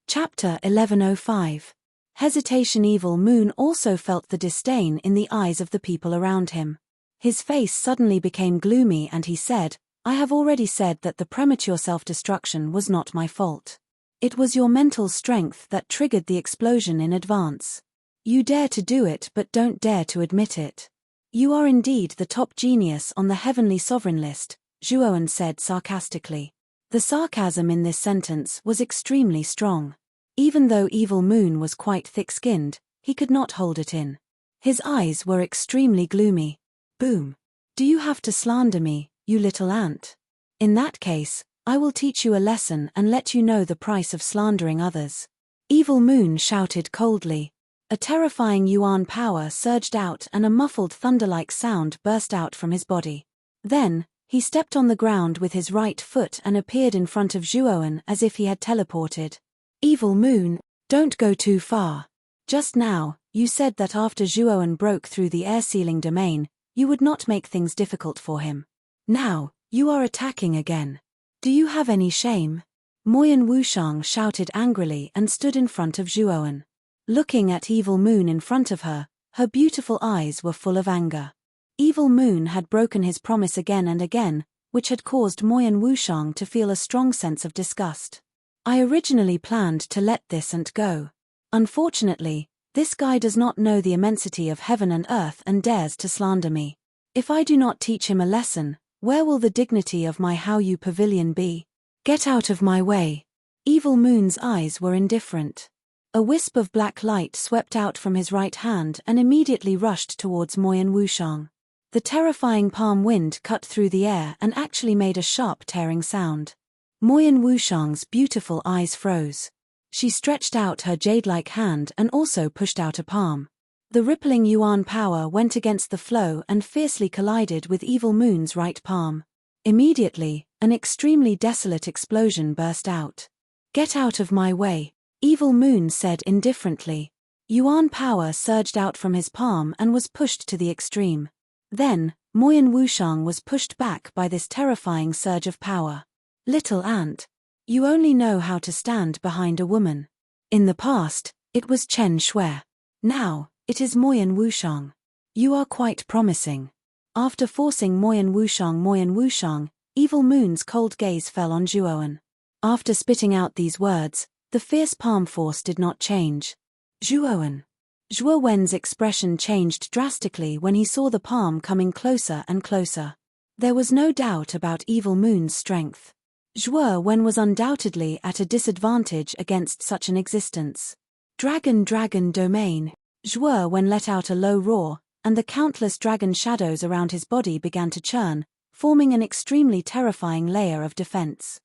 Chapter 1105. Hesitation. Evil Moon also felt the disdain in the eyes of the people around him. His face suddenly became gloomy and he said, "I have already said that the premature self-destruction was not my fault. It was your mental strength that triggered the explosion in advance. You dare to do it but don't dare to admit it. You are indeed the top genius on the heavenly sovereign list," Zhuowen said sarcastically. The sarcasm in this sentence was extremely strong. Even though Evil Moon was quite thick-skinned, he could not hold it in. His eyes were extremely gloomy. Boom. "Do you have to slander me, you little ant? In that case, I will teach you a lesson and let you know the price of slandering others." Evil Moon shouted coldly. A terrifying yuan power surged out and a muffled thunder-like sound burst out from his body. Then, he stepped on the ground with his right foot and appeared in front of Zhuowen as if he had teleported. "Evil Moon, don't go too far. Just now, you said that after Zhuowen broke through the air-sealing domain, you would not make things difficult for him. Now, you are attacking again. Do you have any shame?" Moyan Wushang shouted angrily and stood in front of Zhuowen. Looking at Evil Moon in front of her, her beautiful eyes were full of anger. Evil Moon had broken his promise again and again, which had caused Moyan Wushang to feel a strong sense of disgust. "I originally planned to let this ant go. Unfortunately, this guy does not know the immensity of heaven and earth and dares to slander me. If I do not teach him a lesson, where will the dignity of my Haoyu pavilion be? Get out of my way." Evil Moon's eyes were indifferent. A wisp of black light swept out from his right hand and immediately rushed towards Moyan Wushang. The terrifying palm wind cut through the air and actually made a sharp tearing sound. Moyan Wushang's beautiful eyes froze. She stretched out her jade-like hand and also pushed out a palm. The rippling yuan power went against the flow and fiercely collided with Evil Moon's right palm. Immediately, an extremely desolate explosion burst out. "Get out of my way," Evil Moon said indifferently. Yuan power surged out from his palm and was pushed to the extreme. Then, Moyan Wushang was pushed back by this terrifying surge of power. "Little ant. You only know how to stand behind a woman. In the past, it was Chen Shui. Now, it is Moyan Wushang. You are quite promising." After forcing Moyan Wushang, Evil Moon's cold gaze fell on Zhuowen. After spitting out these words, the fierce palm force did not change. "Zhuowen." Zhuowen's expression changed drastically when he saw the palm coming closer and closer. There was no doubt about Evil Moon's strength. Zhuowen was undoubtedly at a disadvantage against such an existence. Dragon domain." Zhuowen let out a low roar, and the countless dragon shadows around his body began to churn, forming an extremely terrifying layer of defense.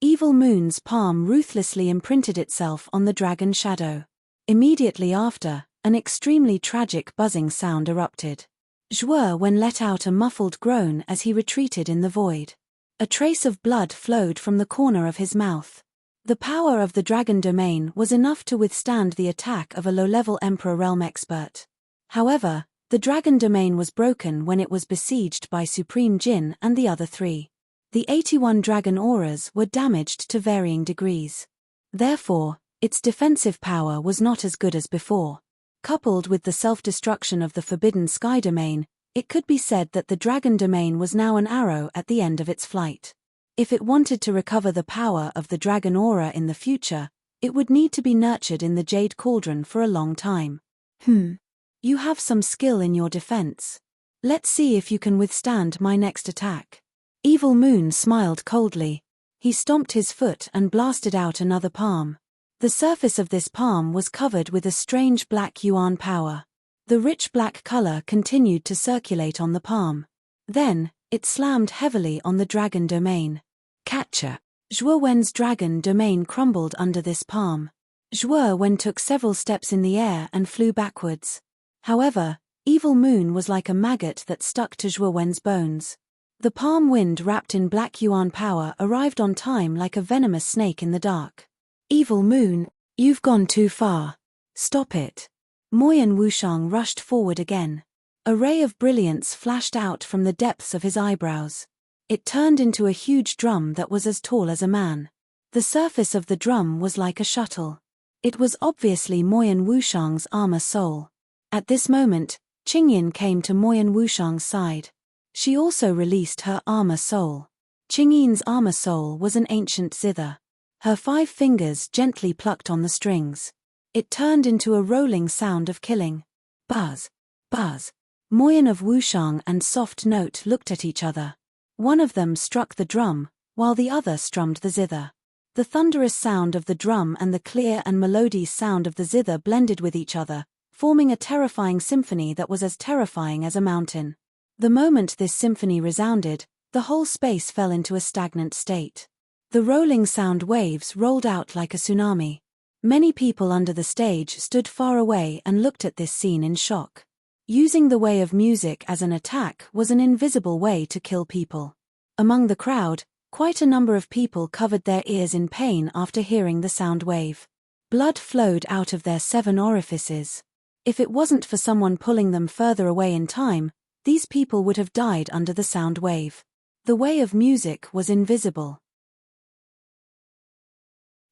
Evil Moon's palm ruthlessly imprinted itself on the dragon shadow. Immediately after, an extremely tragic buzzing sound erupted. Zhuowen let out a muffled groan as he retreated in the void. A trace of blood flowed from the corner of his mouth. The power of the dragon domain was enough to withstand the attack of a low-level Emperor Realm expert. However, the dragon domain was broken when it was besieged by Supreme Jin and the other three. The 81 dragon auras were damaged to varying degrees. Therefore, its defensive power was not as good as before. Coupled with the self-destruction of the Forbidden Sky domain, it could be said that the dragon domain was now an arrow at the end of its flight. If it wanted to recover the power of the dragon aura in the future, it would need to be nurtured in the Jade Cauldron for a long time. You have some skill in your defense. Let's see if you can withstand my next attack." Evil Moon smiled coldly. He stomped his foot and blasted out another palm. The surface of this palm was covered with a strange black yuan power. The rich black color continued to circulate on the palm. Then, it slammed heavily on the dragon domain. Catcher. Zhuowen's dragon domain crumbled under this palm. Zhuowen took several steps in the air and flew backwards. However, Evil Moon was like a maggot that stuck to Zhuowen's bones. The palm wind wrapped in black yuan power arrived on time like a venomous snake in the dark. "Evil Moon, you've gone too far. Stop it." Moyan Wushang rushed forward again. A ray of brilliance flashed out from the depths of his eyebrows. It turned into a huge drum that was as tall as a man. The surface of the drum was like a shuttle. It was obviously Moyan Wushang's armor soul. At this moment, Qingyin came to Moyan Wushang's side. She also released her armor soul. Qingyin's armor soul was an ancient zither. Her 5 fingers gently plucked on the strings. It turned into a rolling sound of killing. Buzz, buzz. Moyan of Wushang and Soft Note looked at each other. One of them struck the drum, while the other strummed the zither. The thunderous sound of the drum and the clear and melodious sound of the zither blended with each other, forming a terrifying symphony that was as terrifying as a mountain. The moment this symphony resounded, the whole space fell into a stagnant state. The rolling sound waves rolled out like a tsunami. Many people under the stage stood far away and looked at this scene in shock. Using the way of music as an attack was an invisible way to kill people. Among the crowd, quite a number of people covered their ears in pain after hearing the sound wave. Blood flowed out of their 7 orifices. If it wasn't for someone pulling them further away in time, these people would have died under the sound wave. The way of music was invisible.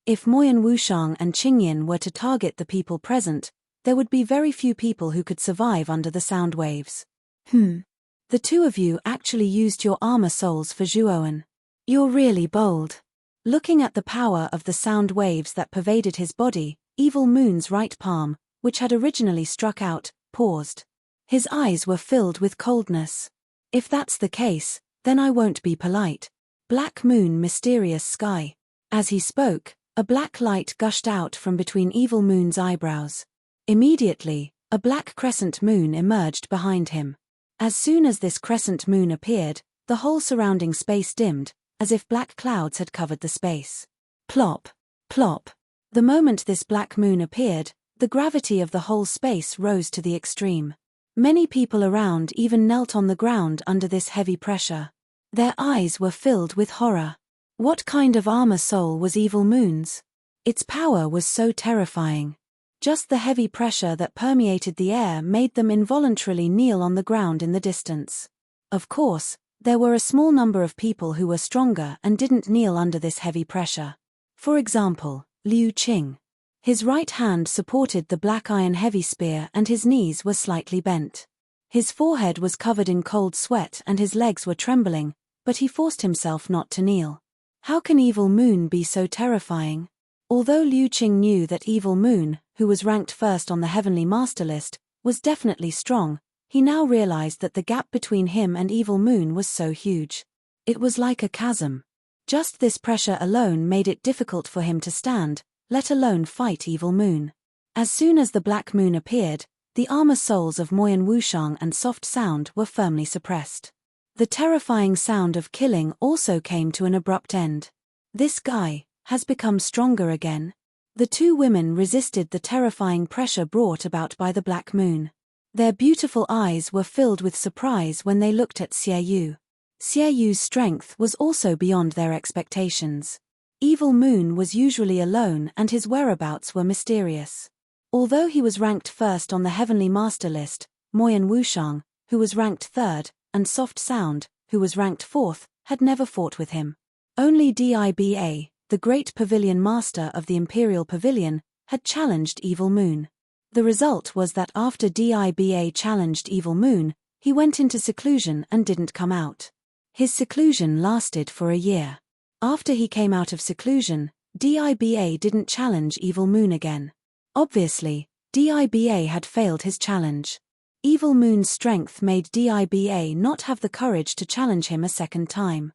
If Moyan Wushang and Qingyin were to target the people present, there would be very few people who could survive under the sound waves. The two of you actually used your armor souls for Zhuowen. You're really bold. Looking at the power of the sound waves that pervaded his body, Evil Moon's right palm, which had originally struck out, paused. His eyes were filled with coldness. If that's the case, then I won't be polite. Black moon, mysterious sky. As he spoke, a black light gushed out from between Evil Moon's eyebrows. Immediately, a black crescent moon emerged behind him. As soon as this crescent moon appeared, the whole surrounding space dimmed, as if black clouds had covered the space. Plop, plop. The moment this black moon appeared, the gravity of the whole space rose to the extreme. Many people around even knelt on the ground under this heavy pressure. Their eyes were filled with horror. What kind of armor soul was Evil Moon's? Its power was so terrifying. Just the heavy pressure that permeated the air made them involuntarily kneel on the ground in the distance. Of course, there were a small number of people who were stronger and didn't kneel under this heavy pressure. For example, Liu Qing. His right hand supported the black iron heavy spear and his knees were slightly bent. His forehead was covered in cold sweat and his legs were trembling, but he forced himself not to kneel. How can Evil Moon be so terrifying? Although Liu Qing knew that Evil Moon, who was ranked first on the Heavenly Master list, was definitely strong, he now realized that the gap between him and Evil Moon was so huge. It was like a chasm. Just this pressure alone made it difficult for him to stand, let alone fight Evil Moon. As soon as the Black Moon appeared, the armor souls of Moyan Wushang and Soft Sound were firmly suppressed. The terrifying sound of killing also came to an abrupt end. This guy has become stronger again. The two women resisted the terrifying pressure brought about by the Black Moon. Their beautiful eyes were filled with surprise when they looked at Xie Yu. Xie Yu's strength was also beyond their expectations. Evil Moon was usually alone and his whereabouts were mysterious. Although he was ranked first on the Heavenly Master list, Moyan Wushang, who was ranked third, and Soft Sound, who was ranked fourth, had never fought with him. Only Diba, the great pavilion master of the Imperial Pavilion, had challenged Evil Moon. The result was that after Diba challenged Evil Moon, he went into seclusion and didn't come out. His seclusion lasted for a year. After he came out of seclusion, Diba didn't challenge Evil Moon again. Obviously, Diba had failed his challenge. Evil Moon's strength made Diba not have the courage to challenge him a second time.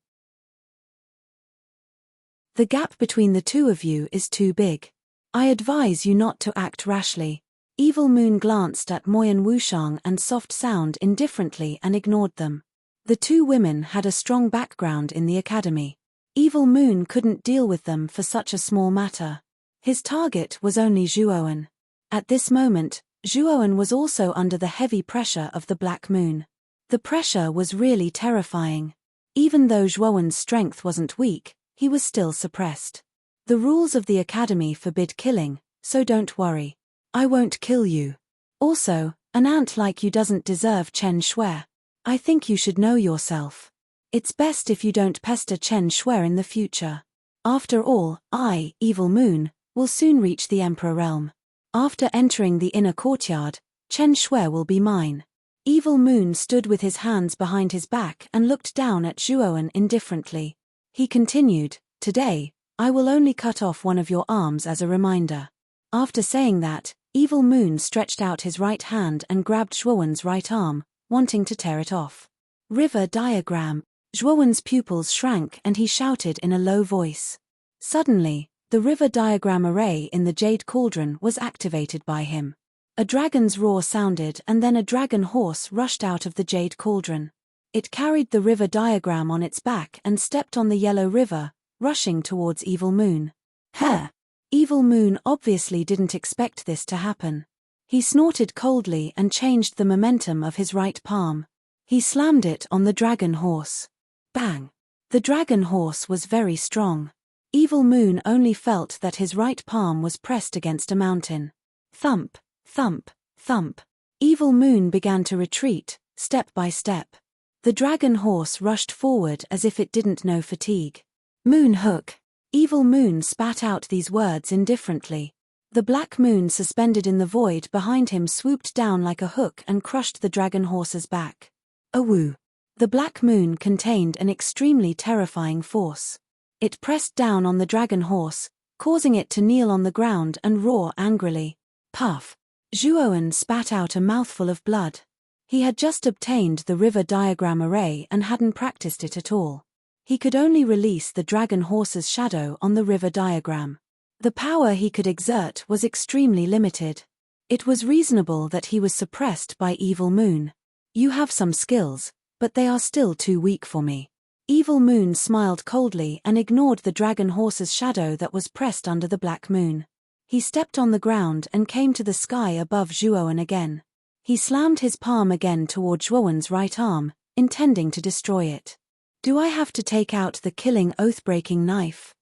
The gap between the two of you is too big. I advise you not to act rashly. Evil Moon glanced at Moyan Wushang and Soft Sound indifferently and ignored them. The two women had a strong background in the academy. Evil Moon couldn't deal with them for such a small matter. His target was only Zhuowen. At this moment, Zhuowen was also under the heavy pressure of the Black Moon. The pressure was really terrifying. Even though Zhuowen's strength wasn't weak, he was still suppressed. The rules of the academy forbid killing, so don't worry. I won't kill you. Also, an ant like you doesn't deserve Chen Shui. I think you should know yourself. It's best if you don't pester Chen Shui in the future. After all, I, Evil Moon, will soon reach the Emperor realm. After entering the inner courtyard, Chen Shui will be mine. Evil Moon stood with his hands behind his back and looked down at Zhuowen indifferently. He continued, "Today, I will only cut off one of your arms as a reminder." After saying that, Evil Moon stretched out his right hand and grabbed Zhuowen's right arm, wanting to tear it off. River diagram. Zhuowen's pupils shrank and he shouted in a low voice. Suddenly, the river diagram array in the Jade Cauldron was activated by him. A dragon's roar sounded and then a dragon horse rushed out of the Jade Cauldron. It carried the river diagram on its back and stepped on the yellow river, rushing towards Evil Moon. Huh! Evil Moon obviously didn't expect this to happen. He snorted coldly and changed the momentum of his right palm. He slammed it on the dragon horse. Bang! The dragon horse was very strong. Evil Moon only felt that his right palm was pressed against a mountain. Thump, thump, thump. Evil Moon began to retreat, step by step. The dragon horse rushed forward as if it didn't know fatigue. Moon hook. Evil Moon spat out these words indifferently. The black moon suspended in the void behind him swooped down like a hook and crushed the dragon horse's back. Awoo! The black moon contained an extremely terrifying force. It pressed down on the dragon horse, causing it to kneel on the ground and roar angrily. Puff! Zhuowen spat out a mouthful of blood. He had just obtained the river diagram array and hadn't practiced it at all. He could only release the dragon horse's shadow on the river diagram. The power he could exert was extremely limited. It was reasonable that he was suppressed by Evil Moon. You have some skills, but they are still too weak for me. Evil Moon smiled coldly and ignored the dragon horse's shadow that was pressed under the black moon. He stepped on the ground and came to the sky above Zhuowen again. He slammed his palm again toward Zhuowen's right arm, intending to destroy it. Do I have to take out the killing oath-breaking knife?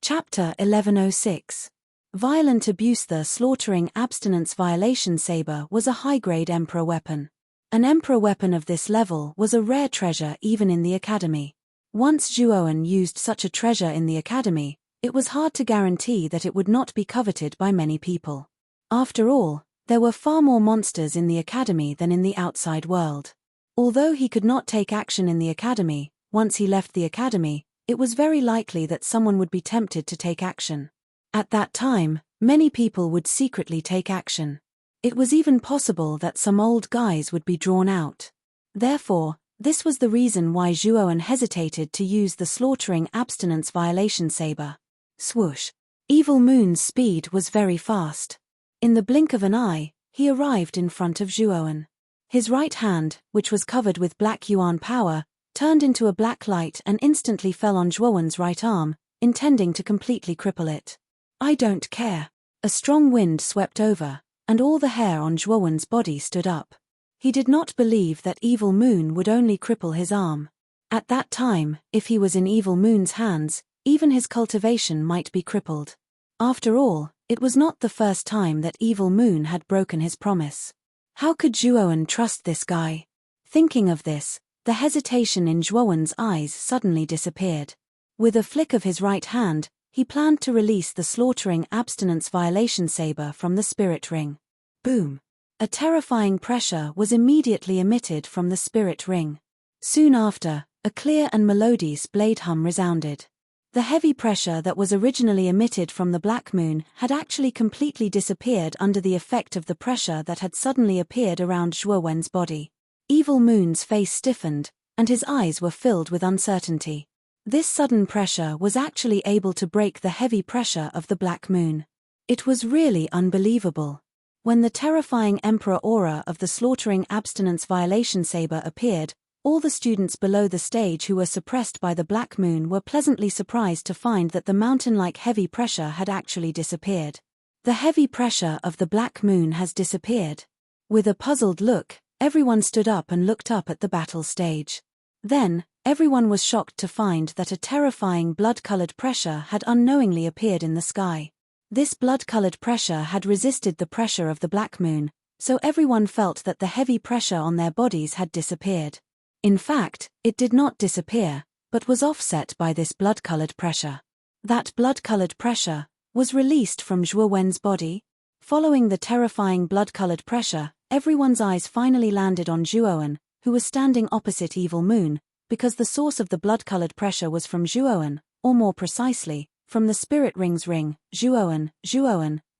Chapter 1106. Violent Abuse. The slaughtering abstinence violation saber was a high-grade Emperor weapon. An Emperor weapon of this level was a rare treasure even in the Academy. Once Zhuowen used such a treasure in the Academy, it was hard to guarantee that it would not be coveted by many people. After all, there were far more monsters in the Academy than in the outside world. Although he could not take action in the Academy, once he left the Academy, it was very likely that someone would be tempted to take action. At that time, many people would secretly take action. It was even possible that some old guys would be drawn out. Therefore, this was the reason why Zhuowen hesitated to use the slaughtering abstinence violation saber. Swoosh! Evil Moon's speed was very fast. In the blink of an eye, he arrived in front of Zhuowen. His right hand, which was covered with black yuan power, turned into a black light and instantly fell on Zhuowen's right arm, intending to completely cripple it. I don't care. A strong wind swept over, and all the hair on Zhuowen's body stood up. He did not believe that Evil Moon would only cripple his arm. At that time, if he was in Evil Moon's hands, even his cultivation might be crippled. After all, it was not the first time that Evil Moon had broken his promise. How could Zhuowen trust this guy? Thinking of this, the hesitation in Zhuowen's eyes suddenly disappeared. With a flick of his right hand, he planned to release the slaughtering abstinence violation saber from the spirit ring. Boom! A terrifying pressure was immediately emitted from the spirit ring. Soon after, a clear and melodious blade hum resounded. The heavy pressure that was originally emitted from the black moon had actually completely disappeared under the effect of the pressure that had suddenly appeared around Zhuowen's body. Evil Moon's face stiffened, and his eyes were filled with uncertainty. This sudden pressure was actually able to break the heavy pressure of the black moon. It was really unbelievable. When the terrifying Emperor aura of the slaughtering abstinence violation saber appeared, all the students below the stage who were suppressed by the black moon were pleasantly surprised to find that the mountain-like heavy pressure had actually disappeared. The heavy pressure of the black moon has disappeared. With a puzzled look, everyone stood up and looked up at the battle stage. Then, everyone was shocked to find that a terrifying blood-colored pressure had unknowingly appeared in the sky. This blood-colored pressure had resisted the pressure of the black moon, so everyone felt that the heavy pressure on their bodies had disappeared. In fact, it did not disappear, but was offset by this blood-colored pressure. That blood-colored pressure was released from Zhuowen's body. Following the terrifying blood-colored pressure, everyone's eyes finally landed on Zhuowen, who was standing opposite Evil Moon, because the source of the blood-colored pressure was from Zhuowen, or more precisely, from the spirit ring's ring, Zhuowen,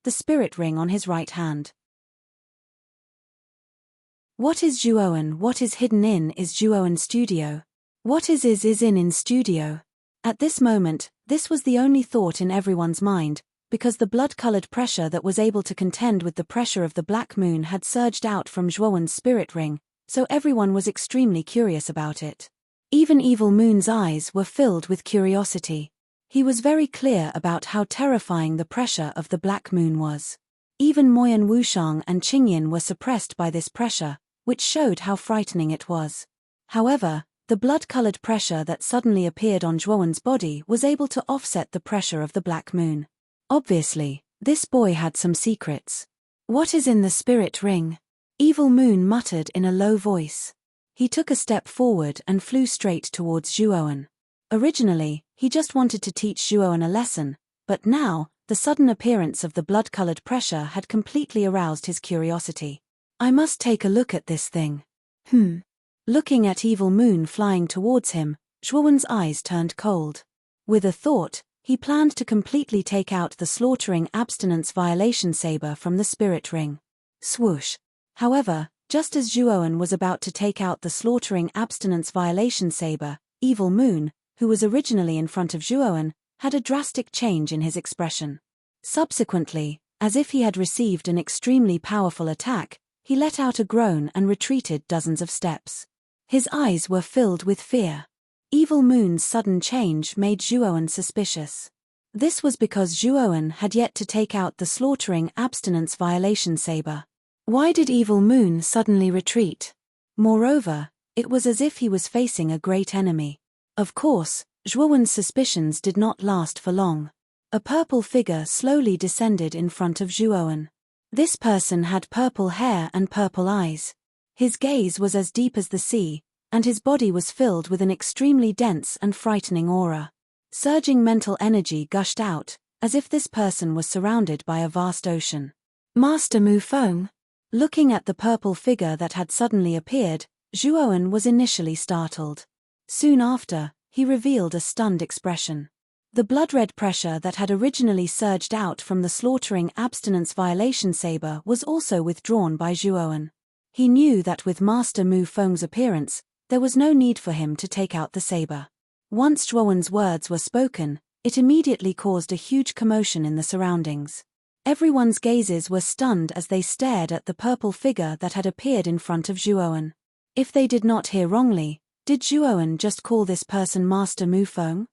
the spirit ring on his right hand. What is Zhuowen? What is hidden in is Zhuowen studio? What is in studio? At this moment, this was the only thought in everyone's mind, because the blood-colored pressure that was able to contend with the pressure of the black moon had surged out from Zhuowen's spirit ring, so everyone was extremely curious about it. Even Evil Moon's eyes were filled with curiosity. He was very clear about how terrifying the pressure of the black moon was. Even Moyan Wushang and Qingyan were suppressed by this pressure, which showed how frightening it was. However, the blood-colored pressure that suddenly appeared on Zhuowen's body was able to offset the pressure of the black moon. Obviously, this boy had some secrets. What is in the spirit ring? Evil Moon muttered in a low voice. He took a step forward and flew straight towards Zhuowen. Originally, he just wanted to teach Zhuowen a lesson, but now, the sudden appearance of the blood-colored pressure had completely aroused his curiosity. I must take a look at this thing. Looking at Evil Moon flying towards him, Zhuowen's eyes turned cold. With a thought, he planned to completely take out the slaughtering abstinence violation saber from the spirit ring. Swoosh! However, Just as Zhuowen was about to take out the slaughtering abstinence violation saber, Evil Moon, who was originally in front of Zhuowen, had a drastic change in his expression. Subsequently, as if he had received an extremely powerful attack, he let out a groan and retreated dozens of steps. His eyes were filled with fear. Evil Moon's sudden change made Zhuowen suspicious. This was because Zhuowen had yet to take out the slaughtering abstinence violation saber. Why did Evil Moon suddenly retreat? Moreover, it was as if he was facing a great enemy. Of course, Zhuowen's suspicions did not last for long. A purple figure slowly descended in front of Zhuowen. This person had purple hair and purple eyes. His gaze was as deep as the sea, and his body was filled with an extremely dense and frightening aura. Surging mental energy gushed out, as if this person was surrounded by a vast ocean. Master Mu Feng? Looking at the purple figure that had suddenly appeared, Zhuowen was initially startled. Soon after, he revealed a stunned expression. The blood-red pressure that had originally surged out from the slaughtering abstinence violation saber was also withdrawn by Zhuowen. He knew that with Master Mu Feng's appearance, there was no need for him to take out the saber. Once Zhuowen's words were spoken, it immediately caused a huge commotion in the surroundings. Everyone's gazes were stunned as they stared at the purple figure that had appeared in front of Zhuowen. If they did not hear wrongly, did Zhuowen just call this person Master Mu Feng?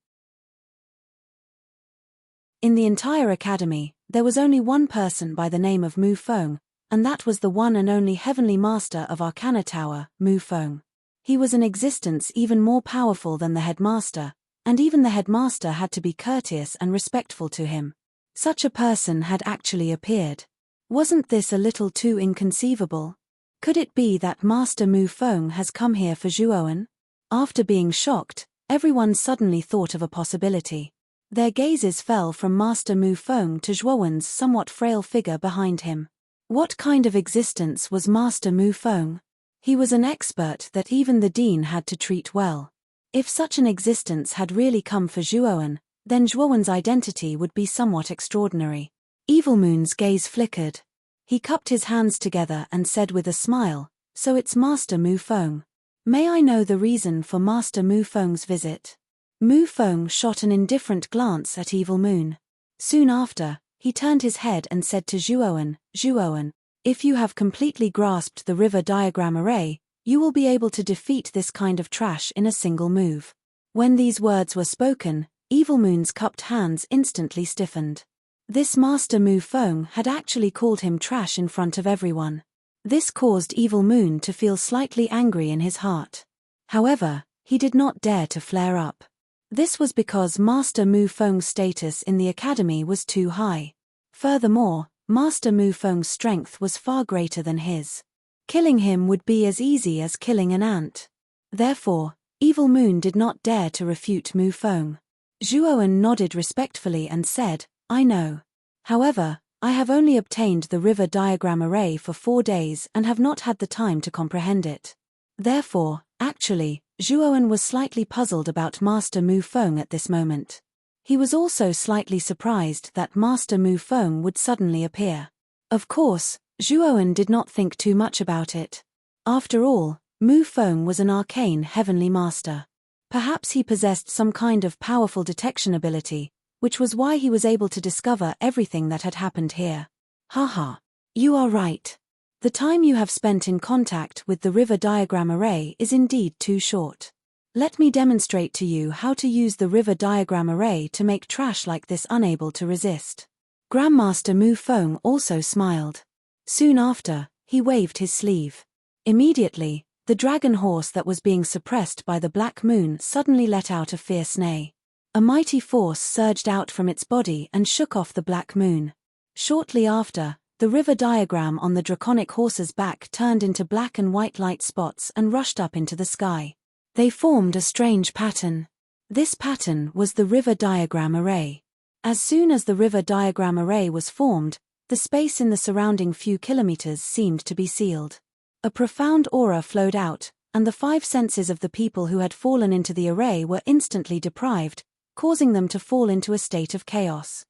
In the entire academy, there was only one person by the name of Mu Feng, and that was the one and only heavenly master of Arcana Tower, Mu Feng. He was an existence even more powerful than the headmaster, and even the headmaster had to be courteous and respectful to him. Such a person had actually appeared. Wasn't this a little too inconceivable? Could it be that Master Mu Feng has come here for Zhuowen? After being shocked, everyone suddenly thought of a possibility. Their gazes fell from Master Mu Feng to Zhuowen's somewhat frail figure behind him. What kind of existence was Master Mu Feng? He was an expert that even the dean had to treat well. If such an existence had really come for Zhuowen, then Zhuowen's identity would be somewhat extraordinary. Evil Moon's gaze flickered. He cupped his hands together and said with a smile, "So it's Master Mu Feng. May I know the reason for Master Mu Feng's visit?" Mu Feng shot an indifferent glance at Evil Moon. Soon after, he turned his head and said to Zhuowen, "Zhuowen, if you have completely grasped the river diagram array, you will be able to defeat this kind of trash in a single move." When these words were spoken, Evil Moon's cupped hands instantly stiffened. This Master Mu Feng had actually called him trash in front of everyone. This caused Evil Moon to feel slightly angry in his heart. However, he did not dare to flare up. This was because Master Mu Feng's status in the academy was too high. Furthermore, Master Mu Feng's strength was far greater than his. Killing him would be as easy as killing an ant. Therefore, Evil Moon did not dare to refute Mu Feng. Zhuowen nodded respectfully and said, "I know. However, I have only obtained the river diagram array for 4 days and have not had the time to comprehend it." Therefore, actually, Zhuowen was slightly puzzled about Master Mu Feng at this moment. He was also slightly surprised that Master Mu Feng would suddenly appear. Of course, Zhuowen did not think too much about it. After all, Mu Feng was an arcane heavenly master. Perhaps he possessed some kind of powerful detection ability, which was why he was able to discover everything that had happened here. Haha. You are right. The time you have spent in contact with the river diagram array is indeed too short. Let me demonstrate to you how to use the river diagram array to make trash like this unable to resist. Grandmaster Mu Feng also smiled. Soon after, he waved his sleeve. Immediately, the dragon horse that was being suppressed by the black moon suddenly let out a fierce neigh. A mighty force surged out from its body and shook off the black moon. Shortly after, the river diagram on the draconic horse's back turned into black and white light spots and rushed up into the sky. They formed a strange pattern. This pattern was the river diagram array. As soon as the river diagram array was formed, the space in the surrounding few kilometers seemed to be sealed. A profound aura flowed out, and the 5 senses of the people who had fallen into the array were instantly deprived, causing them to fall into a state of chaos.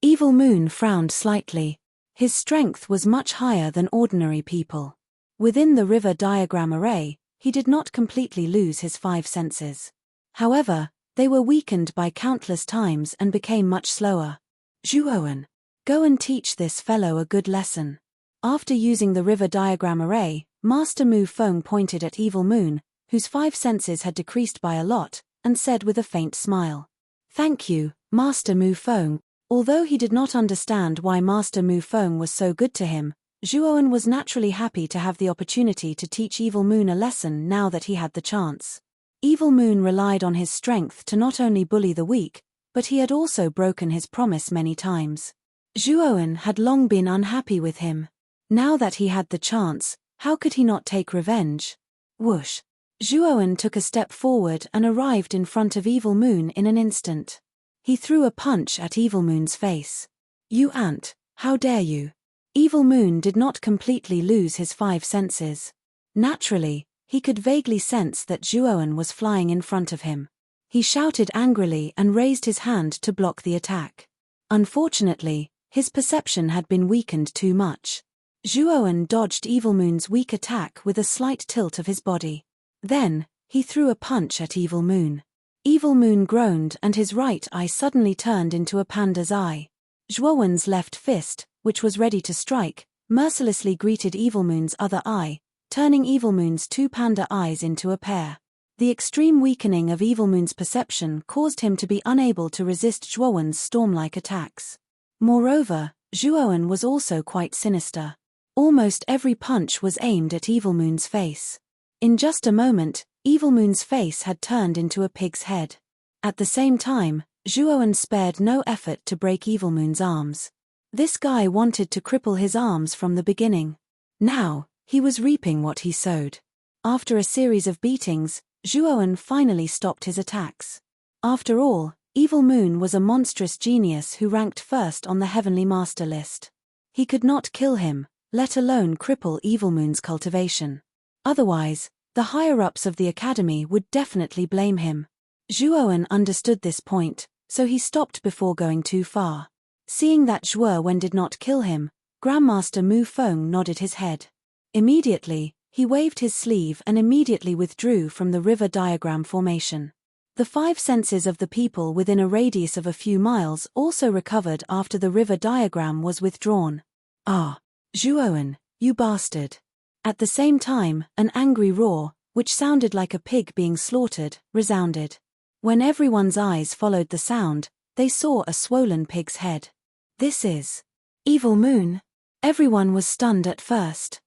Evil Moon frowned slightly. His strength was much higher than ordinary people. Within the river diagram array, he did not completely lose his 5 senses. However, they were weakened by countless times and became much slower. Zhuowen, go and teach this fellow a good lesson. After using the river diagram array, Master Mu Feng pointed at Evil Moon, whose 5 senses had decreased by a lot, and said with a faint smile, "Thank you, Master Mu Feng." Although he did not understand why Master Mu Feng was so good to him, Zhuowen was naturally happy to have the opportunity to teach Evil Moon a lesson now that he had the chance. Evil Moon relied on his strength to not only bully the weak, but he had also broken his promise many times. Zhuowen had long been unhappy with him. Now that he had the chance, how could he not take revenge? Whoosh! Zhuowen took a step forward and arrived in front of Evil Moon in an instant. He threw a punch at Evil Moon's face. "You ant, how dare you!" Evil Moon did not completely lose his 5 senses. Naturally, he could vaguely sense that Zhuowen was flying in front of him. He shouted angrily and raised his hand to block the attack. Unfortunately, his perception had been weakened too much. Zhuowen dodged Evil Moon's weak attack with a slight tilt of his body. Then, he threw a punch at Evil Moon. Evil Moon groaned and his right eye suddenly turned into a panda's eye. Zhuowen's left fist, which was ready to strike, mercilessly greeted Evil Moon's other eye, turning Evil Moon's 2 panda eyes into a pair. The extreme weakening of Evil Moon's perception caused him to be unable to resist Zhuowen's storm-like attacks. Moreover, Zhuowen was also quite sinister. Almost every punch was aimed at Evil Moon's face. In just a moment, Evil Moon's face had turned into a pig's head. At the same time, Zhuowen spared no effort to break Evil Moon's arms. This guy wanted to cripple his arms from the beginning. Now, he was reaping what he sowed. After a series of beatings, Zhuowen finally stopped his attacks. After all, Evil Moon was a monstrous genius who ranked first on the Heavenly Master list. He could not kill him, let alone cripple Evil Moon's cultivation. Otherwise, the higher-ups of the academy would definitely blame him. Zhuowen understood this point, so he stopped before going too far. Seeing that Zhuowen did not kill him, Grandmaster Mu Feng nodded his head. Immediately, he waved his sleeve and immediately withdrew from the river diagram formation. The 5 senses of the people within a radius of a few miles also recovered after the river diagram was withdrawn. "Ah, Zhuowen, you bastard!" At the same time, an angry roar, which sounded like a pig being slaughtered, resounded. When everyone's eyes followed the sound, they saw a swollen pig's head. "This is Evil Moon." Everyone was stunned at first.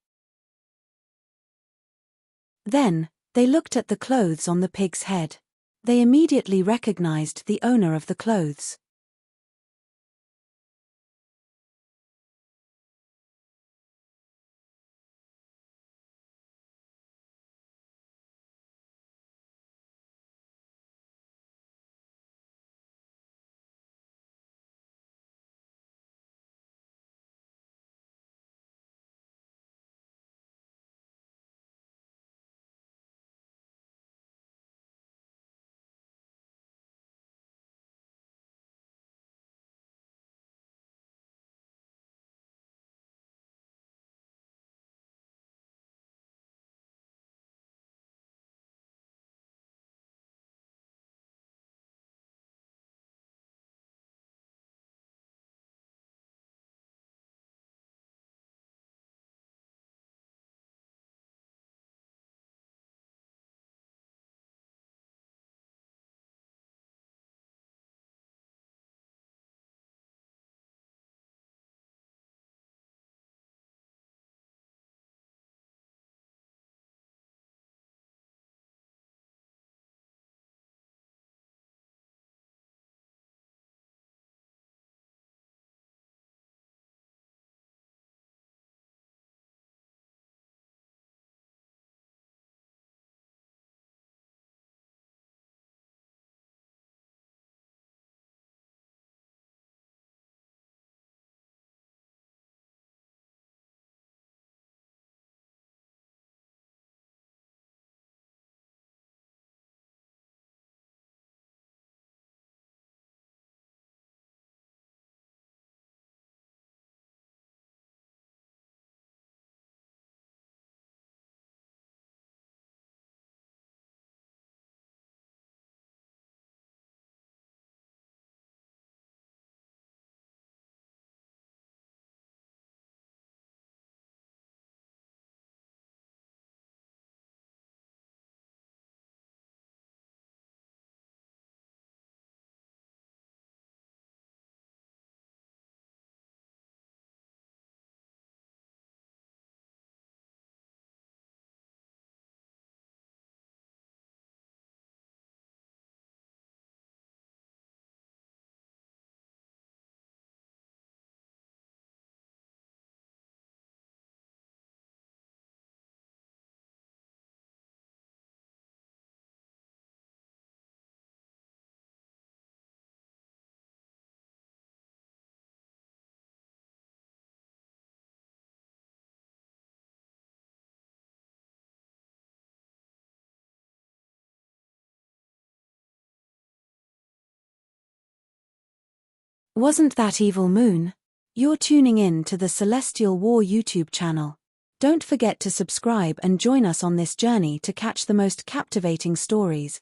Then, they looked at the clothes on the pig's head. They immediately recognized the owner of the clothes. Wasn't that evil moon? You're tuning in to the Celestial War YouTube channel. Don't forget to subscribe and join us on this journey to catch the most captivating stories.